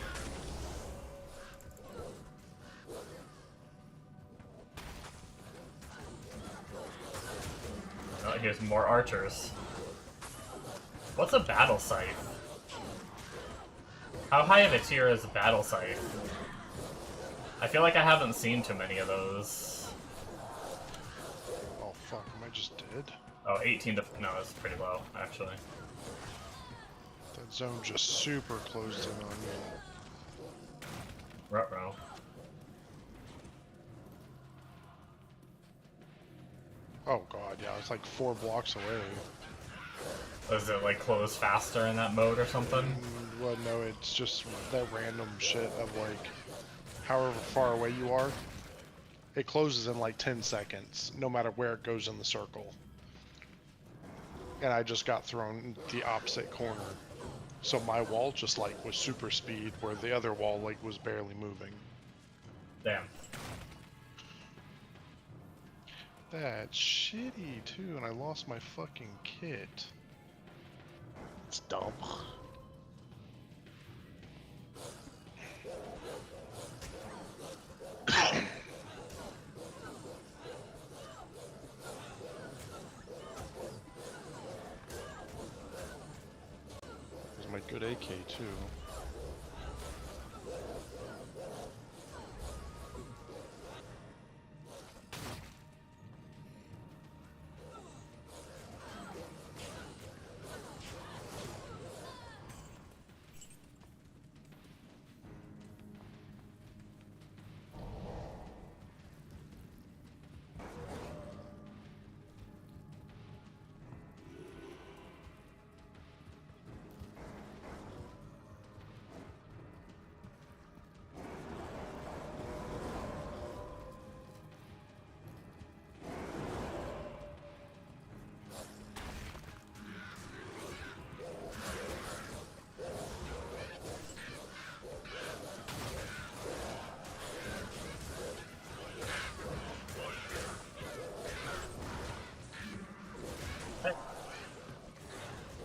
Oh, here's more archers. What's a battle scythe? How high of a tier is a battle scythe? I feel like I haven't seen too many of those. Oh fuck, am I just dead? Oh, 18 to... no, that's pretty low, actually. That zone just super closed in on me. Ruh-roh. Oh god, yeah, it's like 4 blocks away. Was it, like, close faster in that mode or something? Well, no, it's just that random shit of, like, however far away you are, it closes in, like, 10 seconds, no matter where it goes in the circle. And I just got thrown the opposite corner. So my wall just, like, was super speed, where the other wall, like, was barely moving. Damn. That's shitty, too, and I lost my fucking kit. It's dumb. There's my good AK, too.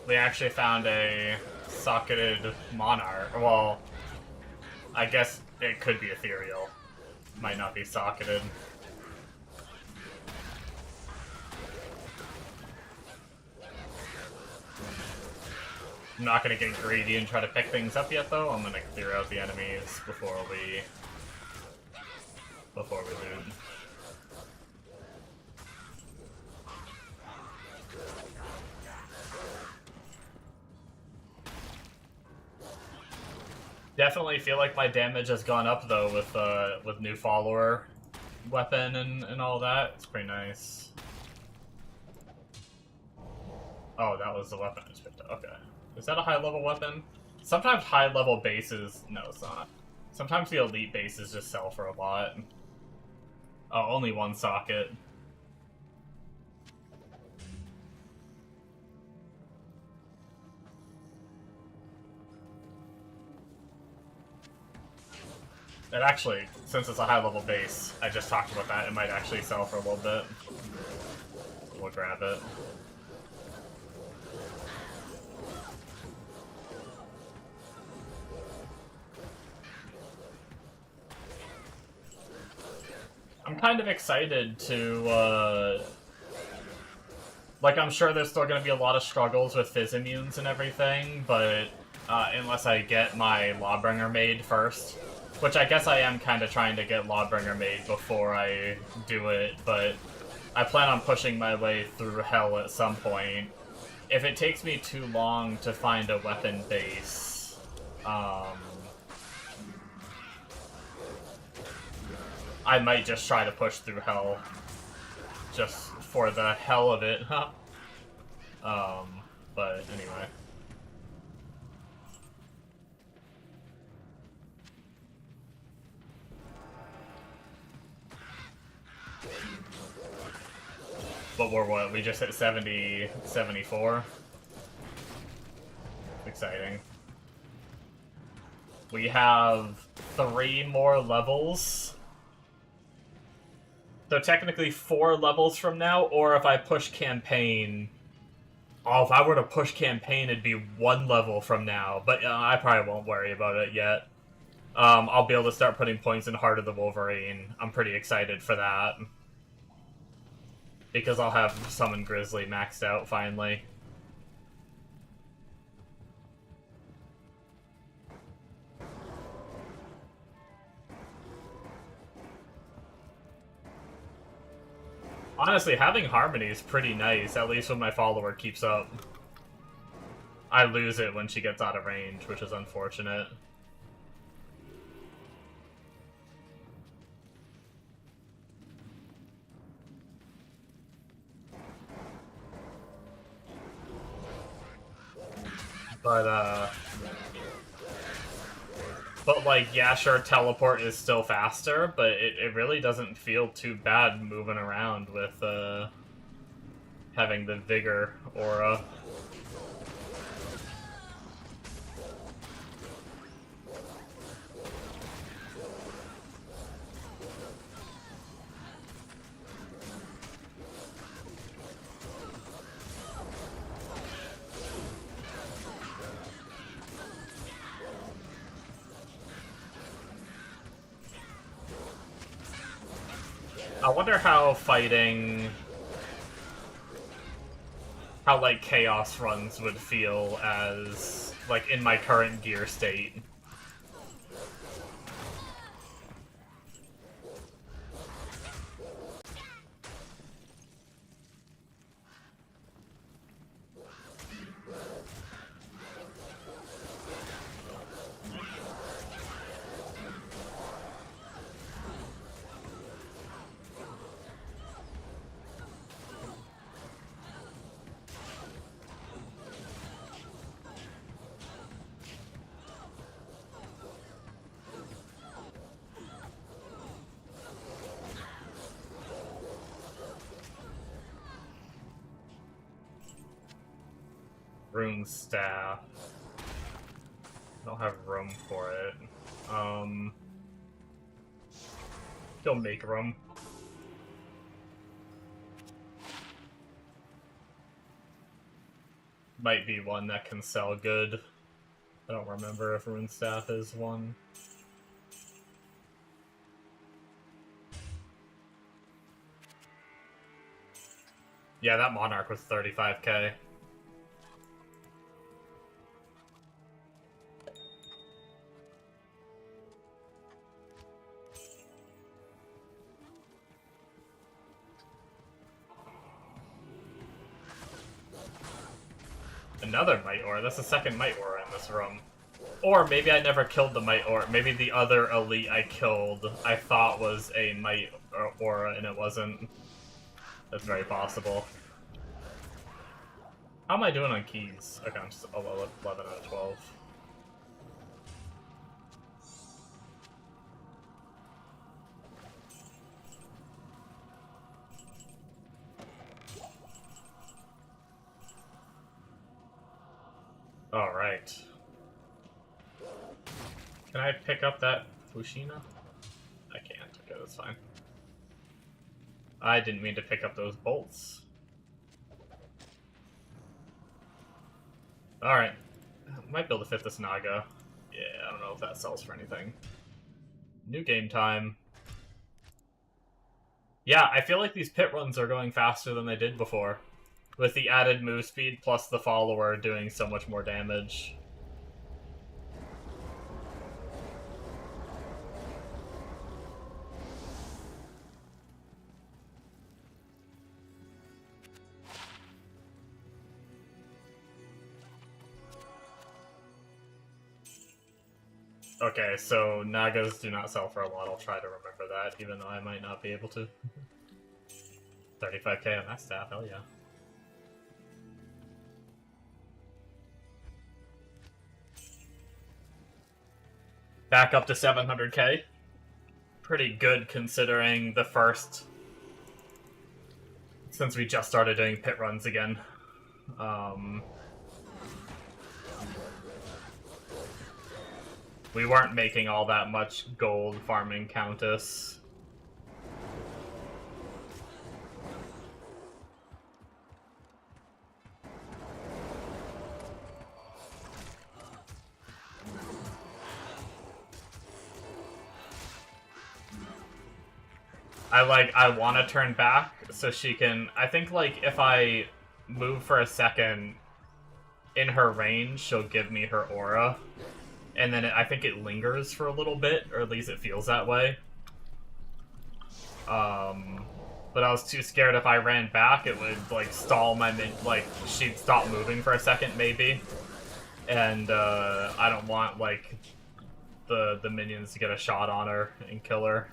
We actually found a socketed monarch. Well, I guess it could be ethereal. Might not be socketed. I'm not gonna get greedy and try to pick things up yet, though. I'm gonna clear out the enemies before we loot. Definitely feel like my damage has gone up though with new follower weapon and all that. It's pretty nice. Oh, that was the weapon I just picked up. Okay. Is that a high-level weapon? Sometimes high-level bases... No, it's not. Sometimes the elite bases just sell for a lot. Oh, only one socket. And actually, since it's a high-level base, I just talked about that, it might actually sell for a little bit. We'll grab it. I'm kind of excited to, like, I'm sure there's still going to be a lot of struggles with Fizz immunes and everything, but unless I get my Lawbringer made first, which I guess I am kind of trying to get Lawbringer made before I do it, but I plan on pushing my way through Hell at some point. If it takes me too long to find a weapon base, I might just try to push through Hell, just for the hell of it, huh? But anyway. But we're what? We just hit 70, 74? Exciting. We have 3 more levels. So technically 4 levels from now, or if I push campaign... Oh, if I were to push campaign, it'd be 1 level from now, but I probably won't worry about it yet. I'll be able to start putting points in Heart of the Wolverine. I'm pretty excited for that. Because I'll have Summon Grizzly maxed out, finally. Honestly, having Harmony is pretty nice, at least when my follower keeps up. I lose it when she gets out of range, which is unfortunate. But like, yeah, sure, teleport is still faster, but it really doesn't feel too bad moving around with, having the Vigor aura. I wonder how fighting... how, like, Chaos runs would feel as, like, in my current gear state. Rune Staff. Don't have room for it. Don't make room. Might be one that can sell good. I don't remember if Rune Staff is one. Yeah, that Monarch was 35k. Another Might Aura. That's the second Might Aura in this room. Or maybe I never killed the Might Aura. Maybe the other elite I killed I thought was a Might Aura and it wasn't. That's very possible. How am I doing on keys? Okay, I'm just 11 out of 12. Alright. Can I pick up that Fushina? I can't. Okay, that's fine. I didn't mean to pick up those bolts. Alright. Might be able to fit this Naga. Yeah, I don't know if that sells for anything. New game time. Yeah, I feel like these pit runs are going faster than they did before. With the added move speed plus the follower doing so much more damage. Okay, so Nagas do not sell for a lot. I'll try to remember that, even though I might not be able to. 35k on that staff, hell yeah. Back up to 700k. Pretty good considering the first... Since we just started doing pit runs again. We weren't making all that much gold farming Countess. I want to turn back so she can... I think, like, if I move for a second in her range, she'll give me her aura. And then I think it lingers for a little bit, or at least it feels that way. But I was too scared if I ran back, it would, like, stall my like, she'd stop moving for a second, maybe. And, I don't want, like, the minions to get a shot on her and kill her.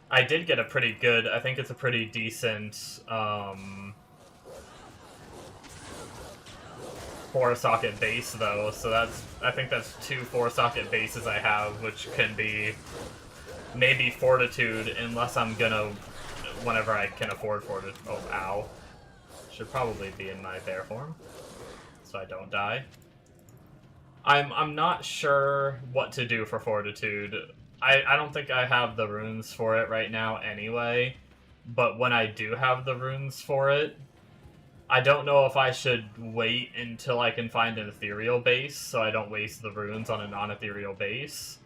I did get a pretty good, I think it's a pretty decent, 4-socket base, though, so that's, I think that's 2 4-socket bases I have, which can be maybe Fortitude, unless I'm gonna, whenever I can afford Fortitude. Oh, ow. Should probably be in my bear form, so I don't die. I'm not sure what to do for Fortitude. I don't think I have the runes for it right now anyway, but when I do have the runes for it, I don't know if I should wait until I can find an ethereal base so I don't waste the runes on a non-ethereal base,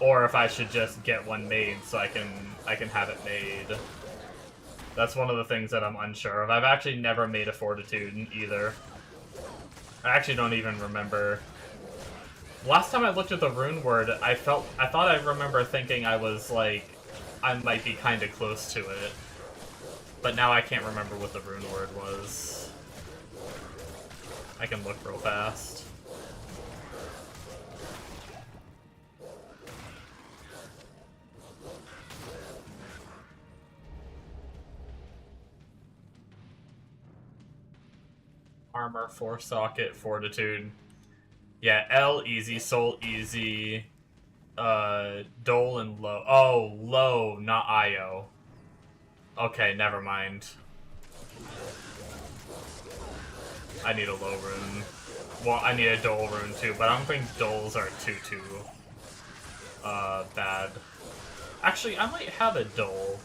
or if I should just get one made so I can have it made. That's one of the things that I'm unsure of. I've actually never made a Fortitude either. I actually don't even remember. Last time I looked at the rune word, I thought I remember thinking I was, like, I might be kind of close to it. But now I can't remember what the rune word was. I can look real fast. Armor, 4-socket, Fortitude. Yeah, L easy, Soul easy, Dole and Low. Oh, Low, not Io. Okay, never mind. I need a Low rune. Well, I need a Dole rune too, but I don't think Doles are too bad. Actually, I might have a Dole.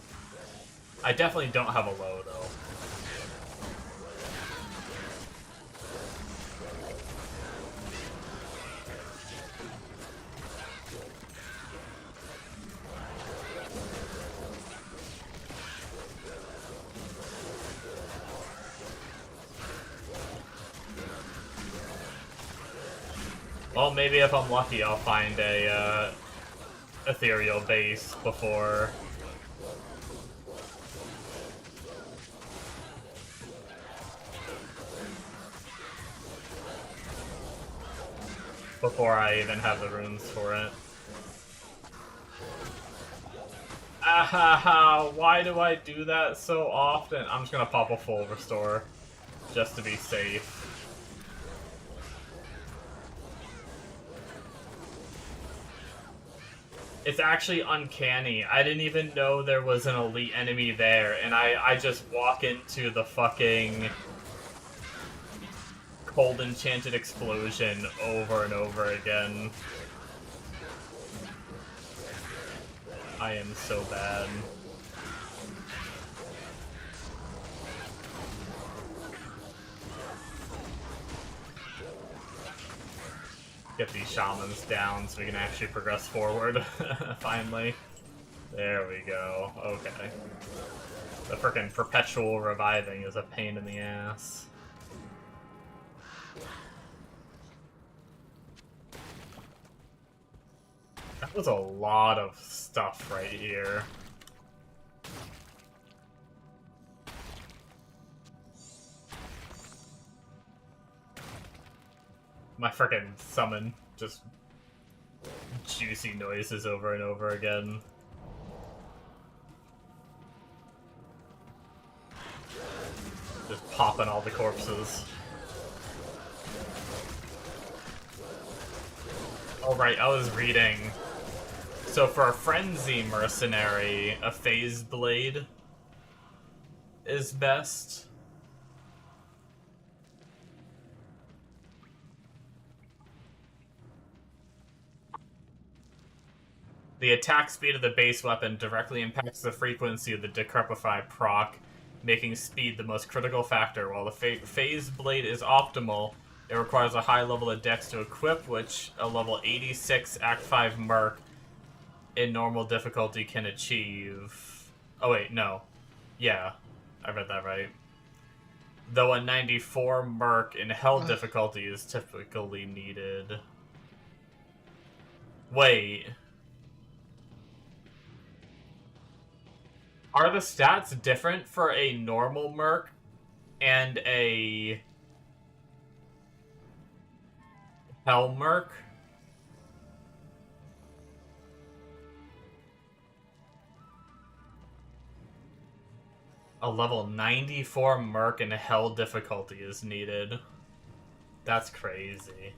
I definitely don't have a Low, though. Well, maybe if I'm lucky, I'll find a ethereal base before. Before I even have the runes for it. Ahaha, why do I do that so often? I'm just gonna pop a full restore, just to be safe. It's actually uncanny. I didn't even know there was an elite enemy there, and I just walk into the fucking cold enchanted explosion over and over again. I am so bad. Get these shamans down so we can actually progress forward. Finally. There we go. Okay. The frickin' perpetual reviving is a pain in the ass. That was a lot of stuff right here. My frickin' summon just juicy noises over and over again. Just popping all the corpses. Oh right, I was reading. So for a Frenzy Mercenary, a Phase Blade is best. The attack speed of the base weapon directly impacts the frequency of the Decrepify proc, making speed the most critical factor. While the Phase Blade is optimal, it requires a high level of dex to equip, which a level 86 Act 5 Merc in normal difficulty can achieve. Oh wait, no. Yeah, I read that right. Though a 94 Merc in Hell difficulty is typically needed. Wait. Are the stats different for a normal Merc and a Hell Merc? A level 94 Merc in Hell difficulty is needed. That's crazy.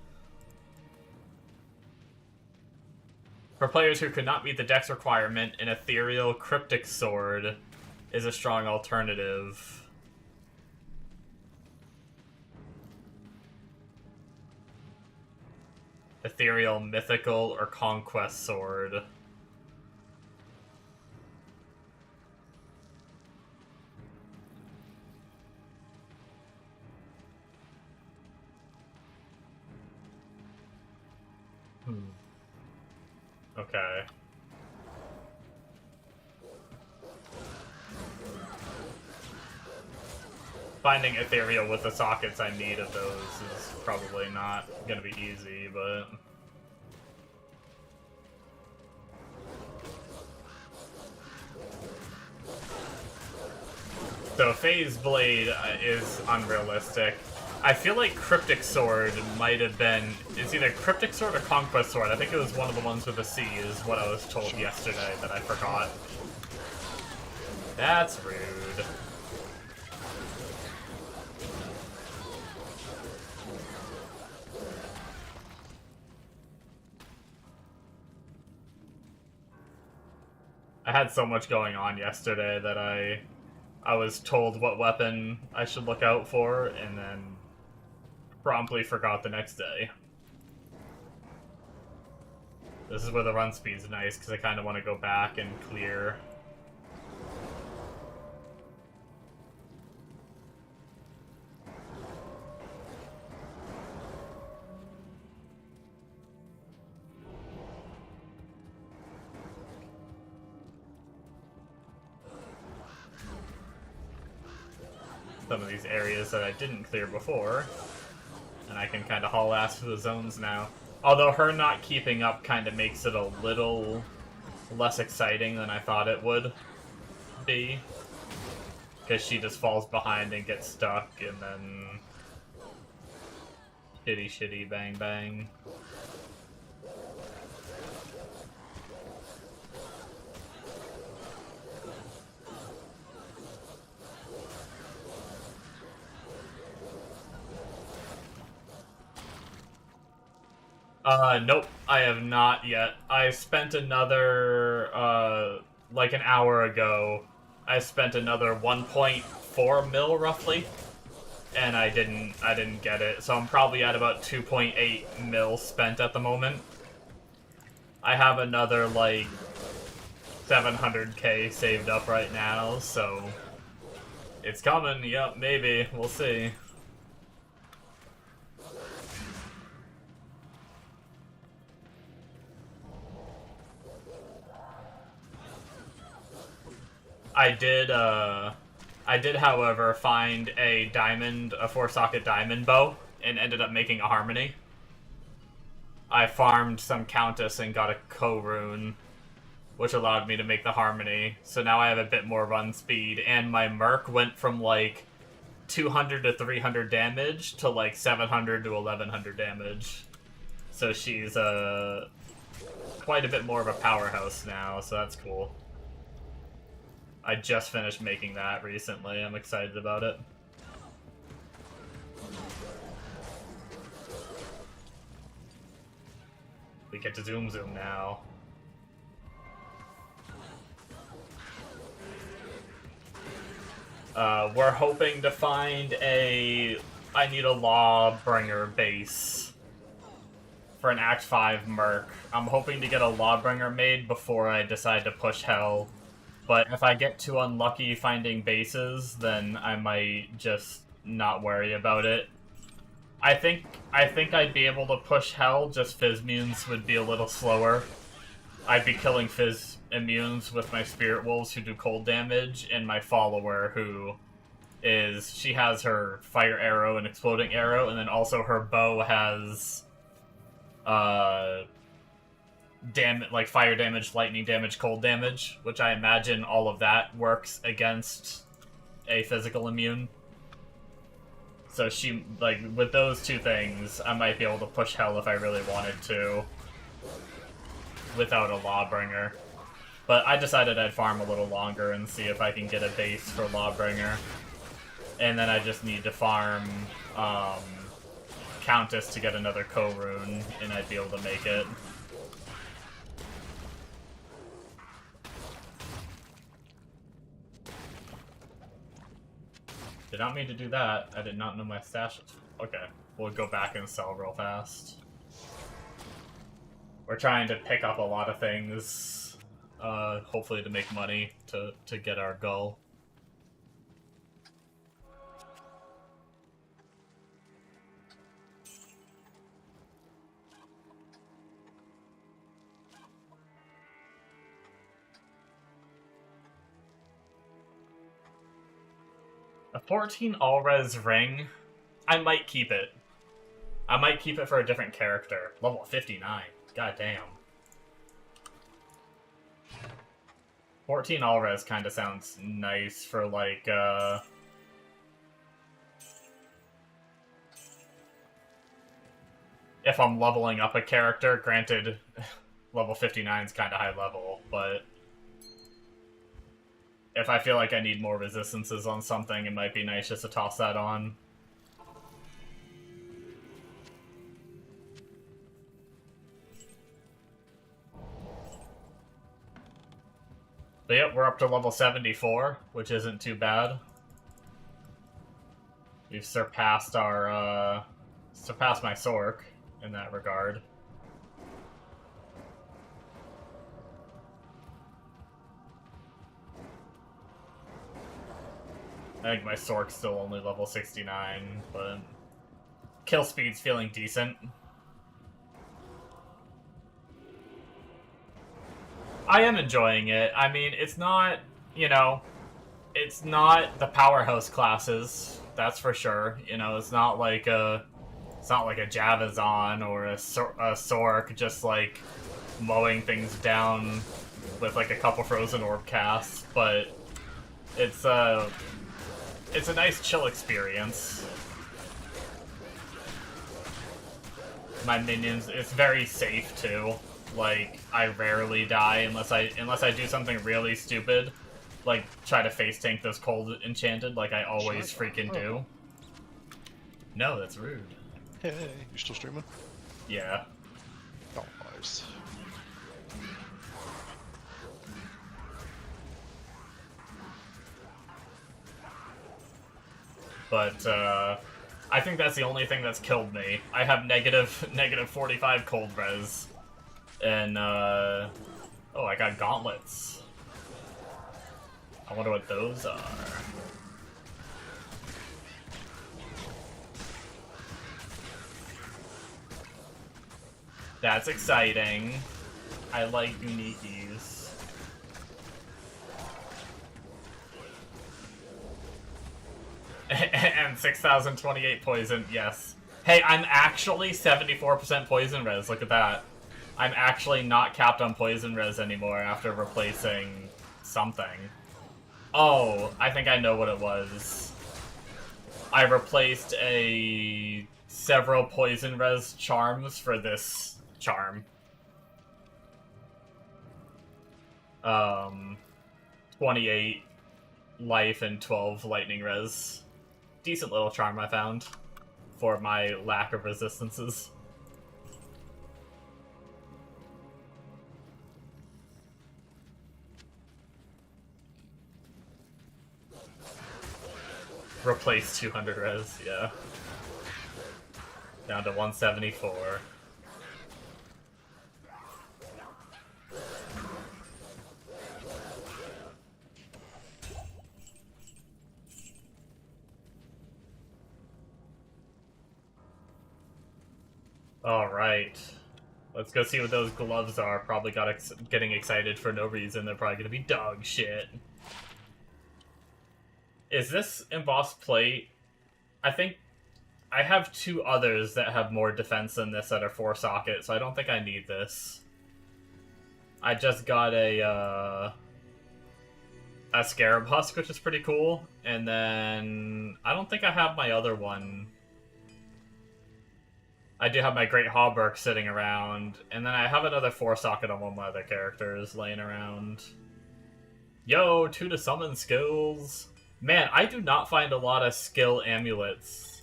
For players who could not meet the dex requirement, an ethereal cryptic sword is a strong alternative. Ethereal, mythical, or conquest sword. Okay. Finding ethereal with the sockets I need of those is probably not gonna be easy, but... So Phase Blade is unrealistic. I feel like Cryptic Sword might have been... It's either Cryptic Sword or Conquest Sword. I think it was one of the ones with a C is what I was told yesterday that I forgot. That's rude. I had so much going on yesterday that I was told what weapon I should look out for, and then promptly forgot the next day. This is where the run speed's nice, because I kind of want to go back and clear. Some of these areas that I didn't clear before. And I can kind of haul ass for the zones now. Although her not keeping up kind of makes it a little less exciting than I thought it would be. Because she just falls behind and gets stuck, and then... Shitty, shitty, bang, bang. Nope, I have not yet. I spent another, like an hour ago, I spent another 1.4 mil, roughly, and I didn't get it, so I'm probably at about 2.8 mil spent at the moment. I have another, like, 700k saved up right now, so it's coming, yep, maybe, we'll see. I did, however, find a 4-socket diamond bow, and ended up making a harmony. I farmed some Countess and got a co-rune, which allowed me to make the harmony, so now I have a bit more run speed, and my Merc went from, like, 200 to 300 damage to, like, 700 to 1100 damage. So she's, quite a bit more of a powerhouse now, so that's cool. I just finished making that recently. I'm excited about it. We get to zoom now. We're hoping to find I need a Lawbringer base for an Act 5 Merc. I'm hoping to get a Lawbringer made before I decide to push Hell. But if I get too unlucky finding bases, then I might just not worry about it. I think I'd be able to push Hell, just Fizz immunes would be a little slower. I'd be killing Fizz immunes with my Spirit Wolves who do cold damage, and my follower who she has her Fire Arrow and Exploding Arrow, and then also her bow has like fire damage, lightning damage, cold damage, which I imagine all of that works against a physical immune. So she, like, with those two things, I might be able to push Hell if I really wanted to, without a Lawbringer. But I decided I'd farm a little longer and see if I can get a base for Lawbringer. And then I just need to farm Countess to get another co-rune, and I'd be able to make it. Did not mean to do that. I did not know my stash. Okay, we'll go back and sell real fast. We're trying to pick up a lot of things, hopefully to make money to get our goal. A 14 all-res ring, I might keep it. I might keep it for a different character. Level 59, god damn. 14 all-res kind of sounds nice for, like, if I'm leveling up a character. Granted, level 59 is kind of high level, but if I feel like I need more resistances on something, it might be nice just to toss that on. But yep, we're up to level 74, which isn't too bad. We've surpassed our, surpassed my Sork in that regard. I think my Sork's still only level 69, but kill speed's feeling decent. I am enjoying it. I mean, it's not, you know, it's not the powerhouse classes, that's for sure. You know, it's not like a Javazon or a Sork just like mowing things down with like a couple frozen orb casts, but it's a nice chill experience. My minions, it's very safe too. Like, I rarely die unless I do something really stupid, like try to face tank those cold enchanted, like I always freaking do. No, that's rude. Hey, you still streaming? Yeah. Oh, nice. But I think that's the only thing that's killed me. I have negative 45 cold res. And, oh, I got gauntlets. I wonder what those are. That's exciting. I like unikies. And 6,028 poison, yes. Hey, I'm actually 74% poison res, look at that. I'm actually not capped on poison res anymore after replacing something. Oh, I think I know what it was. I replaced several poison res charms for this charm. 28 life and 12 lightning res. Decent little charm I found for my lack of resistances. Replace 200 res, yeah. Down to 174. Alright. Let's go see what those gloves are. Probably getting excited for no reason. They're probably gonna be dog shit. Is this embossed plate? I think I have two others that have more defense than this that are 4 socket, so I don't think I need this. I just got a Scarab Husk, which is pretty cool, and then I don't think I have my other one. I do have my Great Hauberk sitting around, and then I have another 4 socket on one of my other characters laying around. Yo, 2 to summon skills. Man, I do not find a lot of skill amulets.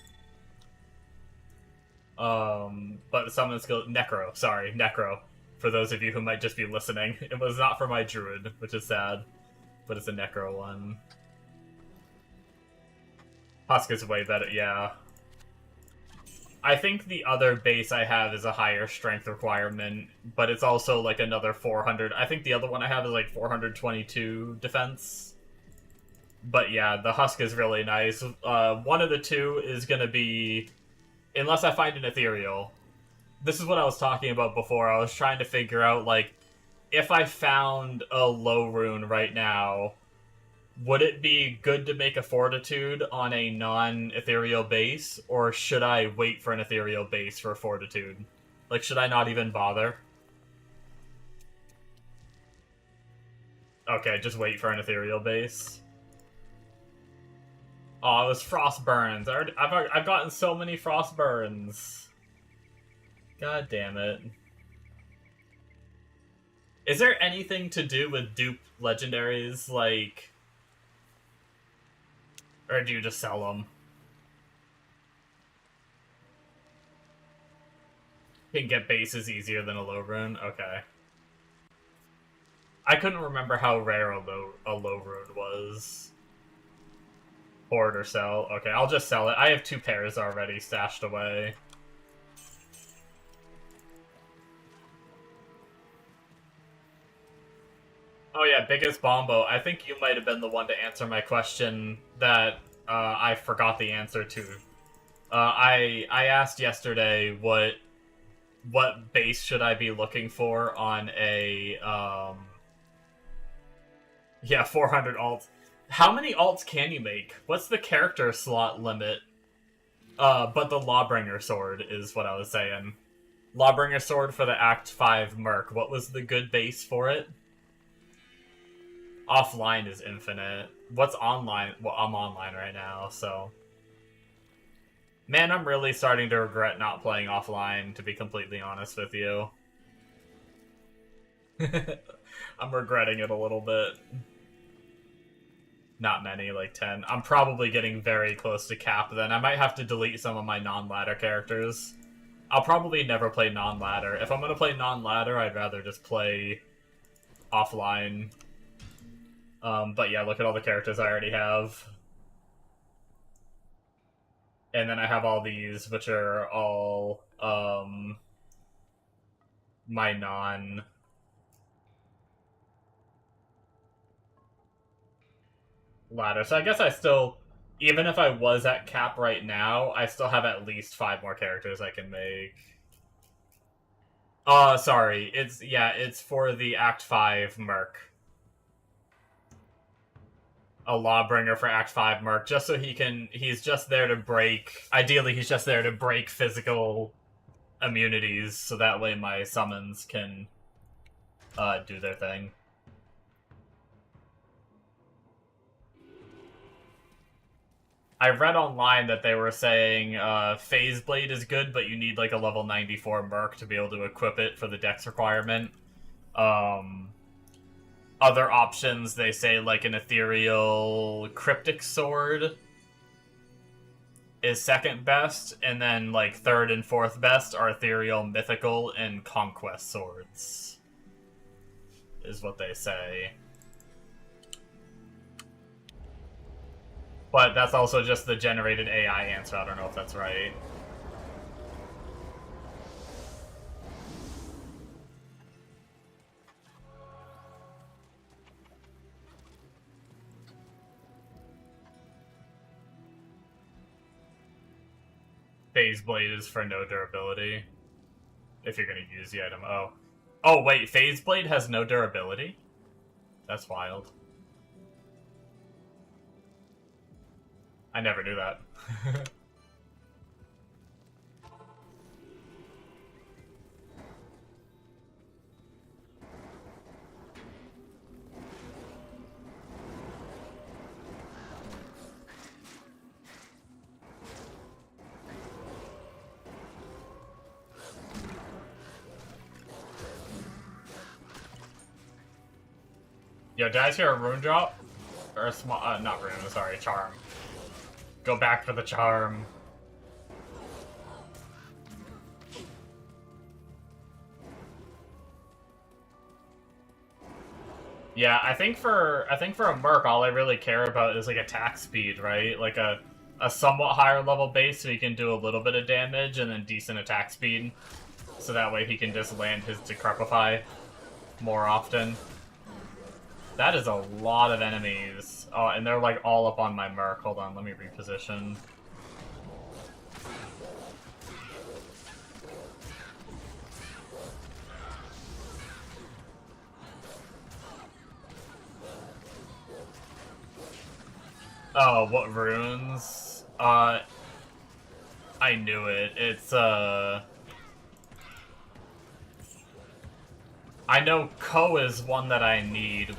But summon skill... Necro, sorry, Necro. For those of you who might just be listening. It was not for my Druid, which is sad. But it's a Necro one. Husk is way better, yeah. I think the other base I have is a higher strength requirement, but it's also like another 400. I think the other one I have is like 422 defense. But yeah, the Husk is really nice. One of the two is going to be... Unless I find an ethereal. This is what I was talking about before. I was trying to figure out, like, if I found a low rune right now, would it be good to make a fortitude on a non-ethereal base, or should I wait for an ethereal base for fortitude? Like, should I not even bother? Okay, just wait for an ethereal base. Oh, it was frost burns. I've gotten so many frost burns. God damn it. Is there anything to do with dupe legendaries, like... Or do you just sell them? You can get bases easier than a low rune? Okay. I couldn't remember how rare a low rune was. Hoard or sell. Okay, I'll just sell it. I have 2 pairs already stashed away. Oh yeah, Biggest Bombo. I think you might have been the one to answer my question that I forgot the answer to. I asked yesterday what base should I be looking for on a yeah, 400 alts. How many alts can you make? What's the character slot limit? But the Lawbringer Sword is what I was saying. Lawbringer Sword for the Act 5 Merc. What was the good base for it? Offline is infinite. What's online? Well, I'm online right now, so... Man, I'm really starting to regret not playing offline, to be completely honest with you. I'm regretting it a little bit. Not many, like 10. I'm probably getting very close to cap then. I might have to delete some of my non-ladder characters. I'll probably never play non-ladder. If I'm gonna play non-ladder, I'd rather just play offline. But yeah, look at all the characters I already have. And then I have all these, which are all, my non... ladder. So I guess I still, even if I was at cap right now, I still have at least 5 more characters I can make. Sorry. It's for the Act 5 Merc. A Lawbringer for Act 5 Merc, just so he's just there to break, ideally he's just there to break physical immunities, so that way my summons can, do their thing. I read online that they were saying Phase Blade is good, but you need like a level 94 Merc to be able to equip it for the dex requirement. Other options, they say like an Ethereal Cryptic Sword is second best, and then like third and fourth best are Ethereal, Mythical, and Conquest Swords. Is what they say. But that's also just the generated AI answer. I don't know if that's right. Phase Blade is for no durability. If you're going to use the item. Oh. Oh, wait. Phase Blade has no durability? That's wild. I never knew that. Yo, did I just hear a rune drop? Or a small, not rune, sorry, charm. Go back for the charm. Yeah, I think for a Merc, all I really care about is like attack speed, right? Like a somewhat higher level base so he can do a little bit of damage, and then decent attack speed. So that way he can just land his Decrepify more often. That is a lot of enemies. Oh, and they're like all up on my Merc. Hold on, let me reposition. Oh, what runes? I knew it. It's, I know Ko is one that I need,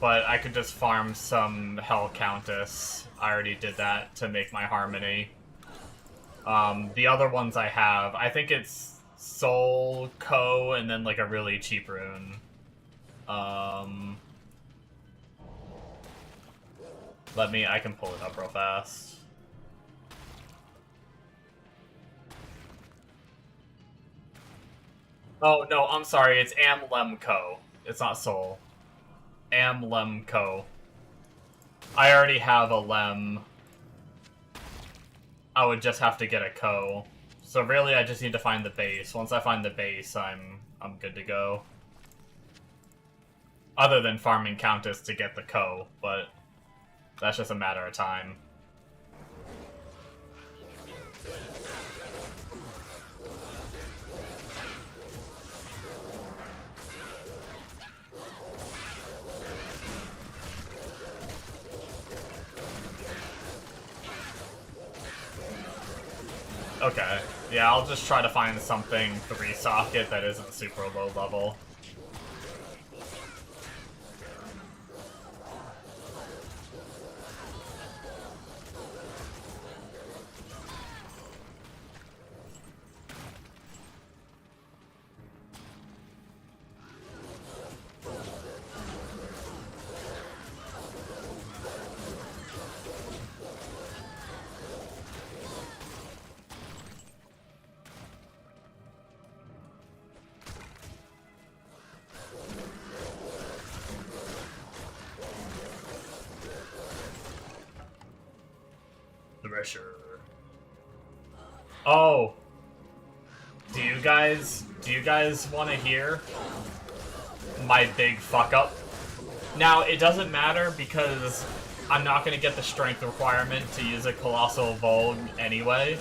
but I could just farm some Hell Countess. I already did that to make my Harmony. The other ones I have, I think it's Soul, Ko, and then like a really cheap rune. I can pull it up real fast. Oh, no, I'm sorry, it's Amlemco. It's not Soul. Amlemco. I already have a Lem. I would just have to get a Ko. So really, I just need to find the base. Once I find the base, I'm good to go. Other than farming Countess to get the Ko, but that's just a matter of time. Okay. Yeah, I'll just try to find something 3-socket that isn't super low level. Thresher. Oh. Do you guys want to hear my big fuck up? Now, it doesn't matter because I'm not going to get the strength requirement to use a Colossal Vogue anyway.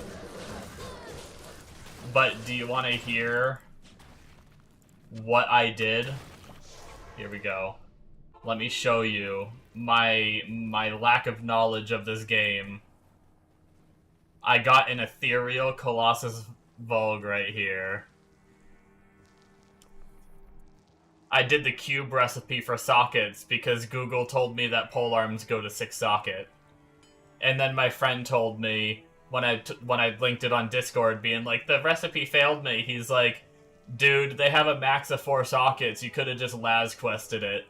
But do you want to hear what I did? Here we go. Let me show you my lack of knowledge of this game. I got an ethereal Colossus Vogue right here. I did the cube recipe for sockets because Google told me that polearms go to 6 socket. And then my friend told me when I linked it on Discord being like, the recipe failed me. He's like, dude, they have a max of 4 sockets. You could have just Laz quested it.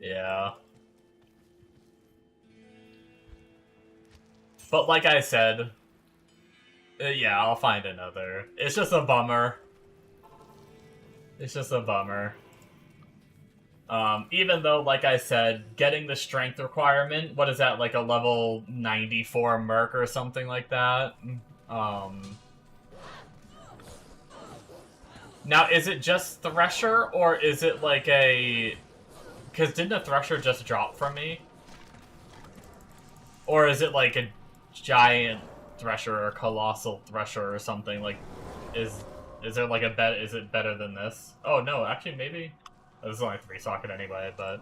Yeah. But like I said, yeah, I'll find another. It's just a bummer. It's just a bummer. Even though, like I said, getting the strength requirement, what is that, like a level 94 Merc or something like that? Now, is it just Thresher, or is it like a... Because didn't a Thresher just drop from me? Or is it like a giant Thresher or colossal Thresher or something? Like, is there like a bet? Is it better than this? Oh no, actually maybe. Oh, this is only 3 socket anyway, but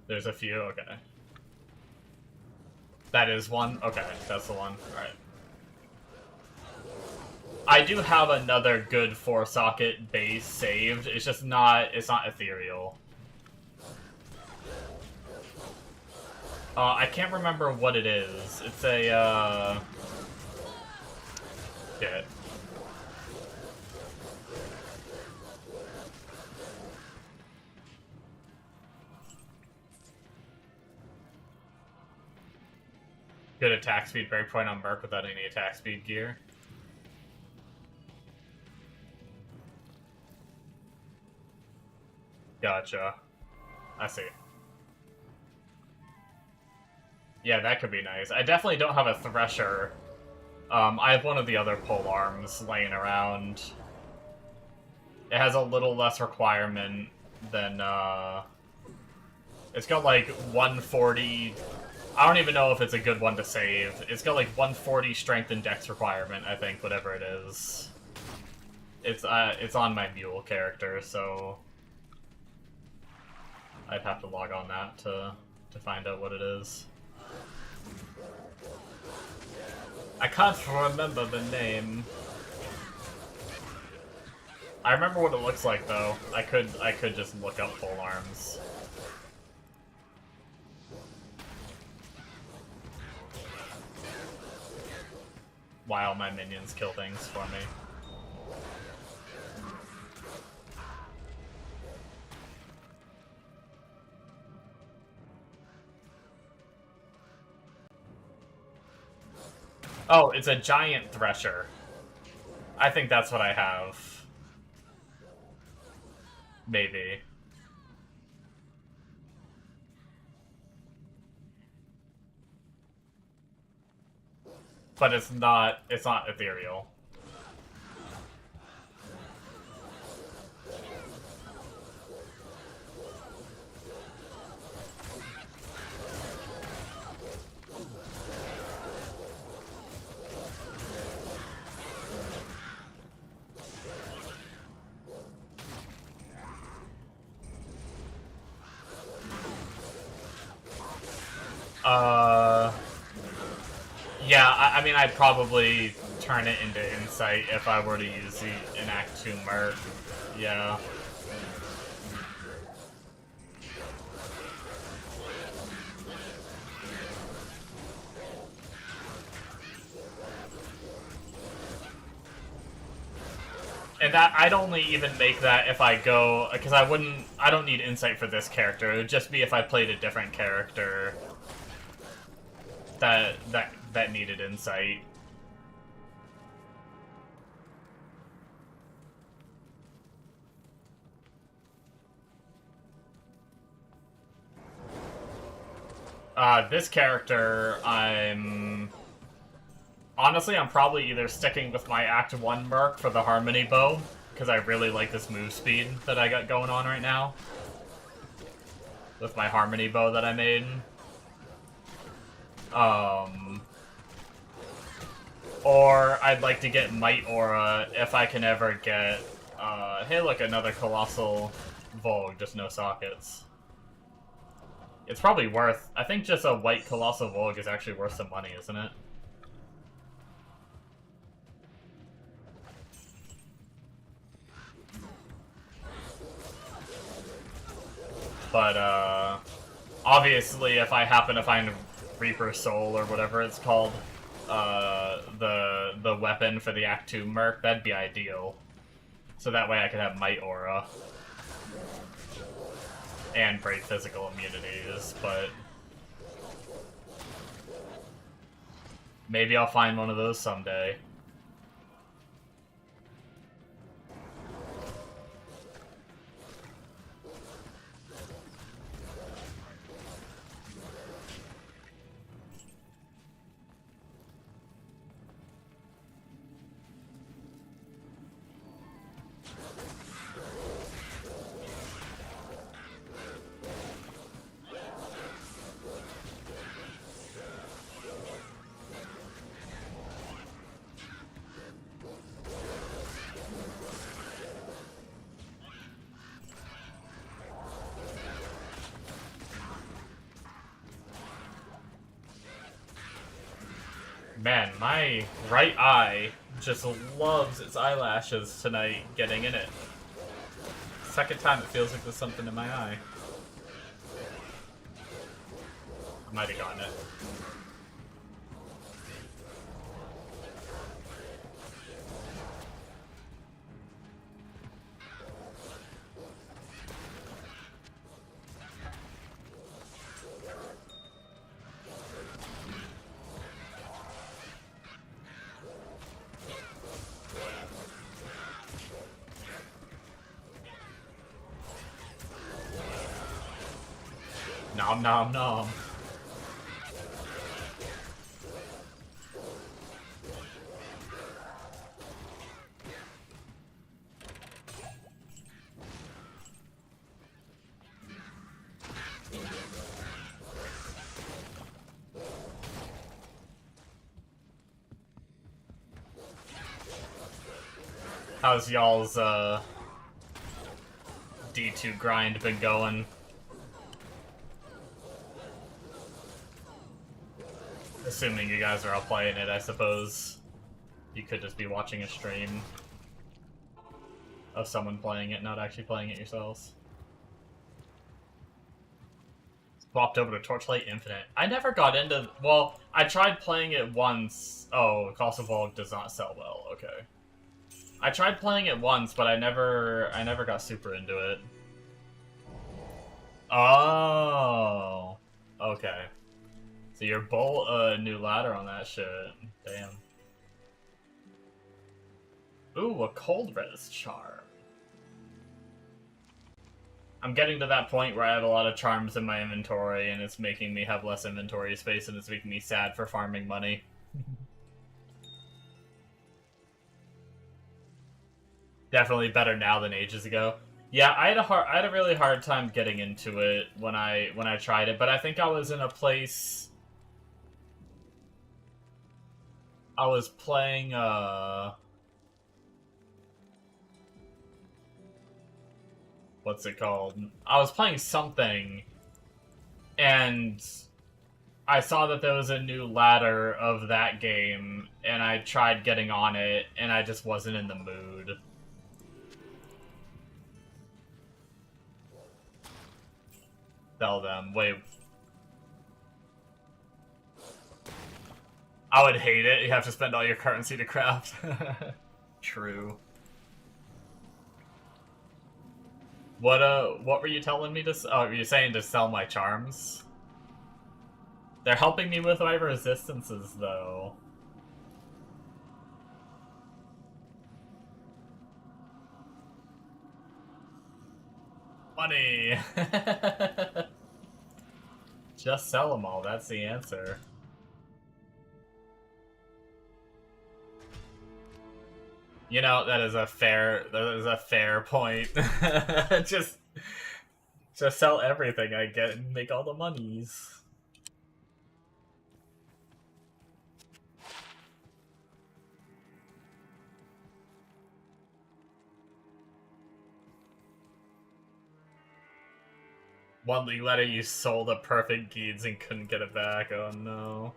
there's a few. Okay, that is one. Okay, that's the one. All right. I do have another good 4-socket base saved. It's just not. It's not ethereal. I can't remember what it is. It's a. Shit. Good attack speed breakpoint on Merc without any attack speed gear. Gotcha. I see. Yeah, that could be nice. I definitely don't have a Thresher. I have one of the other polearms laying around. It has a little less requirement than, It's got, like, 140... I don't even know if it's a good one to save. It's got, like, 140 strength and dex requirement, I think, whatever it is. It's on my mule character, so... I'd have to log on that to find out what it is. I can't remember the name. I remember what it looks like though. I could just look up polearms. While my minions kill things for me. Oh, it's a giant Thresher. I think that's what I have. Maybe. But it's not ethereal. Yeah, I mean, I'd probably turn it into Insight if I were to use an Act 2 Merc. Yeah. And that, I'd only even make that if I go, because I don't need insight for this character. It would just be if I played a different character that needed insight. This character, honestly, I'm probably either sticking with my Act 1 Merc for the Harmony Bow, because I really like this move speed that I got going on right now. With my Harmony Bow that I made. Or I'd like to get Might Aura if I can ever get, hey look, another Colossal Vogue, just no sockets. It's probably worth, I think just a white Colossal Vogue is actually worth some money, isn't it? But, obviously if I happen to find Reaper Soul or whatever it's called, the weapon for the Act 2 Merc, that'd be ideal. So that way I could have Might Aura. And break physical immunities, but maybe I'll find one of those someday. Man, my right eye just loves its eyelashes tonight getting in it. Second time it feels like there's something in my eye. I might have gotten it. Nom nom nom. How's y'all's D2 grind been going? Assuming you guys are all playing it, I suppose. You could just be watching a stream of someone playing it, not actually playing it yourselves. Swapped over to Torchlight Infinite. I never got into... Well, I tried playing it once. Oh, Colossal Vogue does not sell well. Okay. I tried playing it once, but I never got super into it. Oh. Okay. So you're bolt a new ladder on that shit. Damn. Ooh, a cold res charm. I'm getting to that point where I have a lot of charms in my inventory, and it's making me have less inventory space, and it's making me sad for farming money. Definitely better now than ages ago. Yeah, I had a really hard time getting into it when I tried it, but I think I was in a place. I was playing, what's it called? I was playing something, and I saw that there was a new ladder of that game, and I tried getting on it, and I just wasn't in the mood. Sell them. Wait. I would hate it. You have to spend all your currency to craft. True. What were you telling me to? Oh, were you saying to sell my charms? They're helping me with my resistances, though. Money! Just sell them all, that's the answer. You know, that is a fair point. just sell everything I get and make all the monies. One league letter, you sold a perfect Geeds and couldn't get it back. Oh no.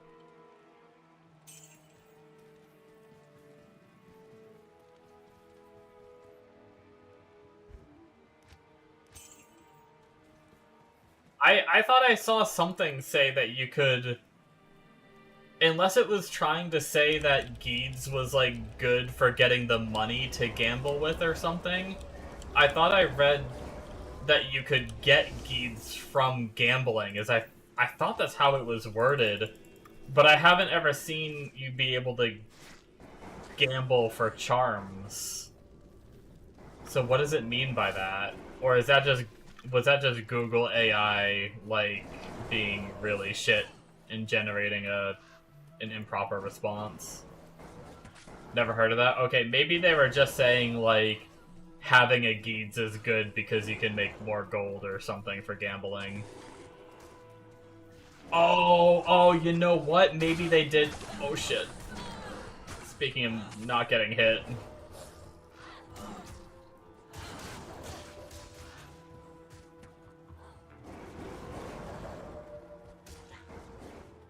I thought I saw something say that you could... Unless it was trying to say that Geeds was, like, good for getting the money to gamble with or something. I thought I read that you could get Geeds from gambling, I thought that's how it was worded. But I haven't ever seen you be able to gamble for charms. So what does it mean by that? Or is that just... Was that just Google AI, like, being really shit and generating an improper response? Never heard of that? Okay, maybe they were just saying, like, having a Geeds is good because you can make more gold or something for gambling. Oh, you know what? Maybe they did... Oh, shit. Speaking of not getting hit...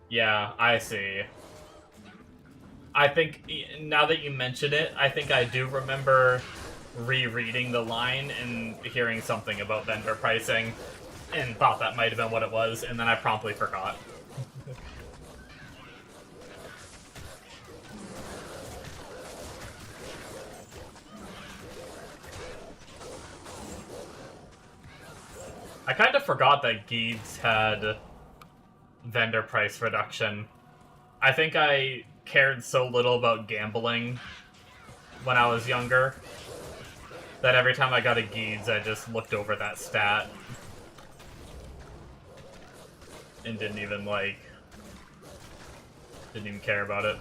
Yeah, I see. I think, now that you mention it, I think I do remember rereading the line and hearing something about vendor pricing, and thought that might have been what it was, and then I promptly forgot. I kind of forgot that Geeds had vendor price reduction. I think I cared so little about gambling when I was younger that every time I got a Geeds, I just looked over that stat and didn't even care about it.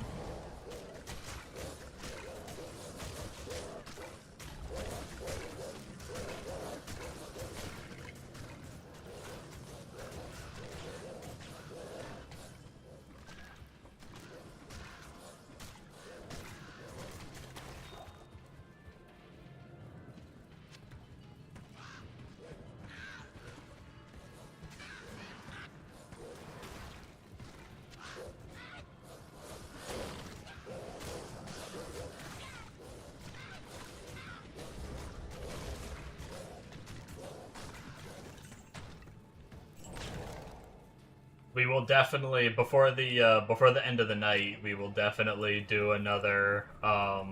We will definitely, before the end of the night, we will definitely do another, I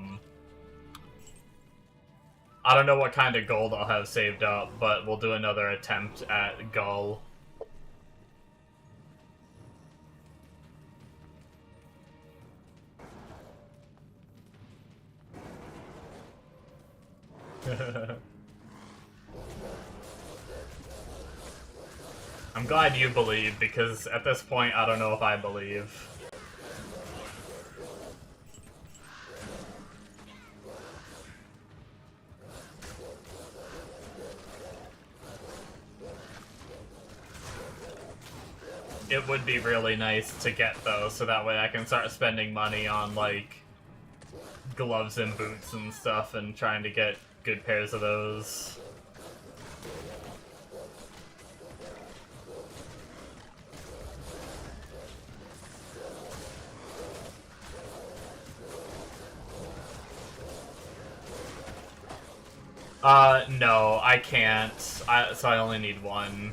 don't know what kind of gold I'll have saved up, but we'll do another attempt at Gull. I'm glad you believe, because at this point, I don't know if I believe. It would be really nice to get, though, so that way I can start spending money on, like, gloves and boots and stuff, and trying to get good pairs of those. No, I can't. So I only need one.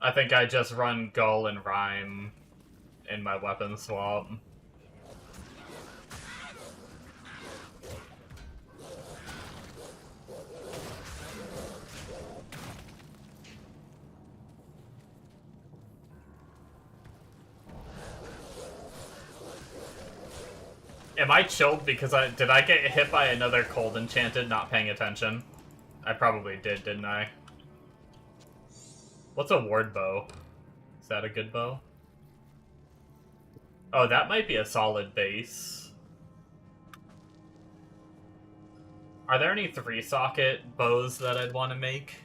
I think I just run Gull and Rhyme in my weapon swap. Am I chilled because did I get hit by another cold enchanted not paying attention? I probably did, didn't I? What's a ward bow? Is that a good bow? Oh, that might be a solid base. Are there any 3-socket bows that I'd want to make?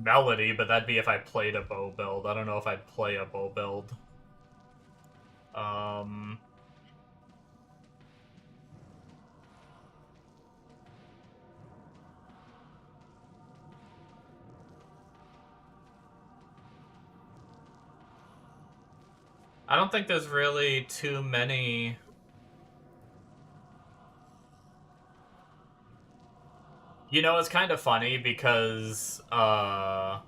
Melody, but that'd be if I played a bow build. I don't know if I'd play a bow build. I don't think there's really too many... You know, it's kind of funny because, I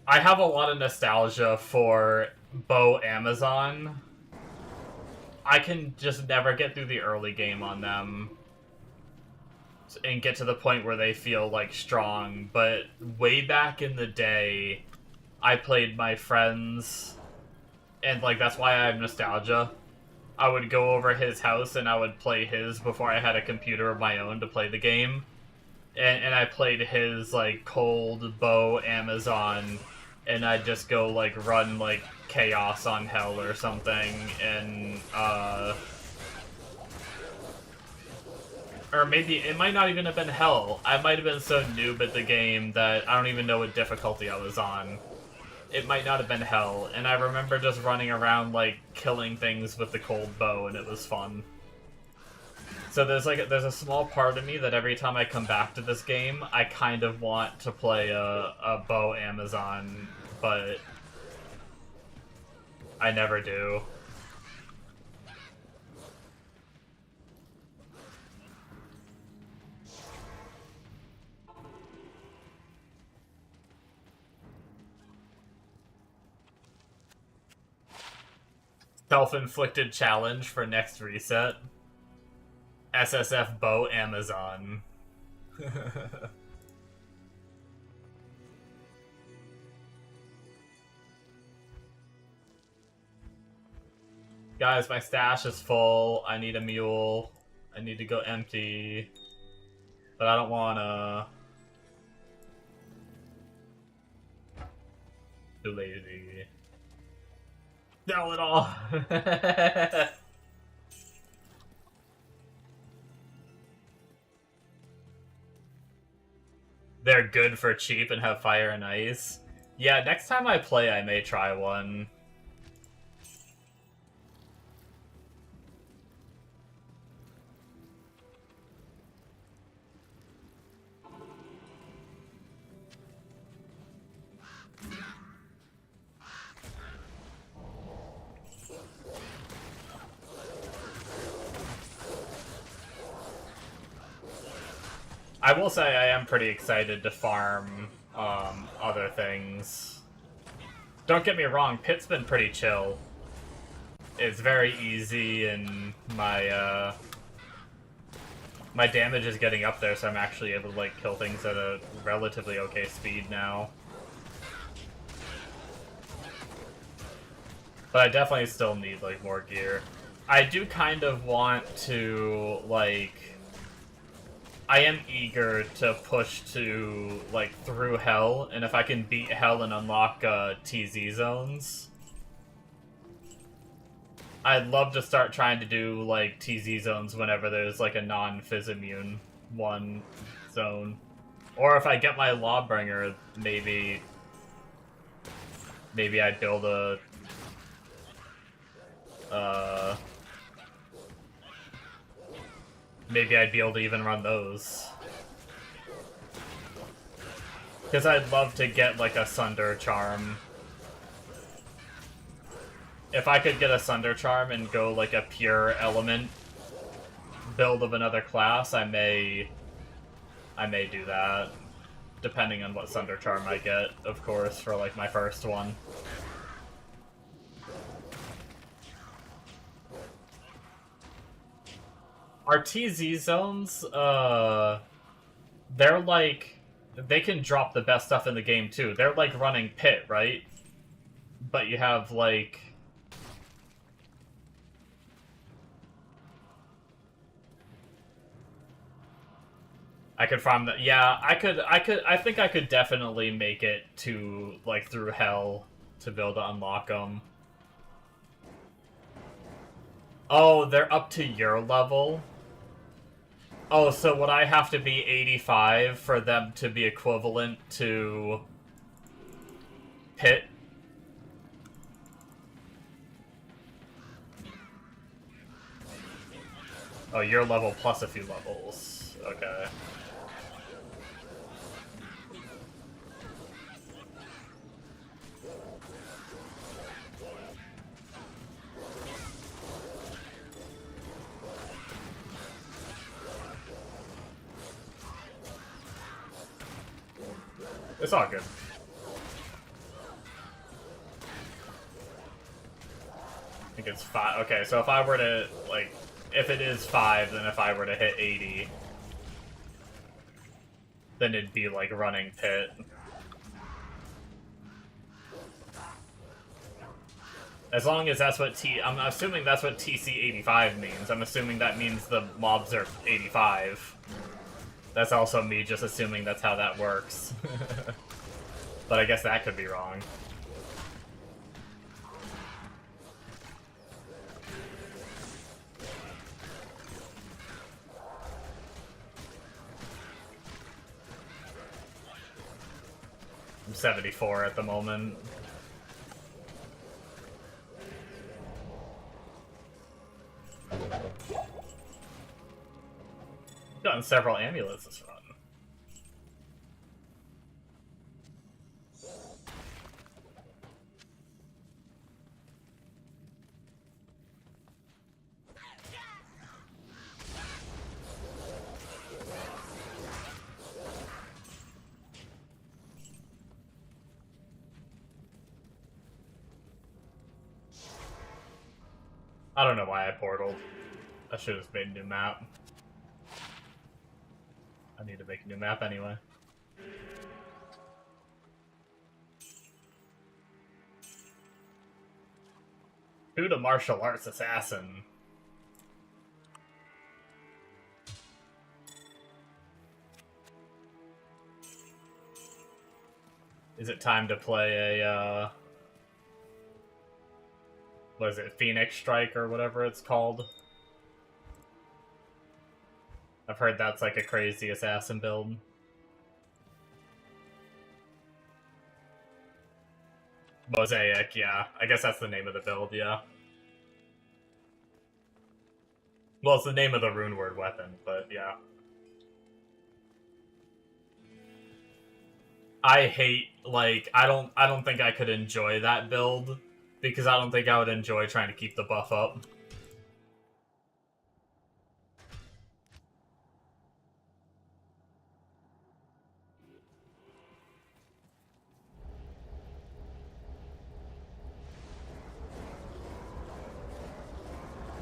have a lot of nostalgia for Bow Amazon. I can just never get through the early game on them and get to the point where they feel, like, strong. But way back in the day, I played my friends, and, like, that's why I have nostalgia. I would go over his house and I would play his before I had a computer of my own to play the game. And I played his, like, cold bow Amazon, and I'd just go, like, run, like, chaos on hell or something, and, or maybe, it might not even have been hell. I might have been so noob at the game that I don't even know what difficulty I was on. It might not have been hell, and I remember just running around, like, killing things with the cold bow, and it was fun. So there's a small part of me that every time I come back to this game, I kind of want to play a bow Amazon, but I never do. Self-inflicted challenge for next reset. SSF bow Amazon. Guys, my stash is full. I need a mule. I need to go empty. But I don't wanna... Too lazy. Sell it all! They're good for cheap and have fire and ice. Yeah, next time I play, I may try one. I will say I am pretty excited to farm other things. Don't get me wrong, Pit's been pretty chill. It's very easy, and my my damage is getting up there, so I'm actually able to, like, kill things at a relatively okay speed now. But I definitely still need, like, more gear. I do kind of want to, like... I am eager to push to, like, through Hell, and if I can beat Hell and unlock TZ zones, I'd love to start trying to do, like, TZ zones whenever there's, like, a non-phys immune one zone. Or if I get my Lawbringer, maybe I'd build a... Maybe I'd be able to even run those. Because I'd love to get, like, a Sunder Charm. If I could get a Sunder Charm and go, like, a pure element build of another class, I may do that. Depending on what Sunder Charm I get, of course, for, like, my first one. Our TZ zones, they're like... They can drop the best stuff in the game, too. They're like running Pit, right? But you have, like... I could farm that. Yeah, I think I could definitely make it to, like, through hell to be able to unlock them. Oh, they're up to your level? Oh, so would I have to be 85 for them to be equivalent to Pit? Oh, your level plus a few levels. Okay. It's all good. I think it's 5. Okay, so if I were to, like, if it is 5, then if I were to hit 80, then it'd be, like, running Pit. As long as that's what I'm assuming that's what TC85 means. I'm assuming that means the mobs are 85. That's also me just assuming that's how that works. But I guess that could be wrong. I'm 74 at the moment. Gotten several amulets this run. I don't know why I portaled. I should have made a new map. I need to make a new map anyway. Who the martial arts assassin? Is it time to play a, what is it, Phoenix Strike or whatever it's called? I've heard that's like a crazy assassin build. Mosaic, yeah. I guess that's the name of the build, yeah. Well, it's the name of the rune word weapon, but yeah. I hate, like, I don't think I could enjoy that build, because I don't think I would enjoy trying to keep the buff up.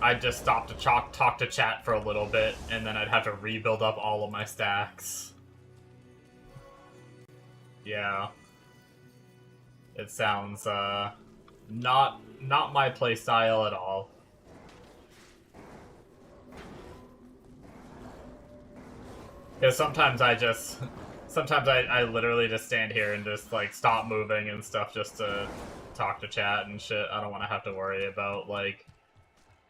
I'd just stop to talk to chat for a little bit, and then I'd have to rebuild up all of my stacks. Yeah. It sounds, not my playstyle at all. Because sometimes I literally just stand here and just, like, stop moving and stuff just to talk to chat and shit. I don't want to have to worry about, like,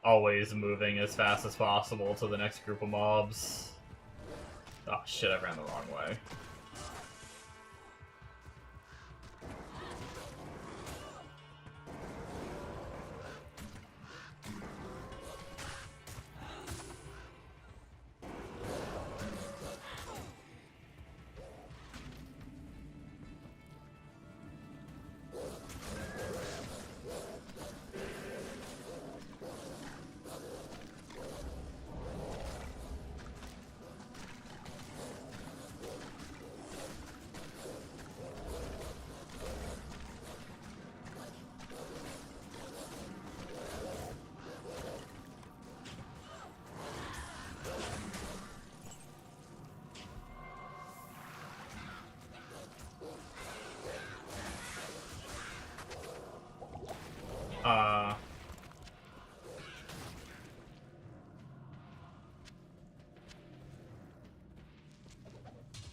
always moving as fast as possible to the next group of mobs. Oh shit, I ran the wrong way.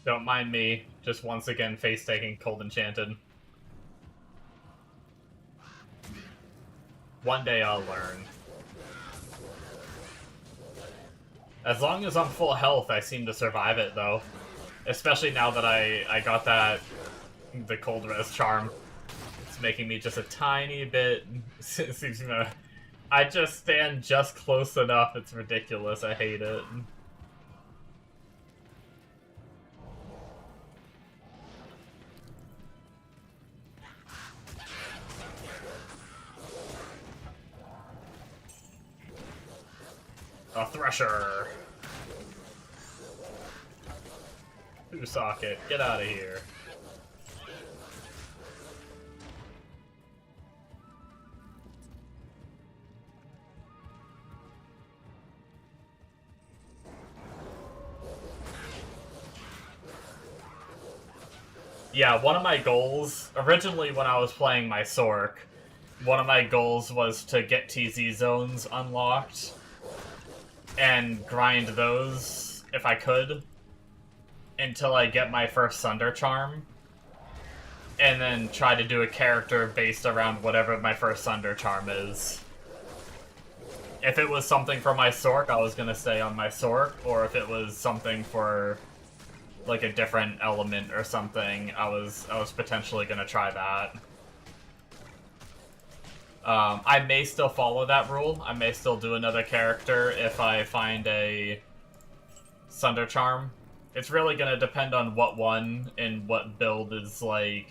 Don't mind me. Just once again face-taking Cold Enchanted. One day I'll learn. As long as I'm full health, I seem to survive it, though. Especially now that I got the Cold Res charm. It's making me just a tiny bit... I just stand just close enough, it's ridiculous, I hate it. A Thresher! Socket, get out of here. Yeah, one of my goals, originally when I was playing my Sork, one of my goals was to get TZ zones unlocked and grind those if I could until I get my first Sunder Charm, and then try to do a character based around whatever my first Sunder Charm is. If it was something for my Sork, I was gonna stay on my Sork, or if it was something for like a different element or something, I was potentially gonna try that. I may still follow that rule. I may still do another character if I find a Sunder Charm. It's really gonna depend on what one and what build is like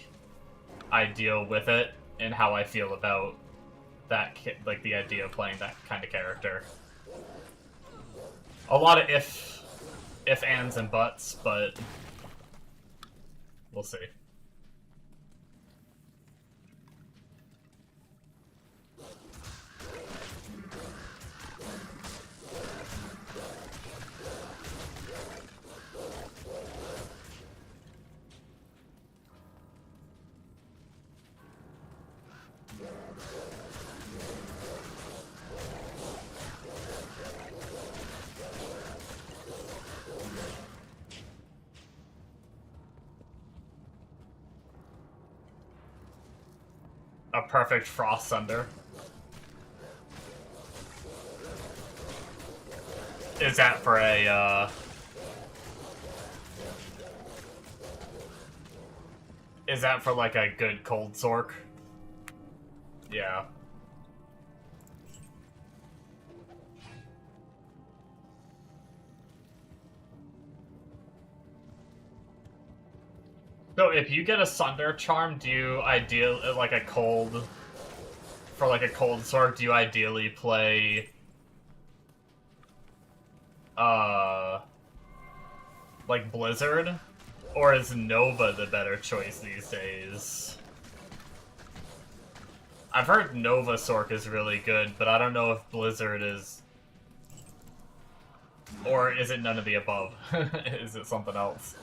ideal with it, and how I feel about that, like the idea of playing that kind of character. A lot of if, ands, and buts, but we'll see. A perfect Frost Sunder. Is that for a, is that for, like, a good cold Sork? Yeah. So if you get a Sunder Charm, do you like a cold, for like a cold Sork, do you ideally play, like Blizzard? Or is Nova the better choice these days? I've heard Nova Sork is really good, but I don't know if Blizzard is... Or is it none of the above? Is it something else?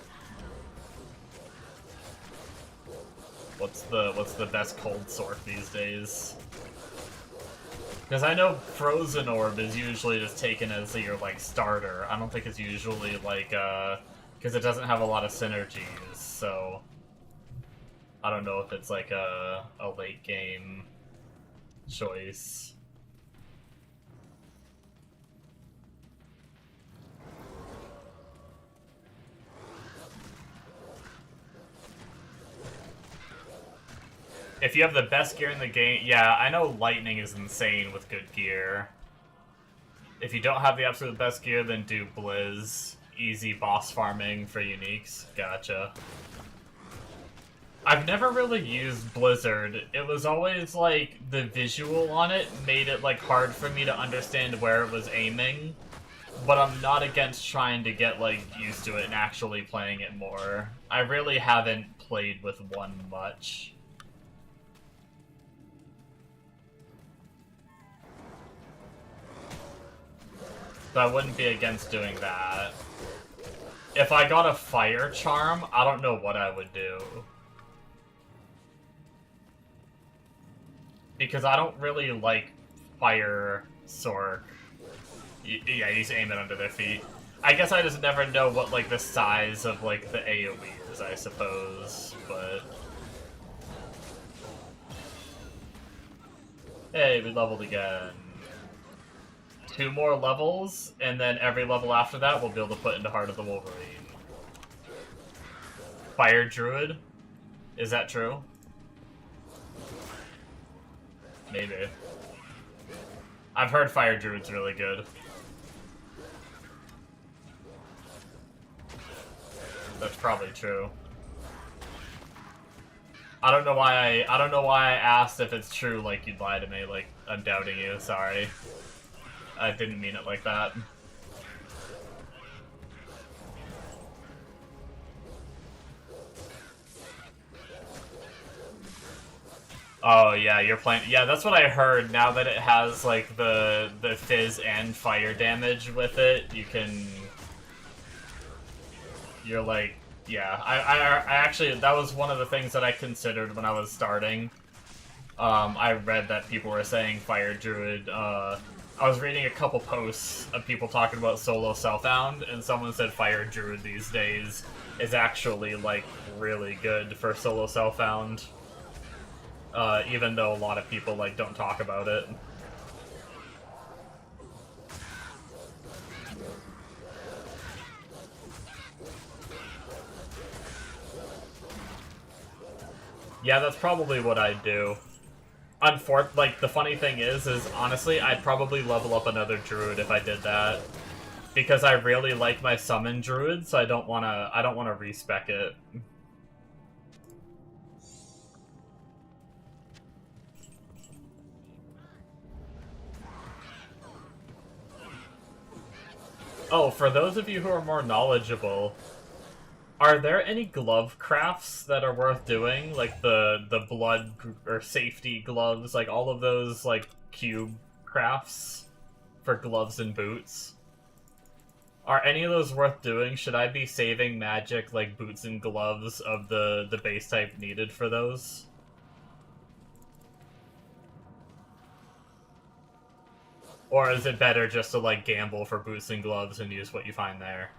What's the best cold Sork these days? Because I know Frozen Orb is usually just taken as your, like, starter. I don't think it's usually, like, because it doesn't have a lot of synergies, so... I don't know if it's, like, a late game choice. If you have the best gear in the game, yeah, I know Lightning is insane with good gear. If you don't have the absolute best gear, then do Blizz. Easy boss farming for uniques. Gotcha. I've never really used Blizzard. It was always, like, the visual on it made it, like, hard for me to understand where it was aiming. But I'm not against trying to get, like, used to it and actually playing it more. I really haven't played with one much. So I wouldn't be against doing that. If I got a Fire Charm, I don't know what I would do. Because I don't really like Fire Sork. Yeah, you just aim it under their feet. I guess I just never know what, like, the size of, like, the AoE is, I suppose, but... Hey, we leveled again. 2 more levels, and then every level after that we'll be able to put into Heart of the Wolverine. Fire Druid? Is that true? Maybe. I've heard Fire Druid's really good. That's probably true. I don't know why I asked if it's true, like you'd lie to me, like I'm doubting you, sorry. I didn't mean it like that. Oh yeah, you're playing. Yeah, that's what I heard. Now that it has like the fizz and fire damage with it, you can. You're like, yeah. I actually that was one of the things that I considered when I was starting. I read that people were saying Fire Druid. I was reading a couple posts of people talking about solo Southbound, and someone said Fire Druid these days is actually like really good for solo Southbound. Even though a lot of people, like, don't talk about it. Yeah, that's probably what I'd do. Like, the funny thing is honestly, I'd probably level up another Druid if I did that. Because I really like my summon Druid, so I don't wanna respec it. Oh, for those of you who are more knowledgeable, are there any glove crafts that are worth doing? Like the blood or safety gloves, like all of those like cube crafts for gloves and boots? Are any of those worth doing? Should I be saving magic like boots and gloves of the base type needed for those? Or is it better just to, like, gamble for boots and gloves and use what you find there?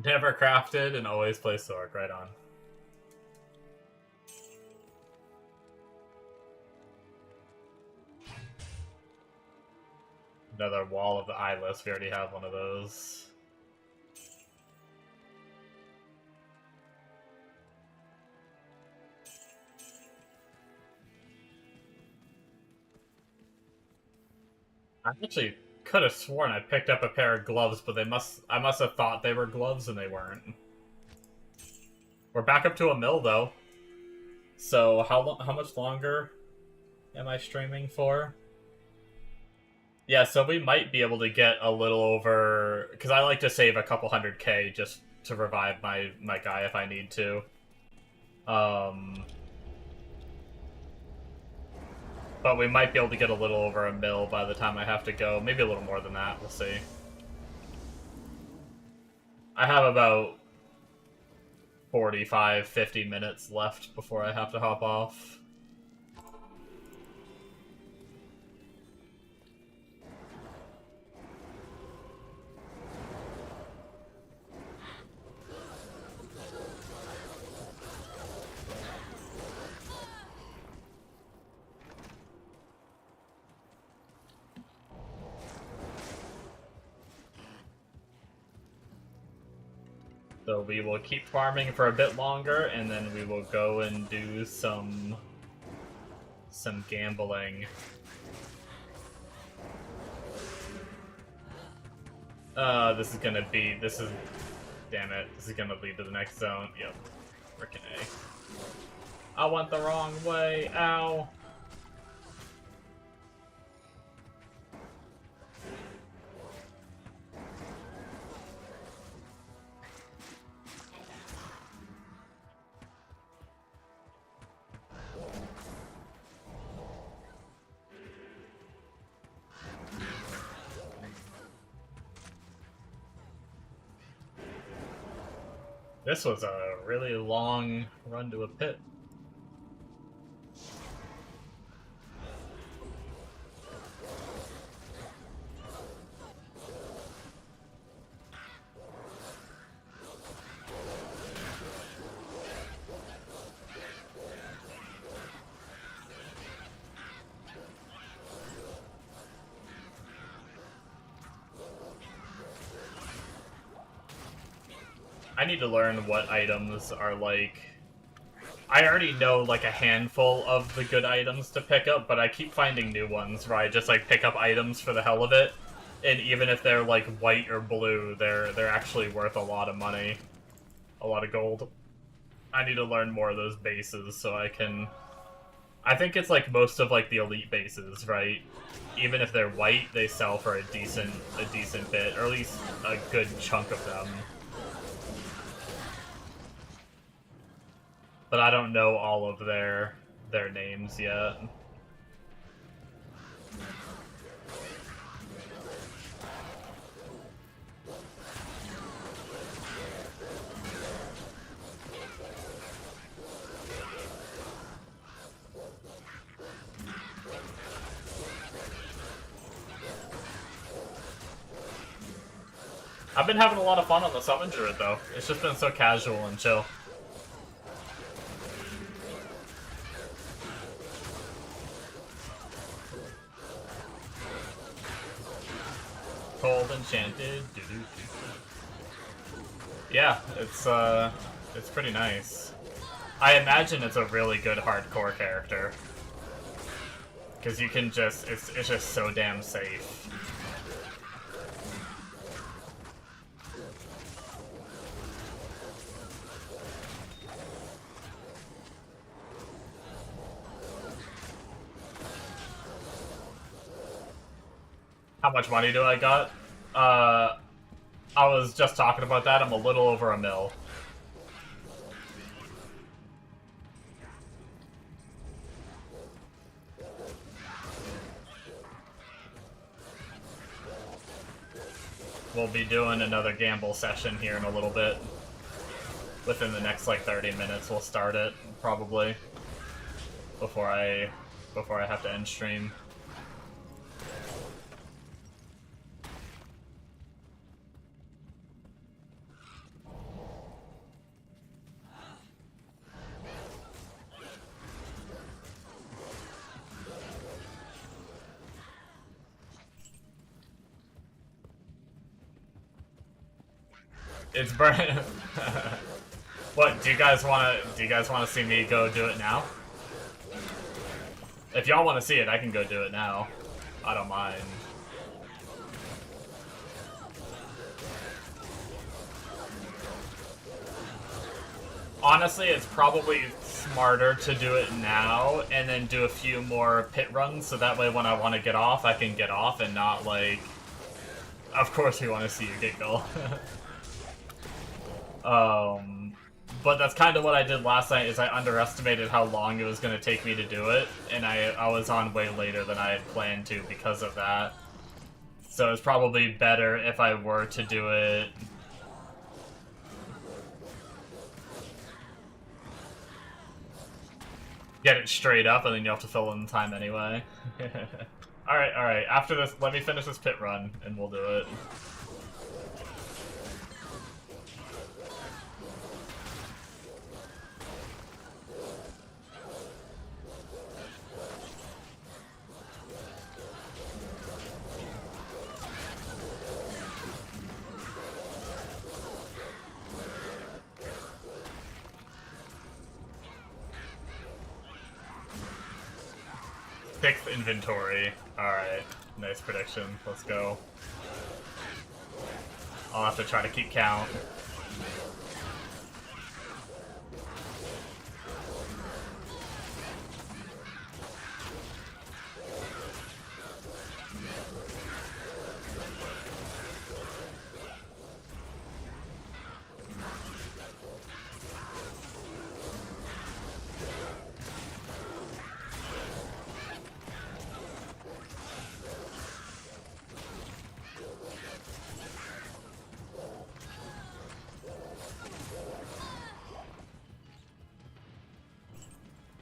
Never crafted and always play Sork, right on. Another Wall of the Eyeless, we already have one of those. I actually could have sworn I picked up a pair of gloves, but I must have thought they were gloves and they weren't. We're back up to a mil though. So how much longer am I streaming for? Yeah, so we might be able to get a little over, because I like to save a couple 100k just to revive my guy if I need to. But we might be able to get a little over a mil by the time I have to go. Maybe a little more than that, we'll see. I have about 45, 50 minutes left before I have to hop off. So we will keep farming for a bit longer, and then we will go and do some gambling. Damn it, this is gonna lead to the next zone. Yep, frickin' A. I went the wrong way, ow. This was a really long run to a pit. I need to learn what items are like. I already know like a handful of the good items to pick up, but I keep finding new ones where I just like pick up items for the hell of it, and even if they're like white or blue, they're actually worth a lot of money, a lot of gold. I need to learn more of those bases so I can. I think it's like most of like the elite bases, right? Even if they're white, they sell for a decent bit, or at least a good chunk of them. But I don't know all of their names yet. I've been having a lot of fun on the Summon Druid though. It's just been so casual and chill. Cold Enchanted. Yeah, it's pretty nice. I imagine it's a really good hardcore character. Because you can just, it's just so damn safe. How much money do I got? I was just talking about that. I'm a little over $1 mil. We'll be doing another gamble session here in a little bit. Within the next like 30 minutes, we'll start it probably before I have to end stream. It's burn. What do you guys want to see me go do it now? If y'all want to see it, I can go do it now. I don't mind. Honestly, it's probably smarter to do it now and then do a few more pit runs so that way when I want to get off, I can get off and not like... Of course we want to see you giggle. But that's kind of what I did last night, is I underestimated how long it was going to take me to do it, and I was on way later than I had planned to because of that. So it's probably better if I were to do it... Get it straight up, and then you have to fill in the time anyway. Alright, after this, let me finish this pit run, and we'll do it. Sixth inventory. Alright. Nice prediction. Let's go. I'll have to try to keep count.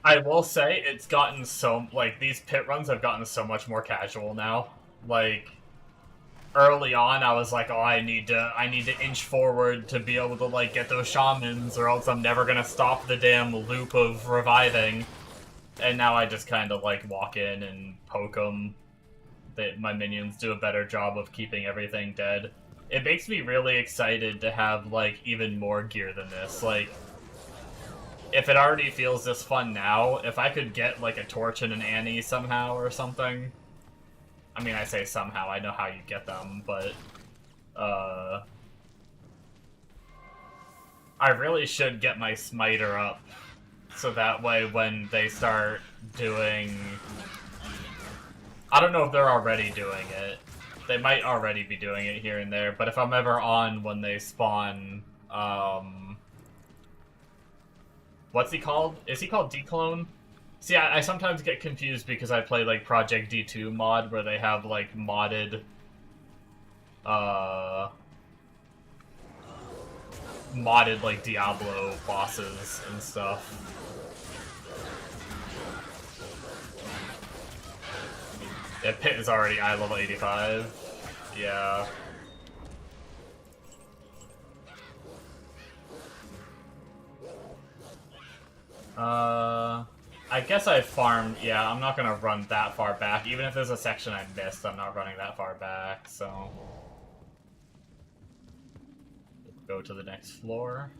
I will say it's gotten so, like, these pit runs have gotten so much more casual now. Like, early on I was like, oh, I need to inch forward to be able to, like, get those shamans, or else I'm never gonna stop the damn loop of reviving. And now I just kind of, like, walk in and poke them. My minions do a better job of keeping everything dead. It makes me really excited to have, like, even more gear than this. Like, if it already feels this fun now, if I could get, like, a torch and an Annie somehow or something... I mean, I say somehow, I know how you get them, but... I really should get my smiter up, so that way when they start doing... I don't know if they're already doing it. They might already be doing it here and there, but if I'm ever on when they spawn, what's he called? Is he called Declone? See, I sometimes get confused because I play, like, Project D2 mod, where they have, like, modded, like, Diablo bosses and stuff. Yeah, Pit is already eye level 85. Yeah. I guess I farmed... Yeah, I'm not gonna run that far back. Even if there's a section I missed, I'm not running that far back, so... Go to the next floor.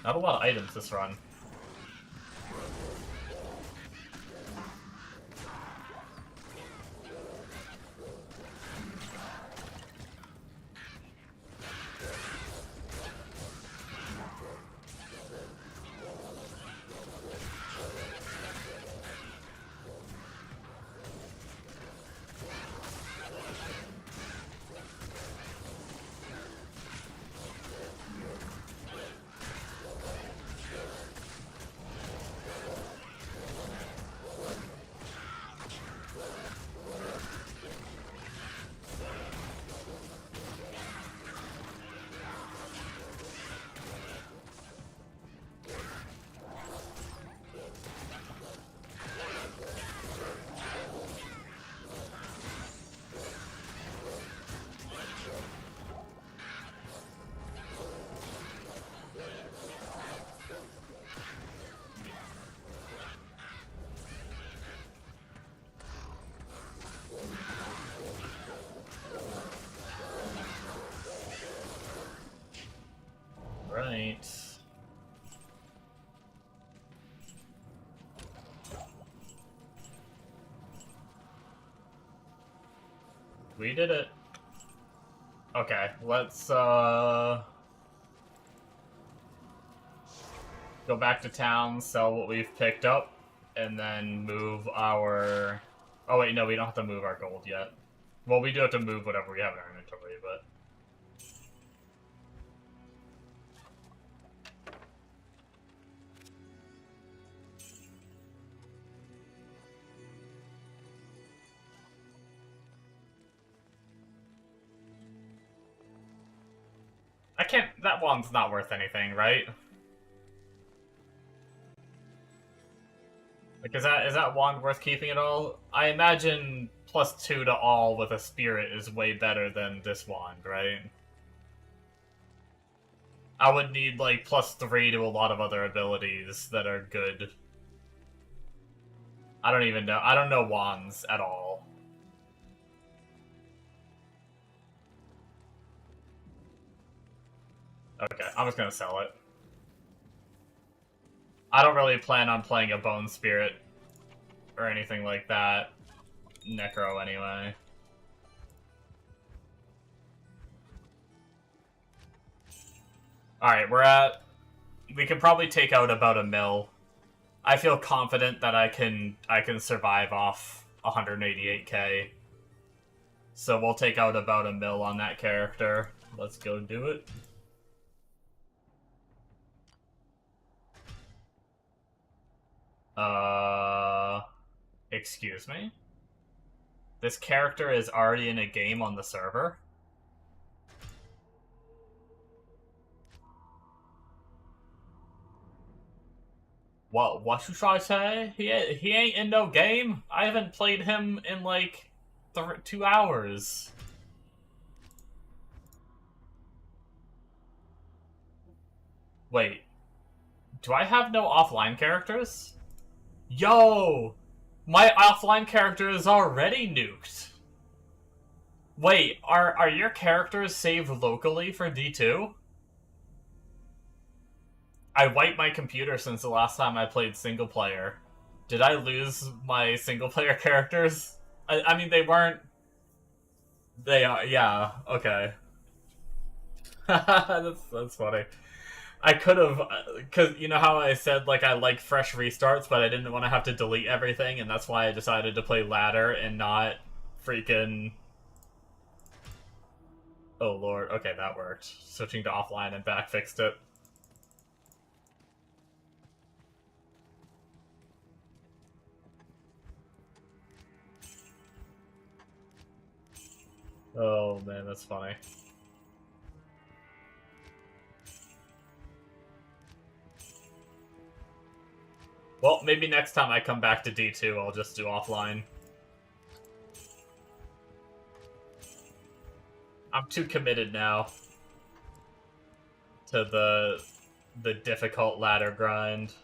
Not a lot of items this run. Right. We did it. Okay, let's, go back to town, sell what we've picked up, and then move our... Oh wait, no, we don't have to move our gold yet. Well, we do have to move whatever we have in our inventory, but... I can't... That one's not worth anything, right? Like, is that wand worth keeping at all? I imagine +2 to all with a spirit is way better than this wand, right? I would need, like, +3 to a lot of other abilities that are good. I don't even know. I don't know wands at all. Okay, I'm just gonna sell it. I don't really plan on playing a Bone Spirit or anything like that. Necro, anyway. Alright, we can probably take out about 1 mil. I feel confident that I can survive off 188k. So we'll take out about 1 mil on that character. Let's go do it. Excuse me? This character is already in a game on the server? What should I say? He ain't in no game. I haven't played him in like 2 hours. Wait, do I have no offline characters? Yo, my offline character is already nuked. Wait, are your characters saved locally for D2? I wiped my computer since the last time I played single player. Did I lose my single player characters? I mean, they weren't... They are, yeah, okay. that's funny. I could have, because you know how I said, like, I like fresh restarts, but I didn't want to have to delete everything, and that's why I decided to play ladder and not freaking... Oh lord, okay, that worked. Switching to offline and back fixed it. Oh man, that's funny. Well, maybe next time I come back to D2, I'll just do offline. I'm too committed now to the difficult ladder grind.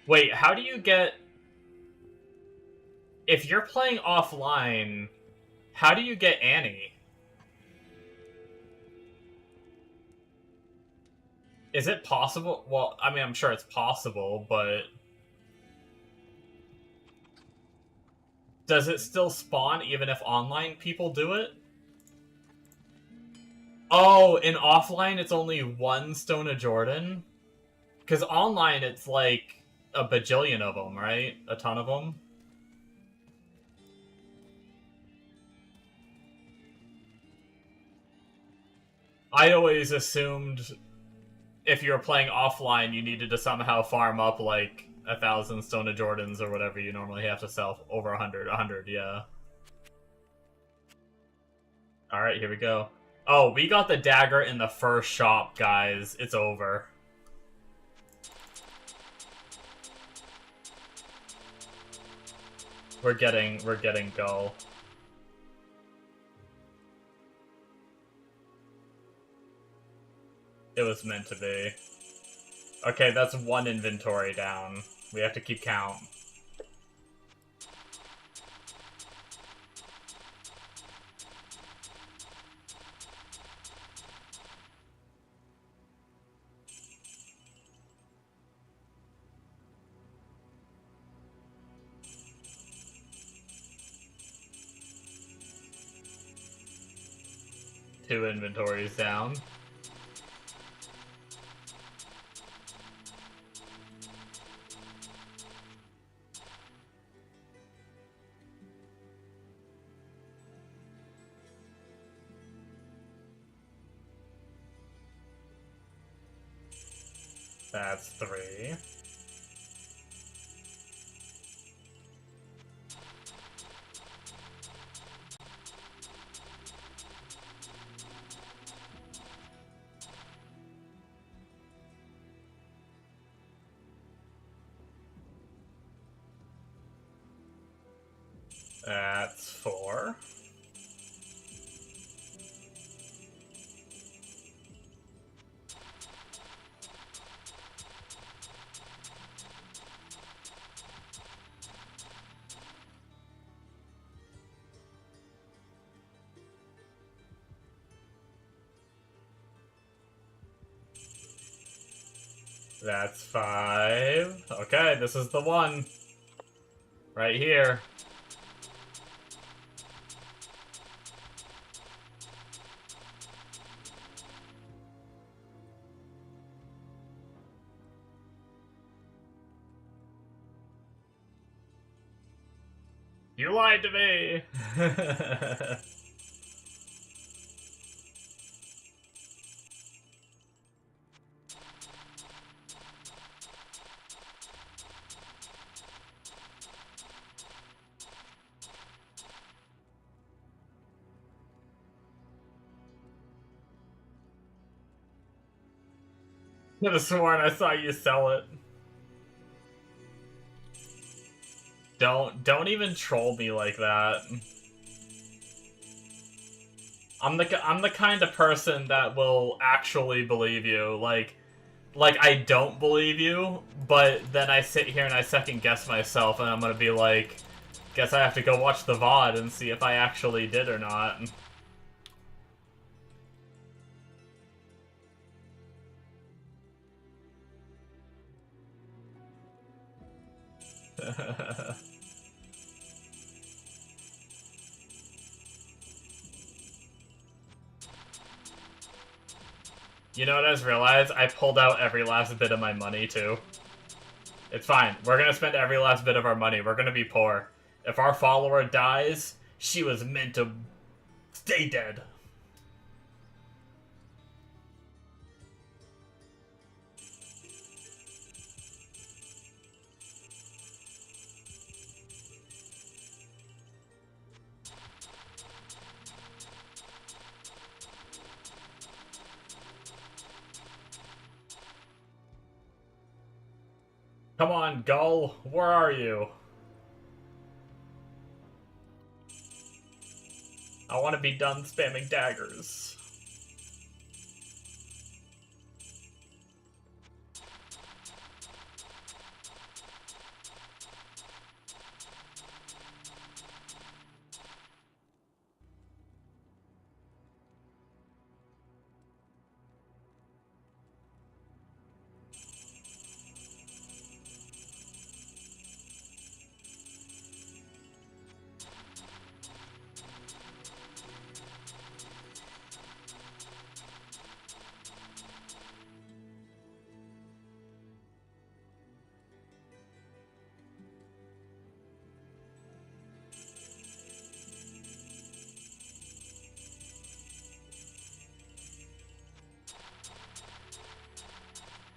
Wait, how do you get... If you're playing offline, how do you get Annie? Is it possible? Well, I mean, I'm sure it's possible, but... Does it still spawn even if online people do it? Oh, in offline it's only one Stone of Jordan? Because online it's like a bajillion of them, right? A ton of them? I always assumed if you were playing offline, you needed to somehow farm up like 1,000 Stone of Jordans or whatever you normally have to sell. Over 100. 100, yeah. Alright, here we go. Oh, we got the dagger in the first shop, guys. It's over. We're getting go. It was meant to be. Okay, that's one inventory down. We have to keep count. Two inventories down. That's 3. That's 4. That's 5. Okay, this is the one. Right here. You lied to me! could have sworn I saw you sell it. Don't even troll me like that. I'm the kind of person that will actually believe you. Like I don't believe you, but then I sit here and I second guess myself, and I'm gonna be like, guess I have to go watch the VOD and see if I actually did or not. You know what I just realized? I pulled out every last bit of my money, too. It's fine. We're gonna spend every last bit of our money. We're gonna be poor. If our follower dies, she was meant to stay dead. Come on, Gull. Where are you? I want to be done spamming daggers.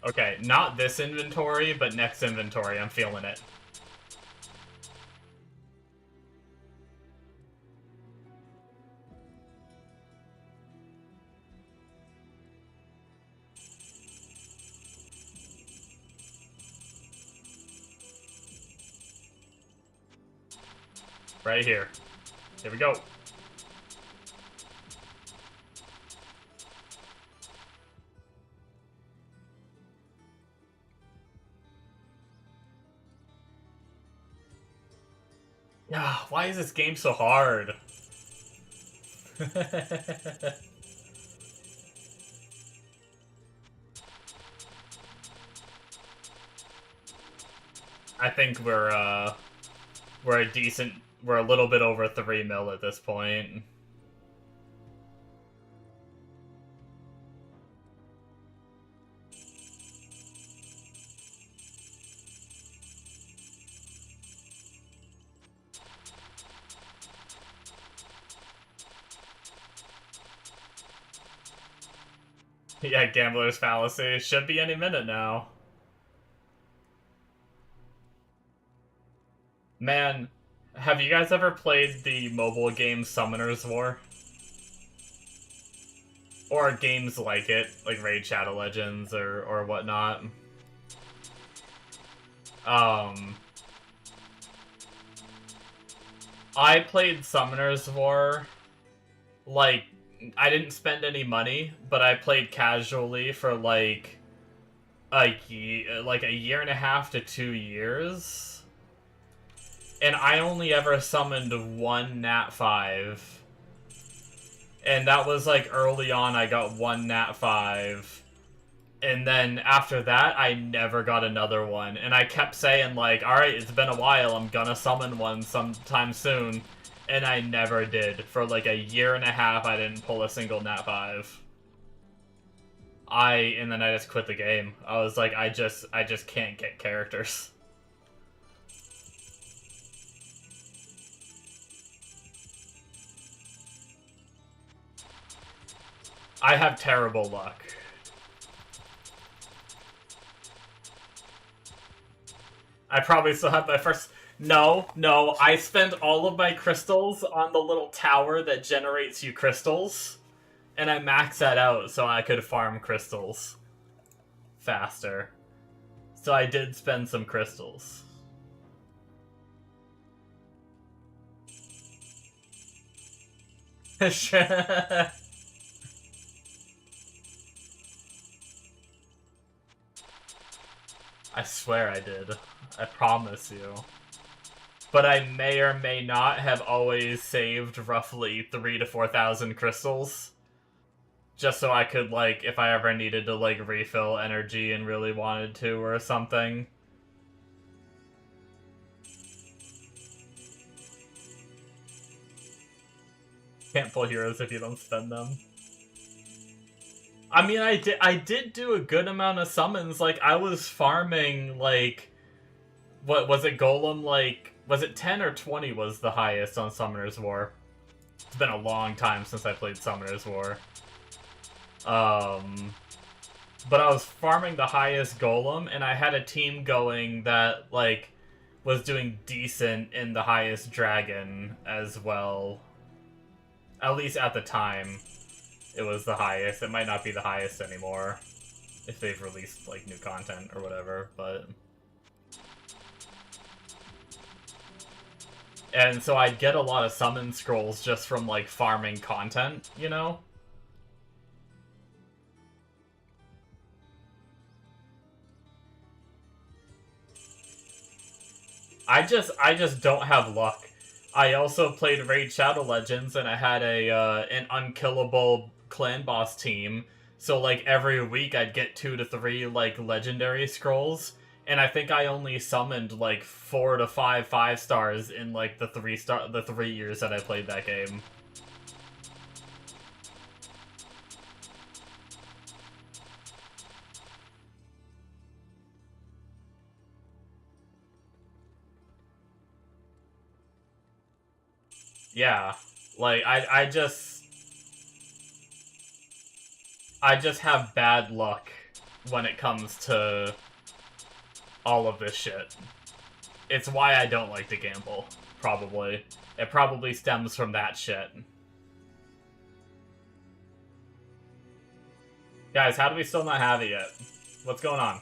Okay, not this inventory, but next inventory. I'm feeling it. Right here. Here we go. Yeah, why is this game so hard? I think we're a decent, we're a little bit over 3 mil at this point. Yeah, Gambler's Fallacy. Should be any minute now. Man, have you guys ever played the mobile game Summoner's War? Or games like it, like Raid Shadow Legends or whatnot? I played Summoner's War, like, I didn't spend any money, but I played casually for like a year and a half to 2 years. And I only ever summoned one Nat 5. And that was like early on I got one Nat 5. And then after that I never got another one. And I kept saying like, alright, it's been a while, I'm gonna summon one sometime soon. And I never did. For like a year and a half, I didn't pull a single Nat 5. And then I just quit the game. I was like, I just can't get characters. I have terrible luck. I probably still have my first... No, I spend all of my crystals on the little tower that generates you crystals, and I max that out so I could farm crystals. faster. So I did spend some crystals. I swear I did. I promise you. But I may or may not have always saved roughly 3,000 to 4,000 crystals. Just so I could, like, if I ever needed to, like, refill energy and really wanted to or something. Can't pull heroes if you don't spend them. I mean, I did do a good amount of summons. Like, I was farming, like... What, was it Golem, like... Was it 10 or 20 was the highest on Summoner's War? It's been a long time since I played Summoner's War. But I was farming the highest Golem, and I had a team going that, like, was doing decent in the highest Dragon as well. At least at the time, it was the highest. It might not be the highest anymore, if they've released, like, new content or whatever, but... And so I'd get a lot of summon scrolls just from, like, farming content, you know? I just don't have luck. I also played Raid Shadow Legends, and I had an unkillable clan boss team. So, like, every week I'd get 2 to 3, like, legendary scrolls. And I think I only summoned, like, 4 to 5 5-stars in, like, the 3 years that I played that game. Yeah, like, I just have bad luck when it comes to all of this shit. It's why I don't like to gamble, probably. It probably stems from that shit. Guys, how do we still not have it yet? What's going on?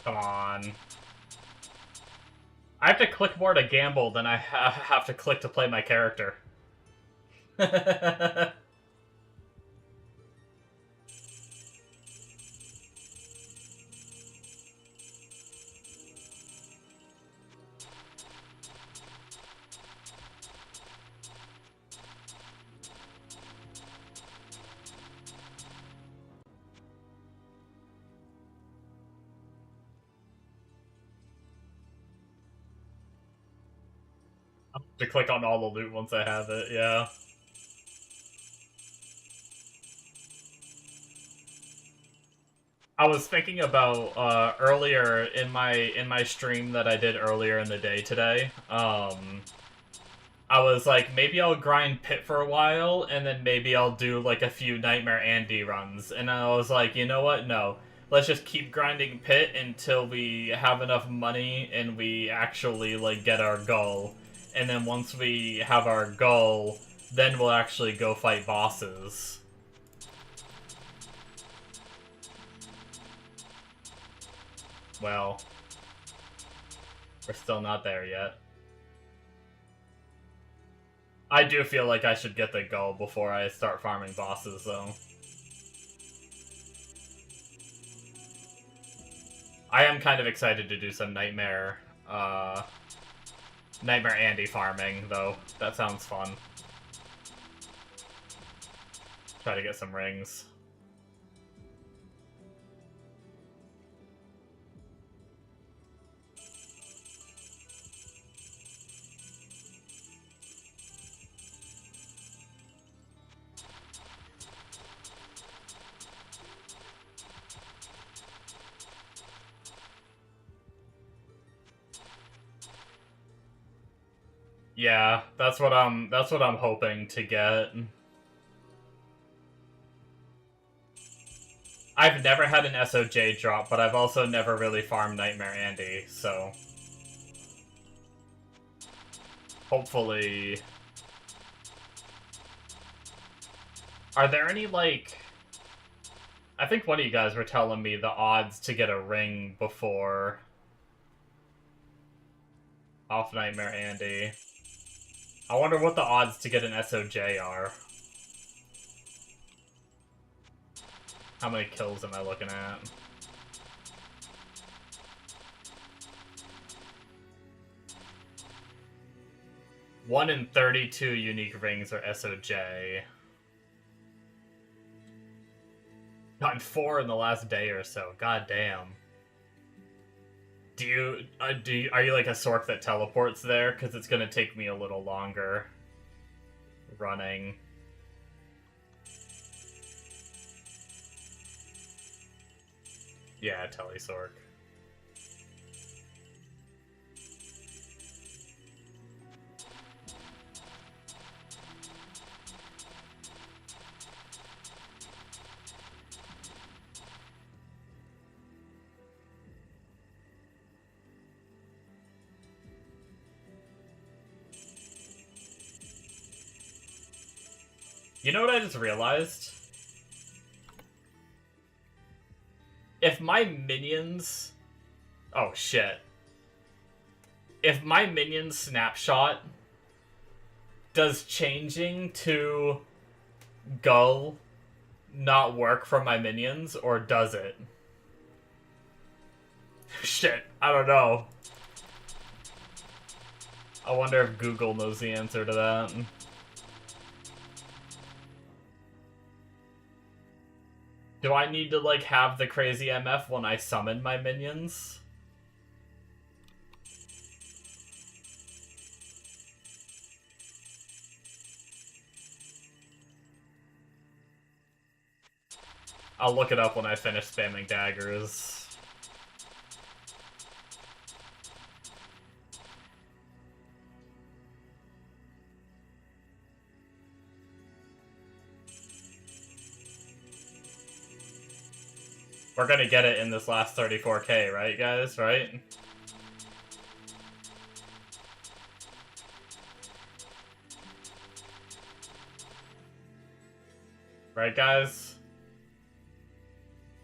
Come on. I have to click more to gamble than I have to click to play my character. To click on all the loot once I have it, yeah. I was thinking about earlier in my stream that I did earlier in the day today. I was like, maybe I'll grind Pit for a while, and then maybe I'll do like a few Nightmare Andy runs. And I was like, you know what? No. Let's just keep grinding Pit until we have enough money and we actually like get our goal. And then once we have our goal, then we'll actually go fight bosses. Well, we're still not there yet. I do feel like I should get the goal before I start farming bosses, though. I am kind of excited to do some Nightmare Andy farming, though. That sounds fun. Try to get some rings. Yeah, that's what I'm hoping to get. I've never had an SOJ drop, but I've also never really farmed Nightmare Andy, so hopefully. Are there any, like, I think one of you guys were telling me the odds to get a ring before off Nightmare Andy. I wonder what the odds to get an SOJ are. How many kills am I looking at? One in 32 unique rings are SOJ. Gotten 4 in the last day or so. God damn. Are you like a Sork that teleports there? Because it's gonna take me a little longer running. Yeah, Telesork. You know what I just realized? If my minions... Oh, shit. If my minions snapshot does changing to go not work for my minions, or does it? Shit, I don't know. I wonder if Google knows the answer to that. Do I need to, like, have the crazy MF when I summon my minions? I'll look it up when I finish spamming daggers. We're gonna get it in this last 34k, right, guys? Right? Right, guys?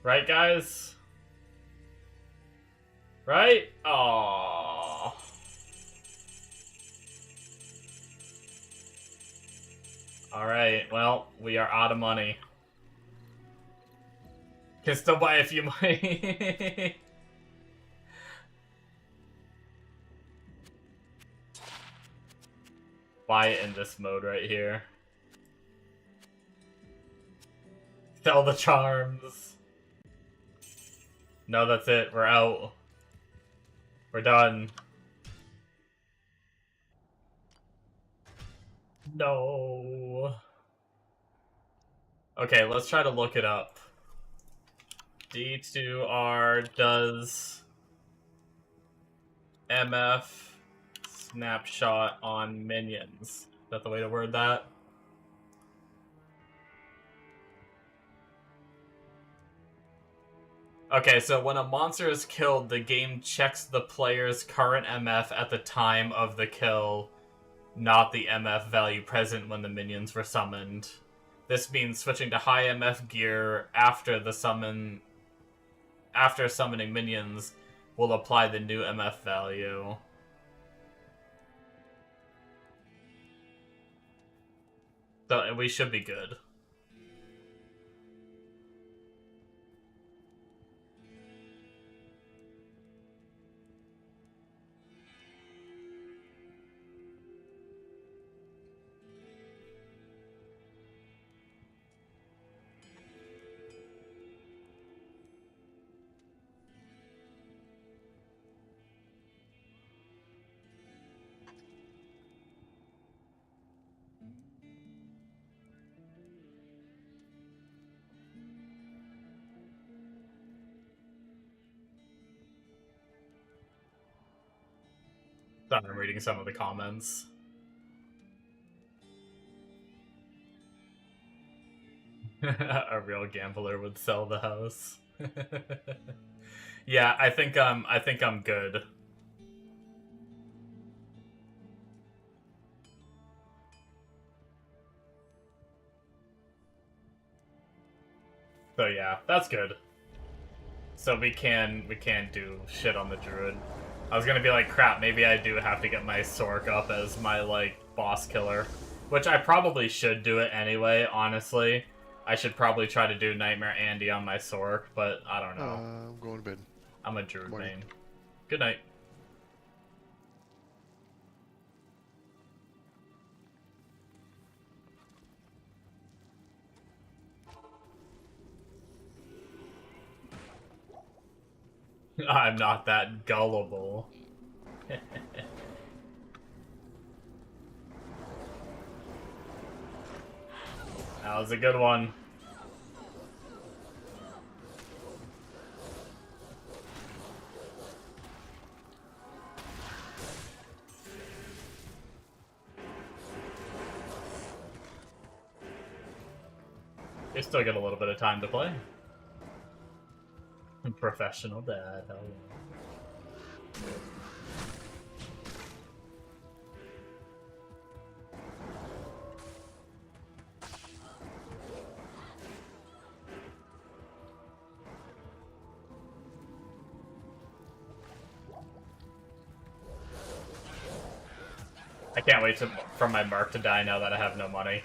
Right, guys? Right? Aww. Alright, well, we are out of money. Can still buy a few money. Buy it in this mode right here. Sell the charms. No, that's it. We're out. We're done. No. Okay, let's try to look it up. D2R does MF snapshot on minions. Is that the way to word that? Okay, so when a monster is killed, the game checks the player's current MF at the time of the kill, not the MF value present when the minions were summoned. This means switching to high MF gear after summoning minions will apply the new MF value. So we should be good. Thought I'm reading some of the comments. A real gambler would sell the house. Yeah, I think I'm good. So yeah, that's good. So we can do shit on the Druid. I was gonna be like, crap, maybe I do have to get my Sork up as my, like, boss killer. Which I probably should do it anyway, honestly. I should probably try to do Nightmare Andy on my Sork, but I don't know. I'm going to bed. I'm a Druid Morning. main. Good night. I'm not that gullible. That was a good one. They still get a little bit of time to play. Professional dad, hell yeah. I can't wait for my Mark to die now that I have no money.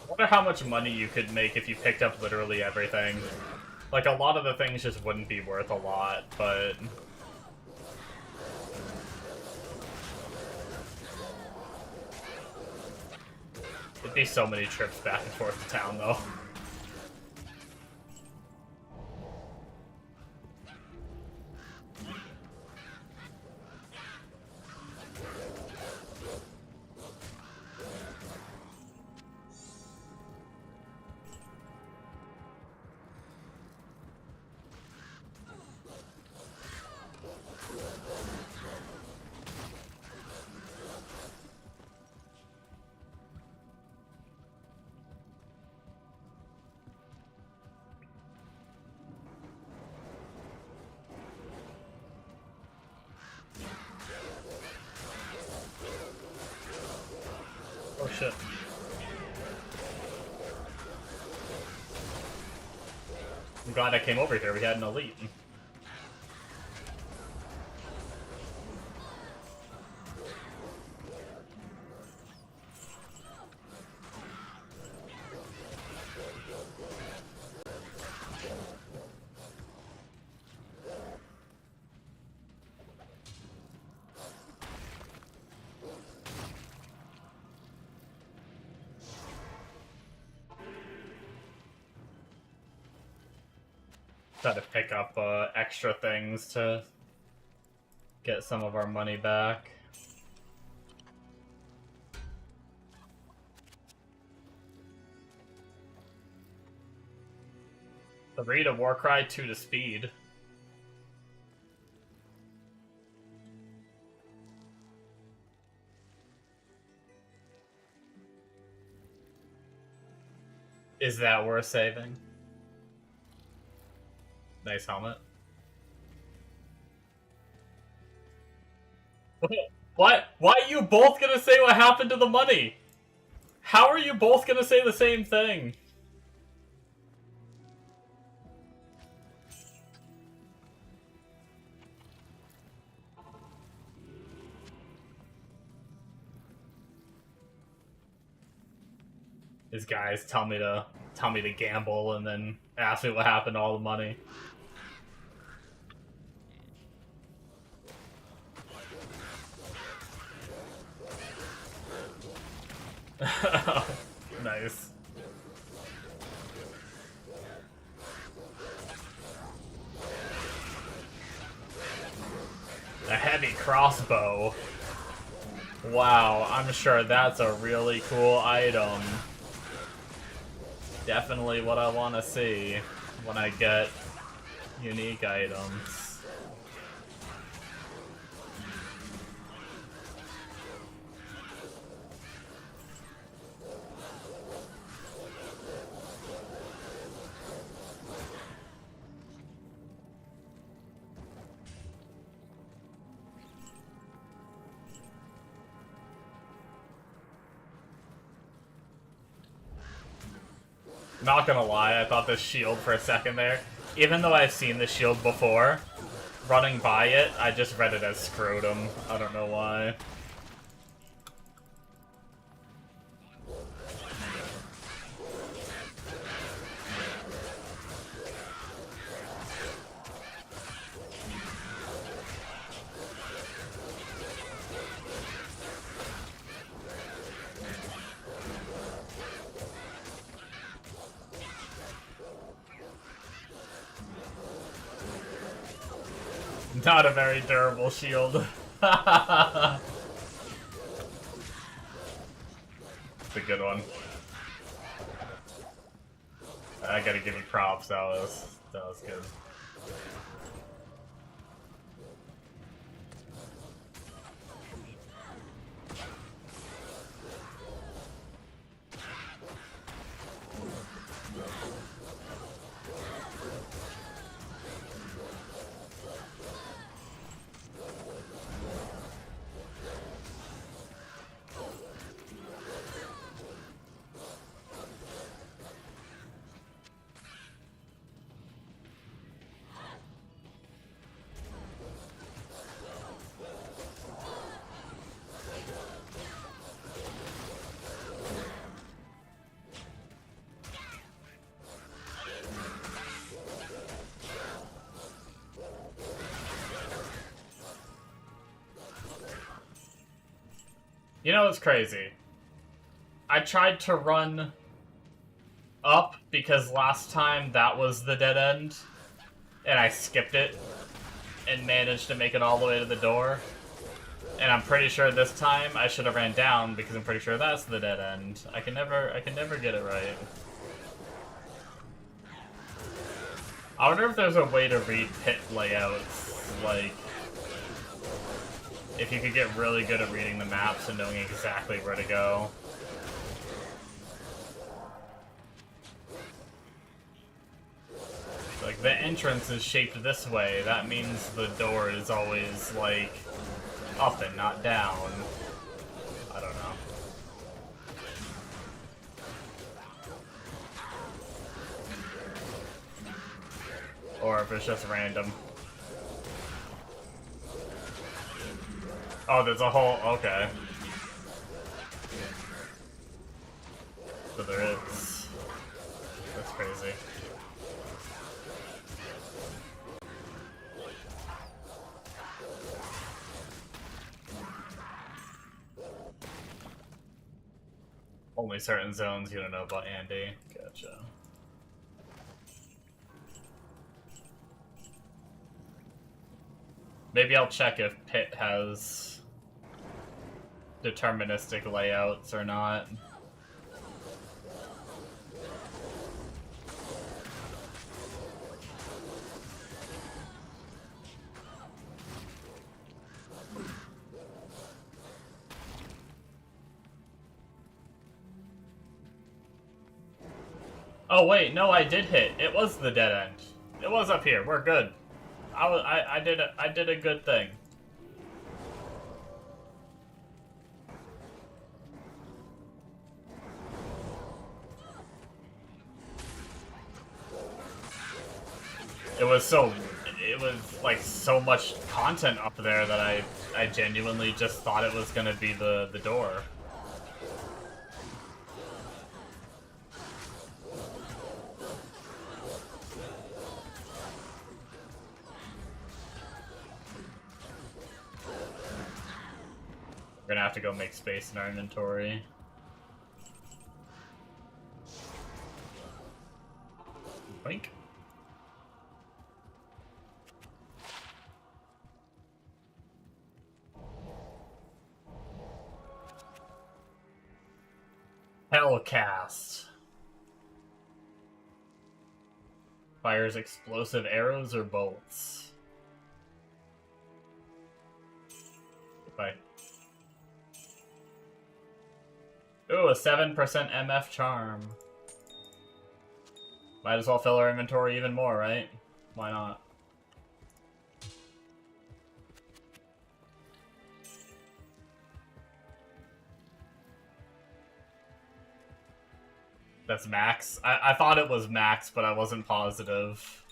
I wonder how much money you could make if you picked up literally everything. Like, a lot of the things just wouldn't be worth a lot, but... It'd be so many trips back and forth to town, though. Oh shit. I'm glad I came over here. We had an elite. Try to pick up extra things to get some of our money back. Three to Warcry, 2 to speed. Is that worth saving? Nice helmet. What? Why are you both gonna say what happened to the money? How are you both gonna say the same thing? These guys tell me to gamble and then ask me what happened to all the money. Nice. crossbow. Wow, I'm sure that's a really cool item. Definitely what I want to see when I get unique items. Not gonna lie, I thought this shield for a second there. Even though I've seen the shield before, running by it, I just read it as scrotum. I don't know why. Not a very durable shield. It's a good one. I gotta give you props, that was good. You know what's crazy? I tried to run up because last time that was the dead end, and I skipped it and managed to make it all the way to the door. And I'm pretty sure this time I should have ran down because I'm pretty sure that's the dead end. I can never get it right. I wonder if there's a way to read pit layouts, like if you could get really good at reading the maps and knowing exactly where to go. Like, the entrance is shaped this way, that means the door is always, like, up and not down. I don't know. Or if it's just random. Oh, there's a whole... okay. So there is... That's crazy. Only certain zones you don't know about, Andy. Gotcha. Maybe I'll check if Pit has deterministic layouts or not. Oh wait, no, I did hit. It was the dead end. It was up here. We're good. I did a good thing. It was like so much content up there that I genuinely just thought it was gonna be the door. We're gonna have to go make space in our inventory. Blink. Hellcast. Fires explosive arrows or bolts. Bye. Ooh, a 7% MF charm. Might as well fill our inventory even more, right? Why not? That's max? I thought it was max, but I wasn't positive.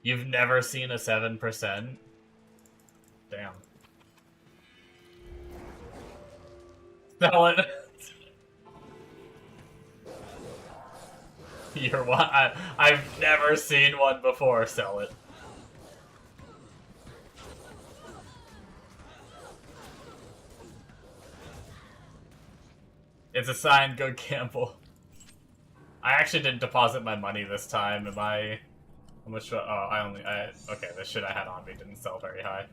You've never seen a 7%? Damn. Sell it. You're what? I've never seen one before. Sell it. It's a sign. Go gamble. I actually didn't deposit my money this time. Am I? How much? Oh, okay, the shit I had on me didn't sell very high.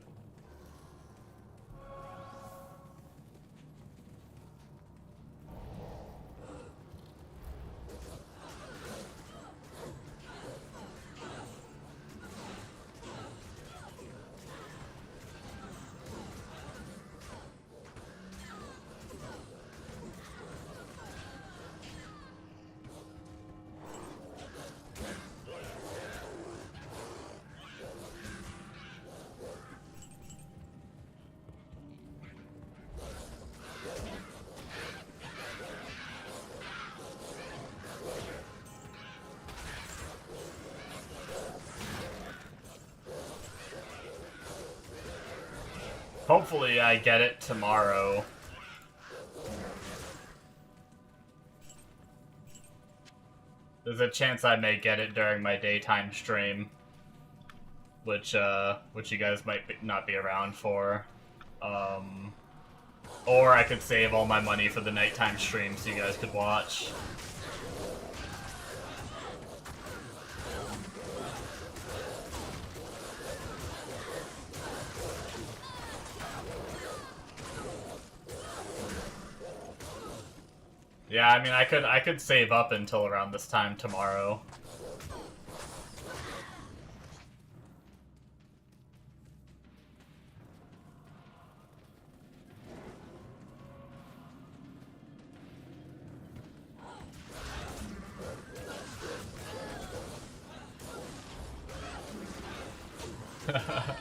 Hopefully I get it tomorrow. There's a chance I may get it during my daytime stream. Which you guys might not be around for. Or I could save all my money for the nighttime stream so you guys could watch. Yeah, I mean, I could save up until around this time tomorrow.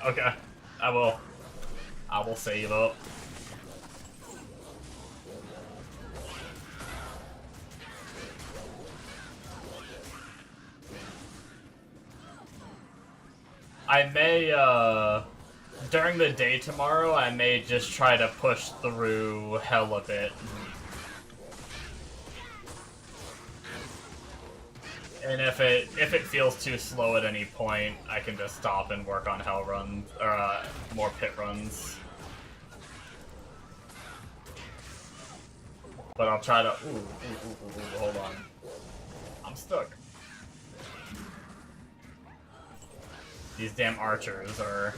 Okay, I will save up. I may, during the day tomorrow, I may just try to push through hell a bit. And if it feels too slow at any point, I can just stop and work on hell runs, or, more pit runs. But I'll try to, hold on. I'm stuck. These damn archers are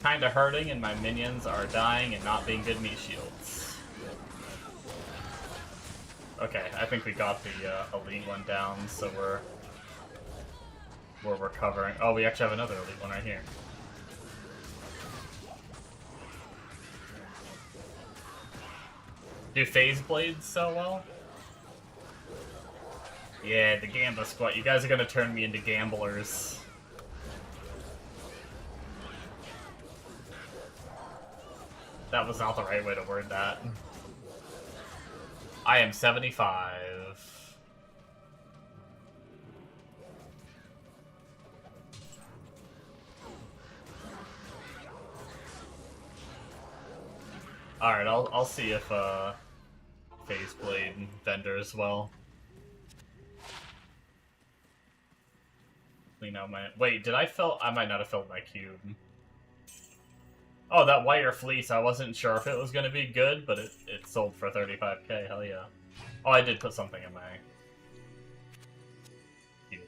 kinda hurting, and my minions are dying and not being good meat shields. Okay, I think we got the elite one down, so we're recovering. Oh, we actually have another elite one right here. Do phase blades sell well? Yeah, the Gamba Squad. You guys are gonna turn me into gamblers. That was not the right way to word that. I am 75. Alright, I'll see if Phase Blade vendor as well. Clean out my... Wait, did I fill... I might not have filled my cube. Oh, that wire fleece, I wasn't sure if it was going to be good, but it sold for 35k, hell yeah. Oh, I did put something in my cube.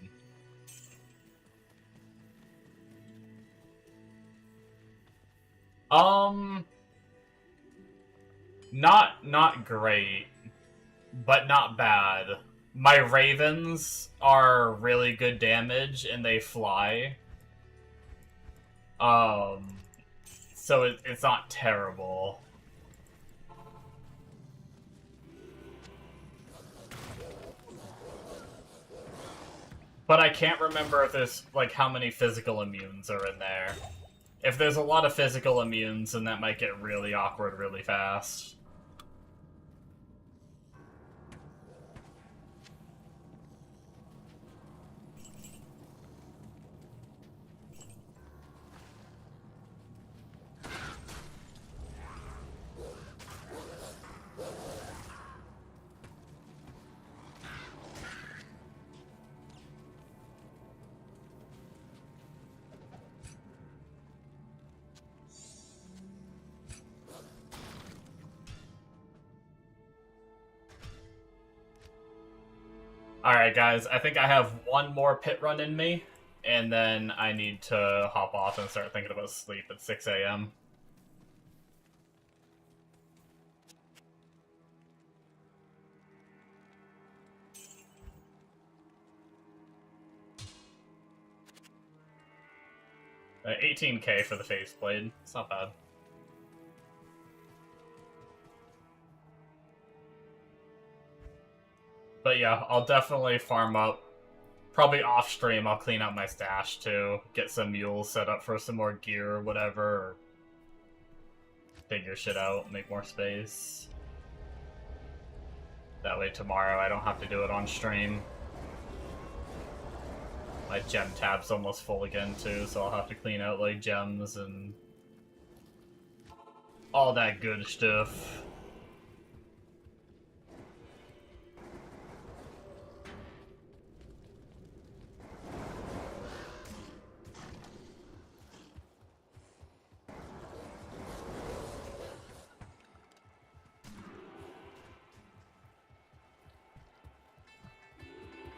Not great, but not bad. My ravens are really good damage and they fly. So it's not terrible. But I can't remember if there's, like, how many physical immunes are in there. If there's a lot of physical immunes, then that might get really awkward really fast. Alright guys, I think I have one more pit run in me, and then I need to hop off and start thinking about sleep at 6 a.m. Uh, 18k for the faceblade. It's not bad. But yeah, I'll definitely farm up. Probably off stream, I'll clean out my stash too. Get some mules set up for some more gear or whatever. Or figure shit out, make more space. That way tomorrow I don't have to do it on stream. My gem tab's almost full again too, so I'll have to clean out like gems and all that good stuff.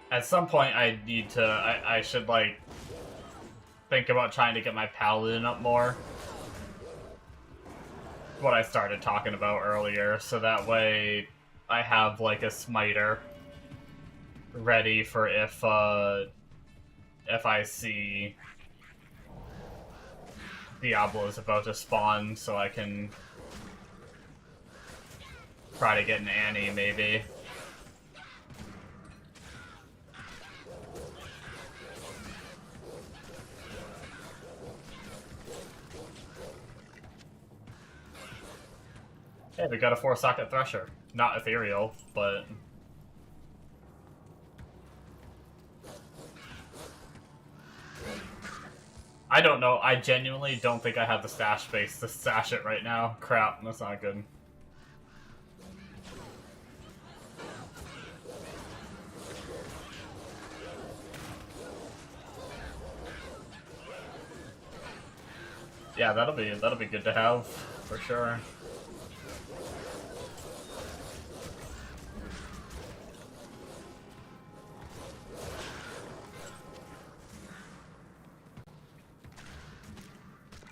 At some point, I should, like, think about trying to get my paladin up more. What I started talking about earlier, so that way I have, like, a smiter ready for if I see Diablo's about to spawn, so I can try to get an Annie, maybe. Hey, we got a 4-socket thresher. Not ethereal, but... I don't know. I genuinely don't think I have the stash space to stash it right now. Crap, that's not good. Yeah, that'll be good to have, for sure.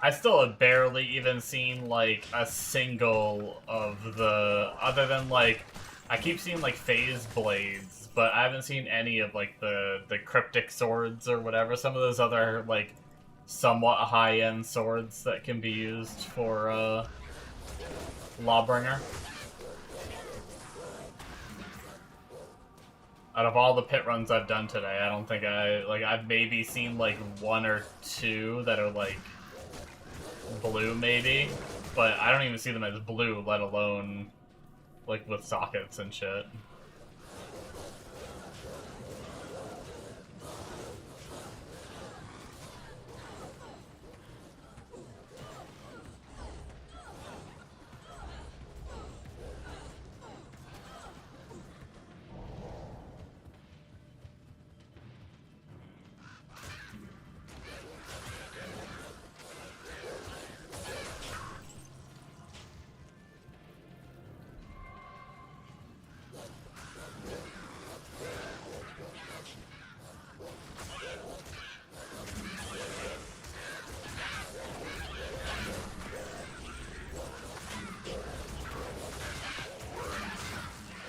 I still have barely even seen, like, a single of the... Other than, like... I keep seeing, like, phase blades, but I haven't seen any of, like, the cryptic swords or whatever. Some of those other, like, somewhat high-end swords that can be used for, Lawbringer. Out of all the pit runs I've done today, I don't think I've maybe seen, like, 1 or 2 that are, like... blue, maybe, but I don't even see them as blue, let alone, like, with sockets and shit.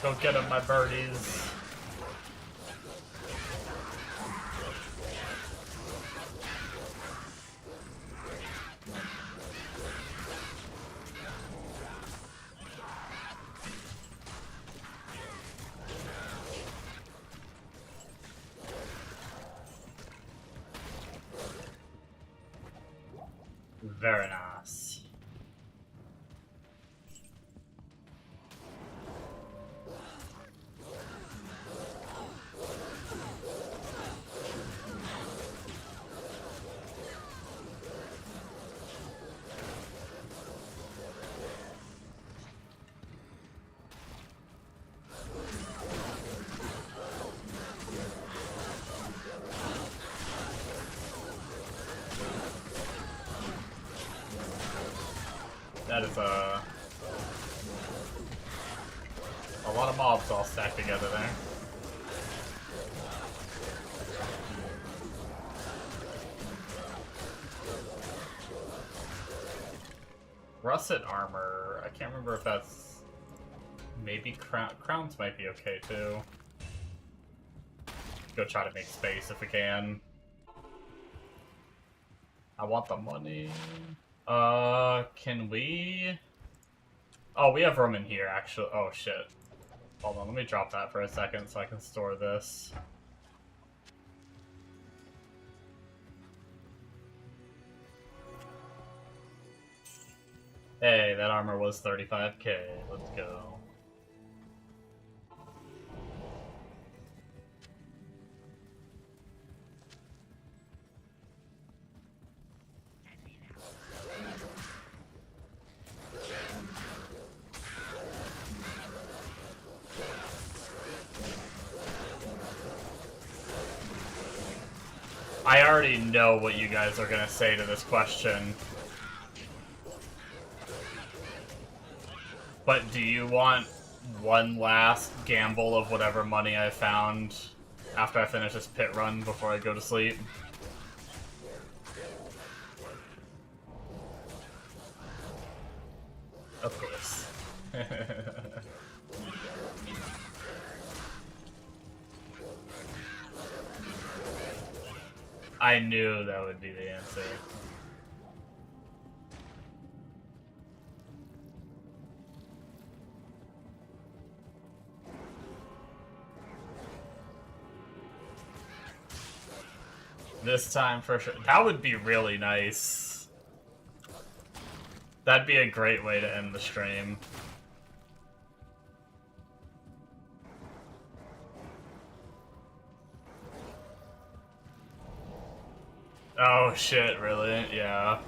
Go get him, my birdies. Very nice. That is a lot of mobs all stacked together there. Russet armor, I can't remember if that's... Maybe crowns might be okay too. Go try to make space if we can. I want the money. Can we... Oh, we have room in here, actually. Oh, shit. Hold on, let me drop that for a second so I can store this. Hey, that armor was 35k. Let's go. I already know what you guys are gonna say to this question. But do you want one last gamble of whatever money I found after I finish this pit run before I go to sleep? Of course. I knew that would be the answer. This time for sure. That would be really nice. That'd be a great way to end the stream. Oh shit, really? Yeah.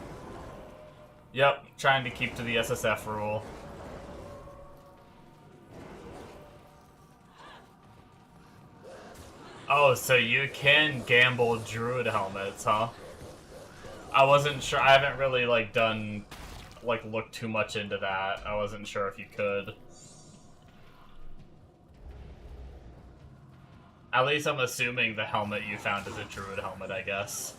Yep, trying to keep to the SSF rule. Oh, so you can gamble Druid helmets, huh? I wasn't sure. I haven't really, like, looked too much into that. I wasn't sure if you could. At least I'm assuming the helmet you found is a Druid helmet, I guess.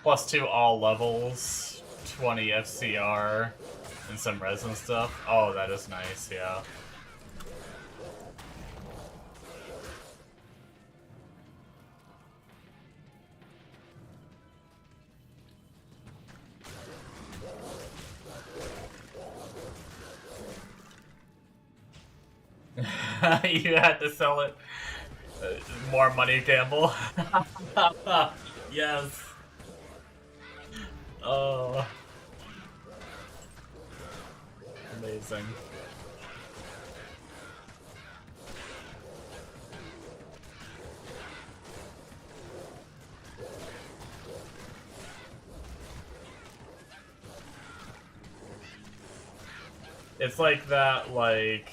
+2 all levels, 20 FCR, and some resin stuff. Oh, that is nice, yeah. You had to sell it. More money gamble. Yes. Oh. Amazing. It's like that, like...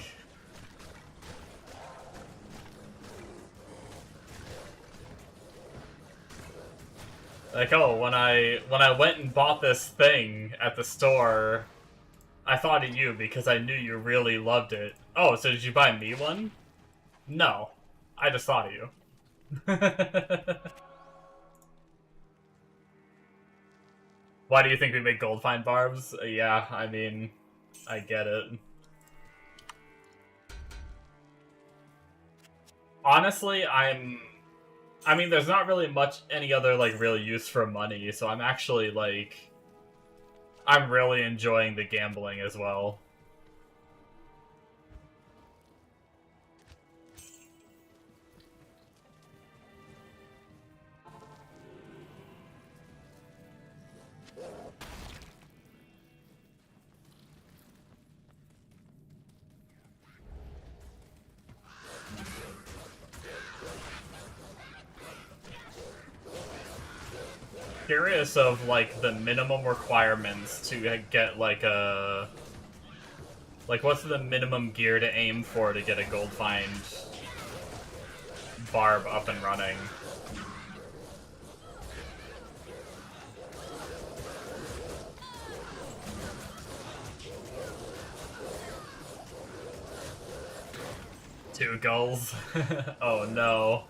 Like, oh, when I went and bought this thing at the store, I thought of you because I knew you really loved it. Oh, so did you buy me one? No. I just thought of you. Why do you think we make gold fine barbs? Yeah, I mean, I get it. Honestly, I mean, there's not really much any other, like, real use for money, so I'm actually, like, I'm really enjoying the gambling as well. Curious of, like, the minimum requirements to get, like, a... Like, what's the minimum gear to aim for to get a gold find barb up and running? Two gulls? Oh no.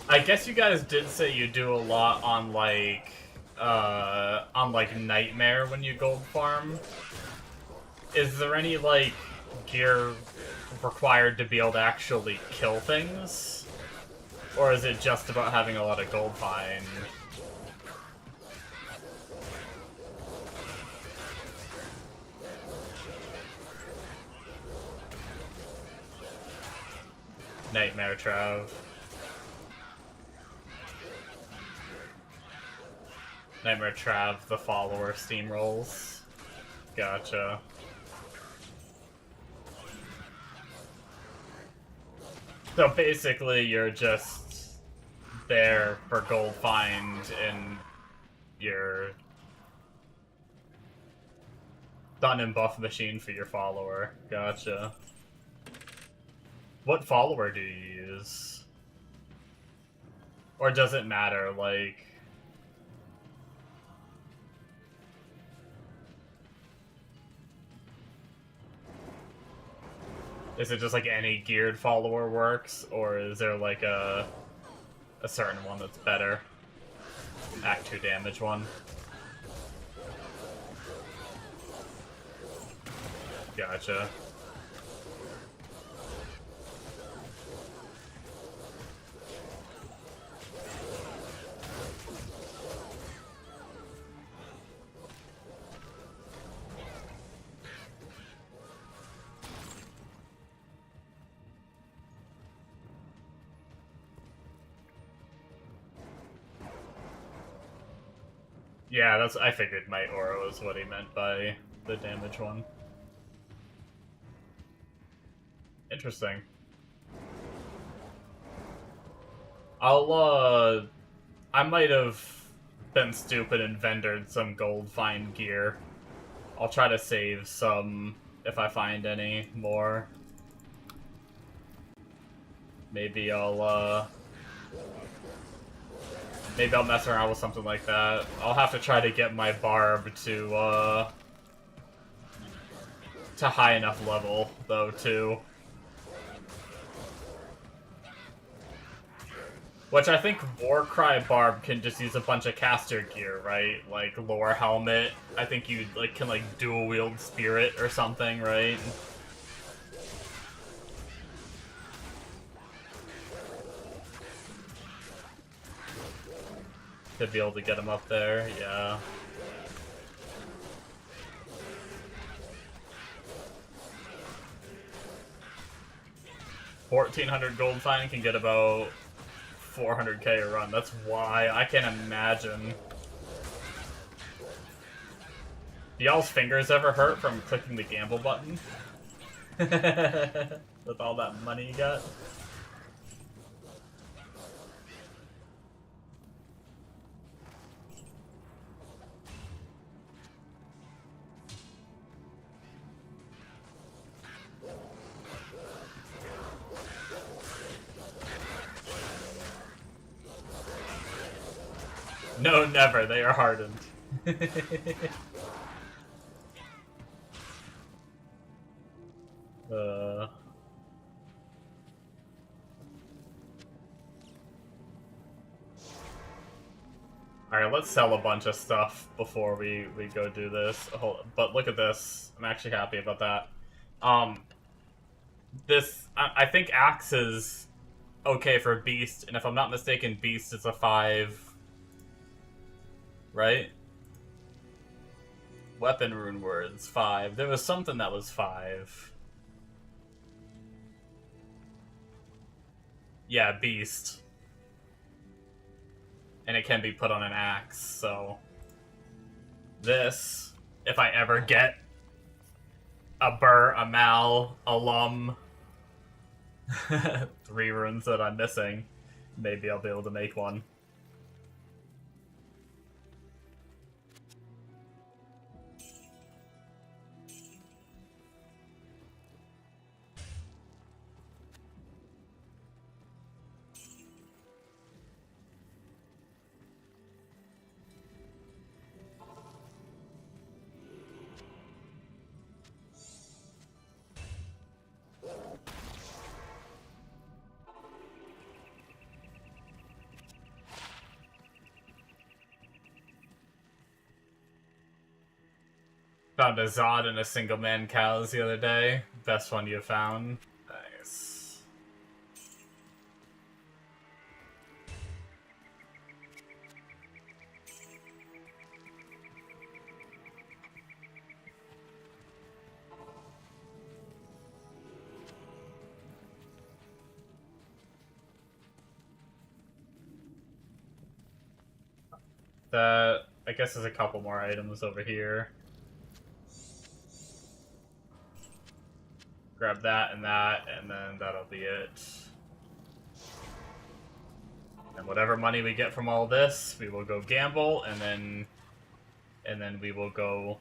I guess you guys did say you do a lot on Nightmare when you gold farm. Is there any, like, gear required to be able to actually kill things? Or is it just about having a lot of gold find? Nightmare Trav. Nightmare Trav, the follower, steamrolls. Gotcha. So basically, you're just there for gold find in your stun and buff machine for your follower. Gotcha. What follower do you use? Or does it matter, like... Is it just like any geared follower works, or is there like a certain one that's better? Act 2 damage one. Gotcha. Yeah, that's. I figured Might Aura was what he meant by the damage one. Interesting. I might have been stupid and vendored some gold find gear. I'll try to save some if I find any more. Maybe I'll mess around with something like that. I'll have to try to get my barb to high enough level, though, too. Which I think Warcry Barb can just use a bunch of caster gear, right? Like, Lore Helmet. I think you can dual wield Spirit or something, right? To be able to get him up there, yeah. $1,400 gold fine can get about 400k a run. That's why I can't imagine. Do y'all's fingers ever hurt from clicking the gamble button? With all that money you got? No, never. They are hardened. uh... Alright, let's sell a bunch of stuff before we go do this. But look at this. I'm actually happy about that. I think Axe is okay for Beast, and if I'm not mistaken, Beast is a 5. Right? Weapon rune words, 5. There was something that was 5. Yeah, Beast. And it can be put on an axe, so... This, if I ever get a Burr, a Mal, a Lum, 3 runes that I'm missing, maybe I'll be able to make one. Found a Zod and a single man cows the other day. Best one you found. Nice. That, I guess there's a couple more items over here. Grab that, and then that'll be it. And whatever money we get from all this, we will go gamble, and then we will go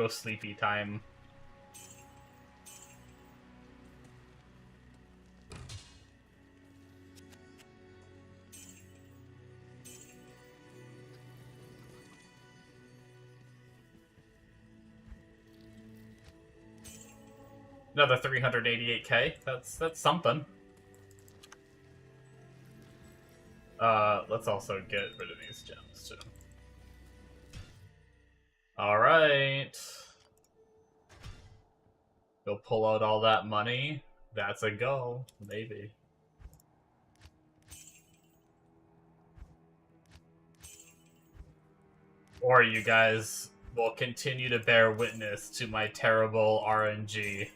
sleepy time. Another 388k. That's something. Let's also get rid of these gems too. All right. Go pull out all that money. That's a go, maybe. Or you guys will continue to bear witness to my terrible RNG.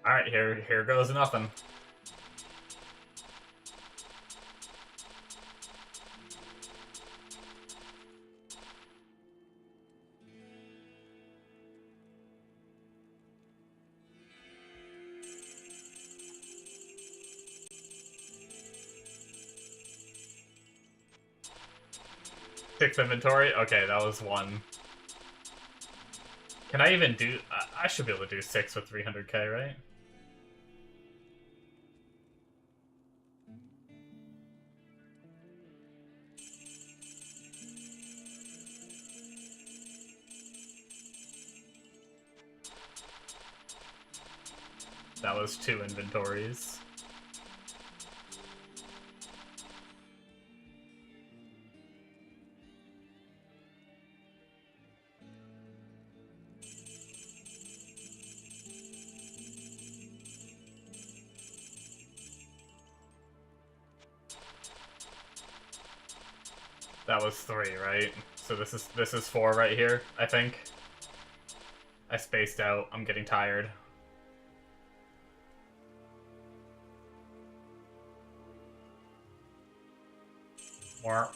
Alright, here goes nothing. Six inventory? Okay, that was 1. Can I even do... I should be able to do 6 with 300k, right? That was 2 inventories. That was 3, right? So this is 4 right here, I think. I spaced out. I'm getting tired. More.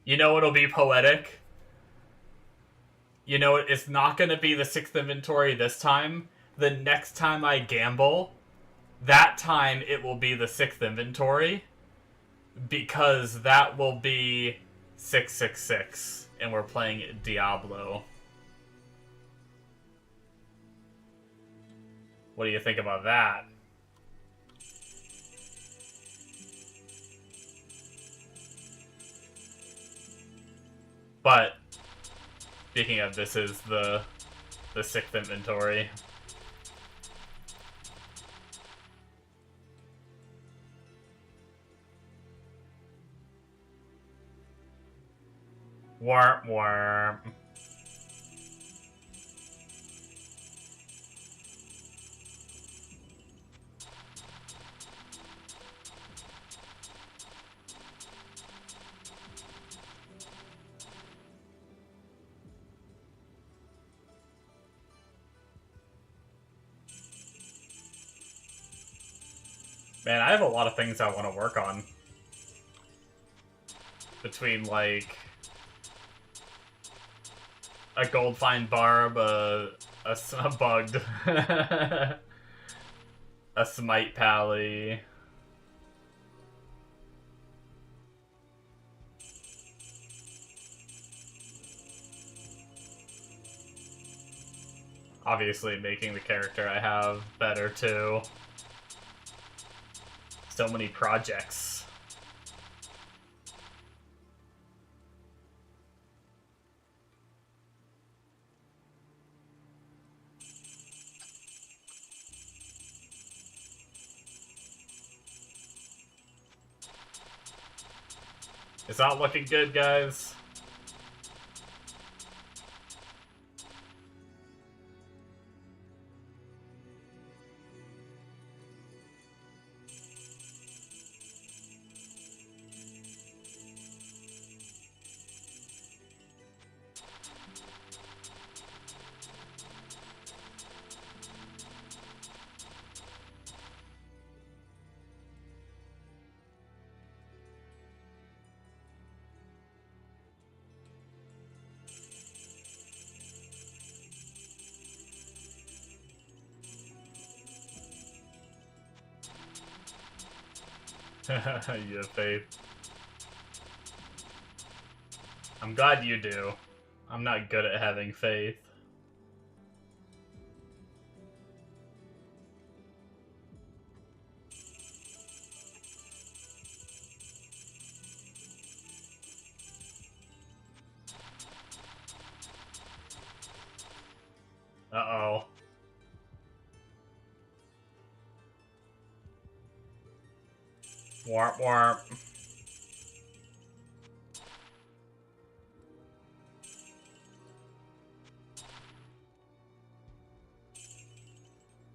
You know what'll be poetic? You know, it's not going to be the 6th inventory this time. The next time I gamble, that time it will be the 6th inventory. Because that will be 666. And we're playing Diablo. What do you think about that? But speaking of, this is the 6th inventory. Warp warp. Man, I have a lot of things I want to work on. Between, like, a gold find barb, a bugged, a smite pally. Obviously making the character I have better, too. So many projects. It's not looking good, guys. You have faith. I'm glad you do. I'm not good at having faith. Uh-oh. Warp warp.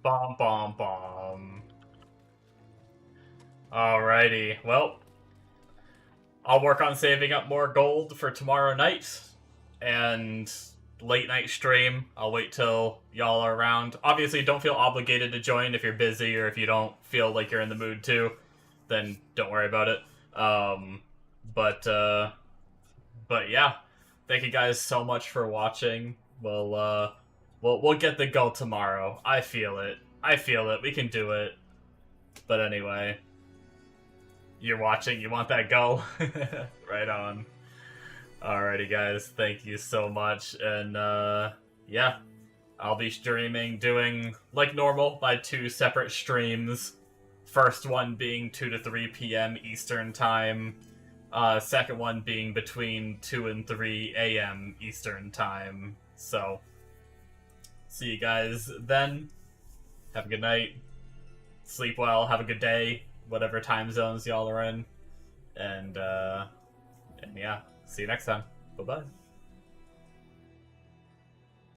Bomb bomb bomb. Alrighty, well, I'll work on saving up more gold for tomorrow night, and late night stream. I'll wait till y'all are around. Obviously, don't feel obligated to join if you're busy or if you don't feel like you're in the mood to. Then don't worry about it. But yeah, thank you guys so much for watching. We'll get the goal tomorrow. I feel it. I feel it. We can do it. But anyway, you're watching. You want that goal? Right on. Alrighty, guys. Thank you so much. And yeah, I'll be streaming, doing like normal, my 2 separate streams. First one being 2 to 3 p.m. Eastern Time. Second one being between 2 and 3 a.m. Eastern Time. So, see you guys then. Have a good night. Sleep well. Have a good day. Whatever time zones y'all are in. And yeah, see you next time. Bye-bye.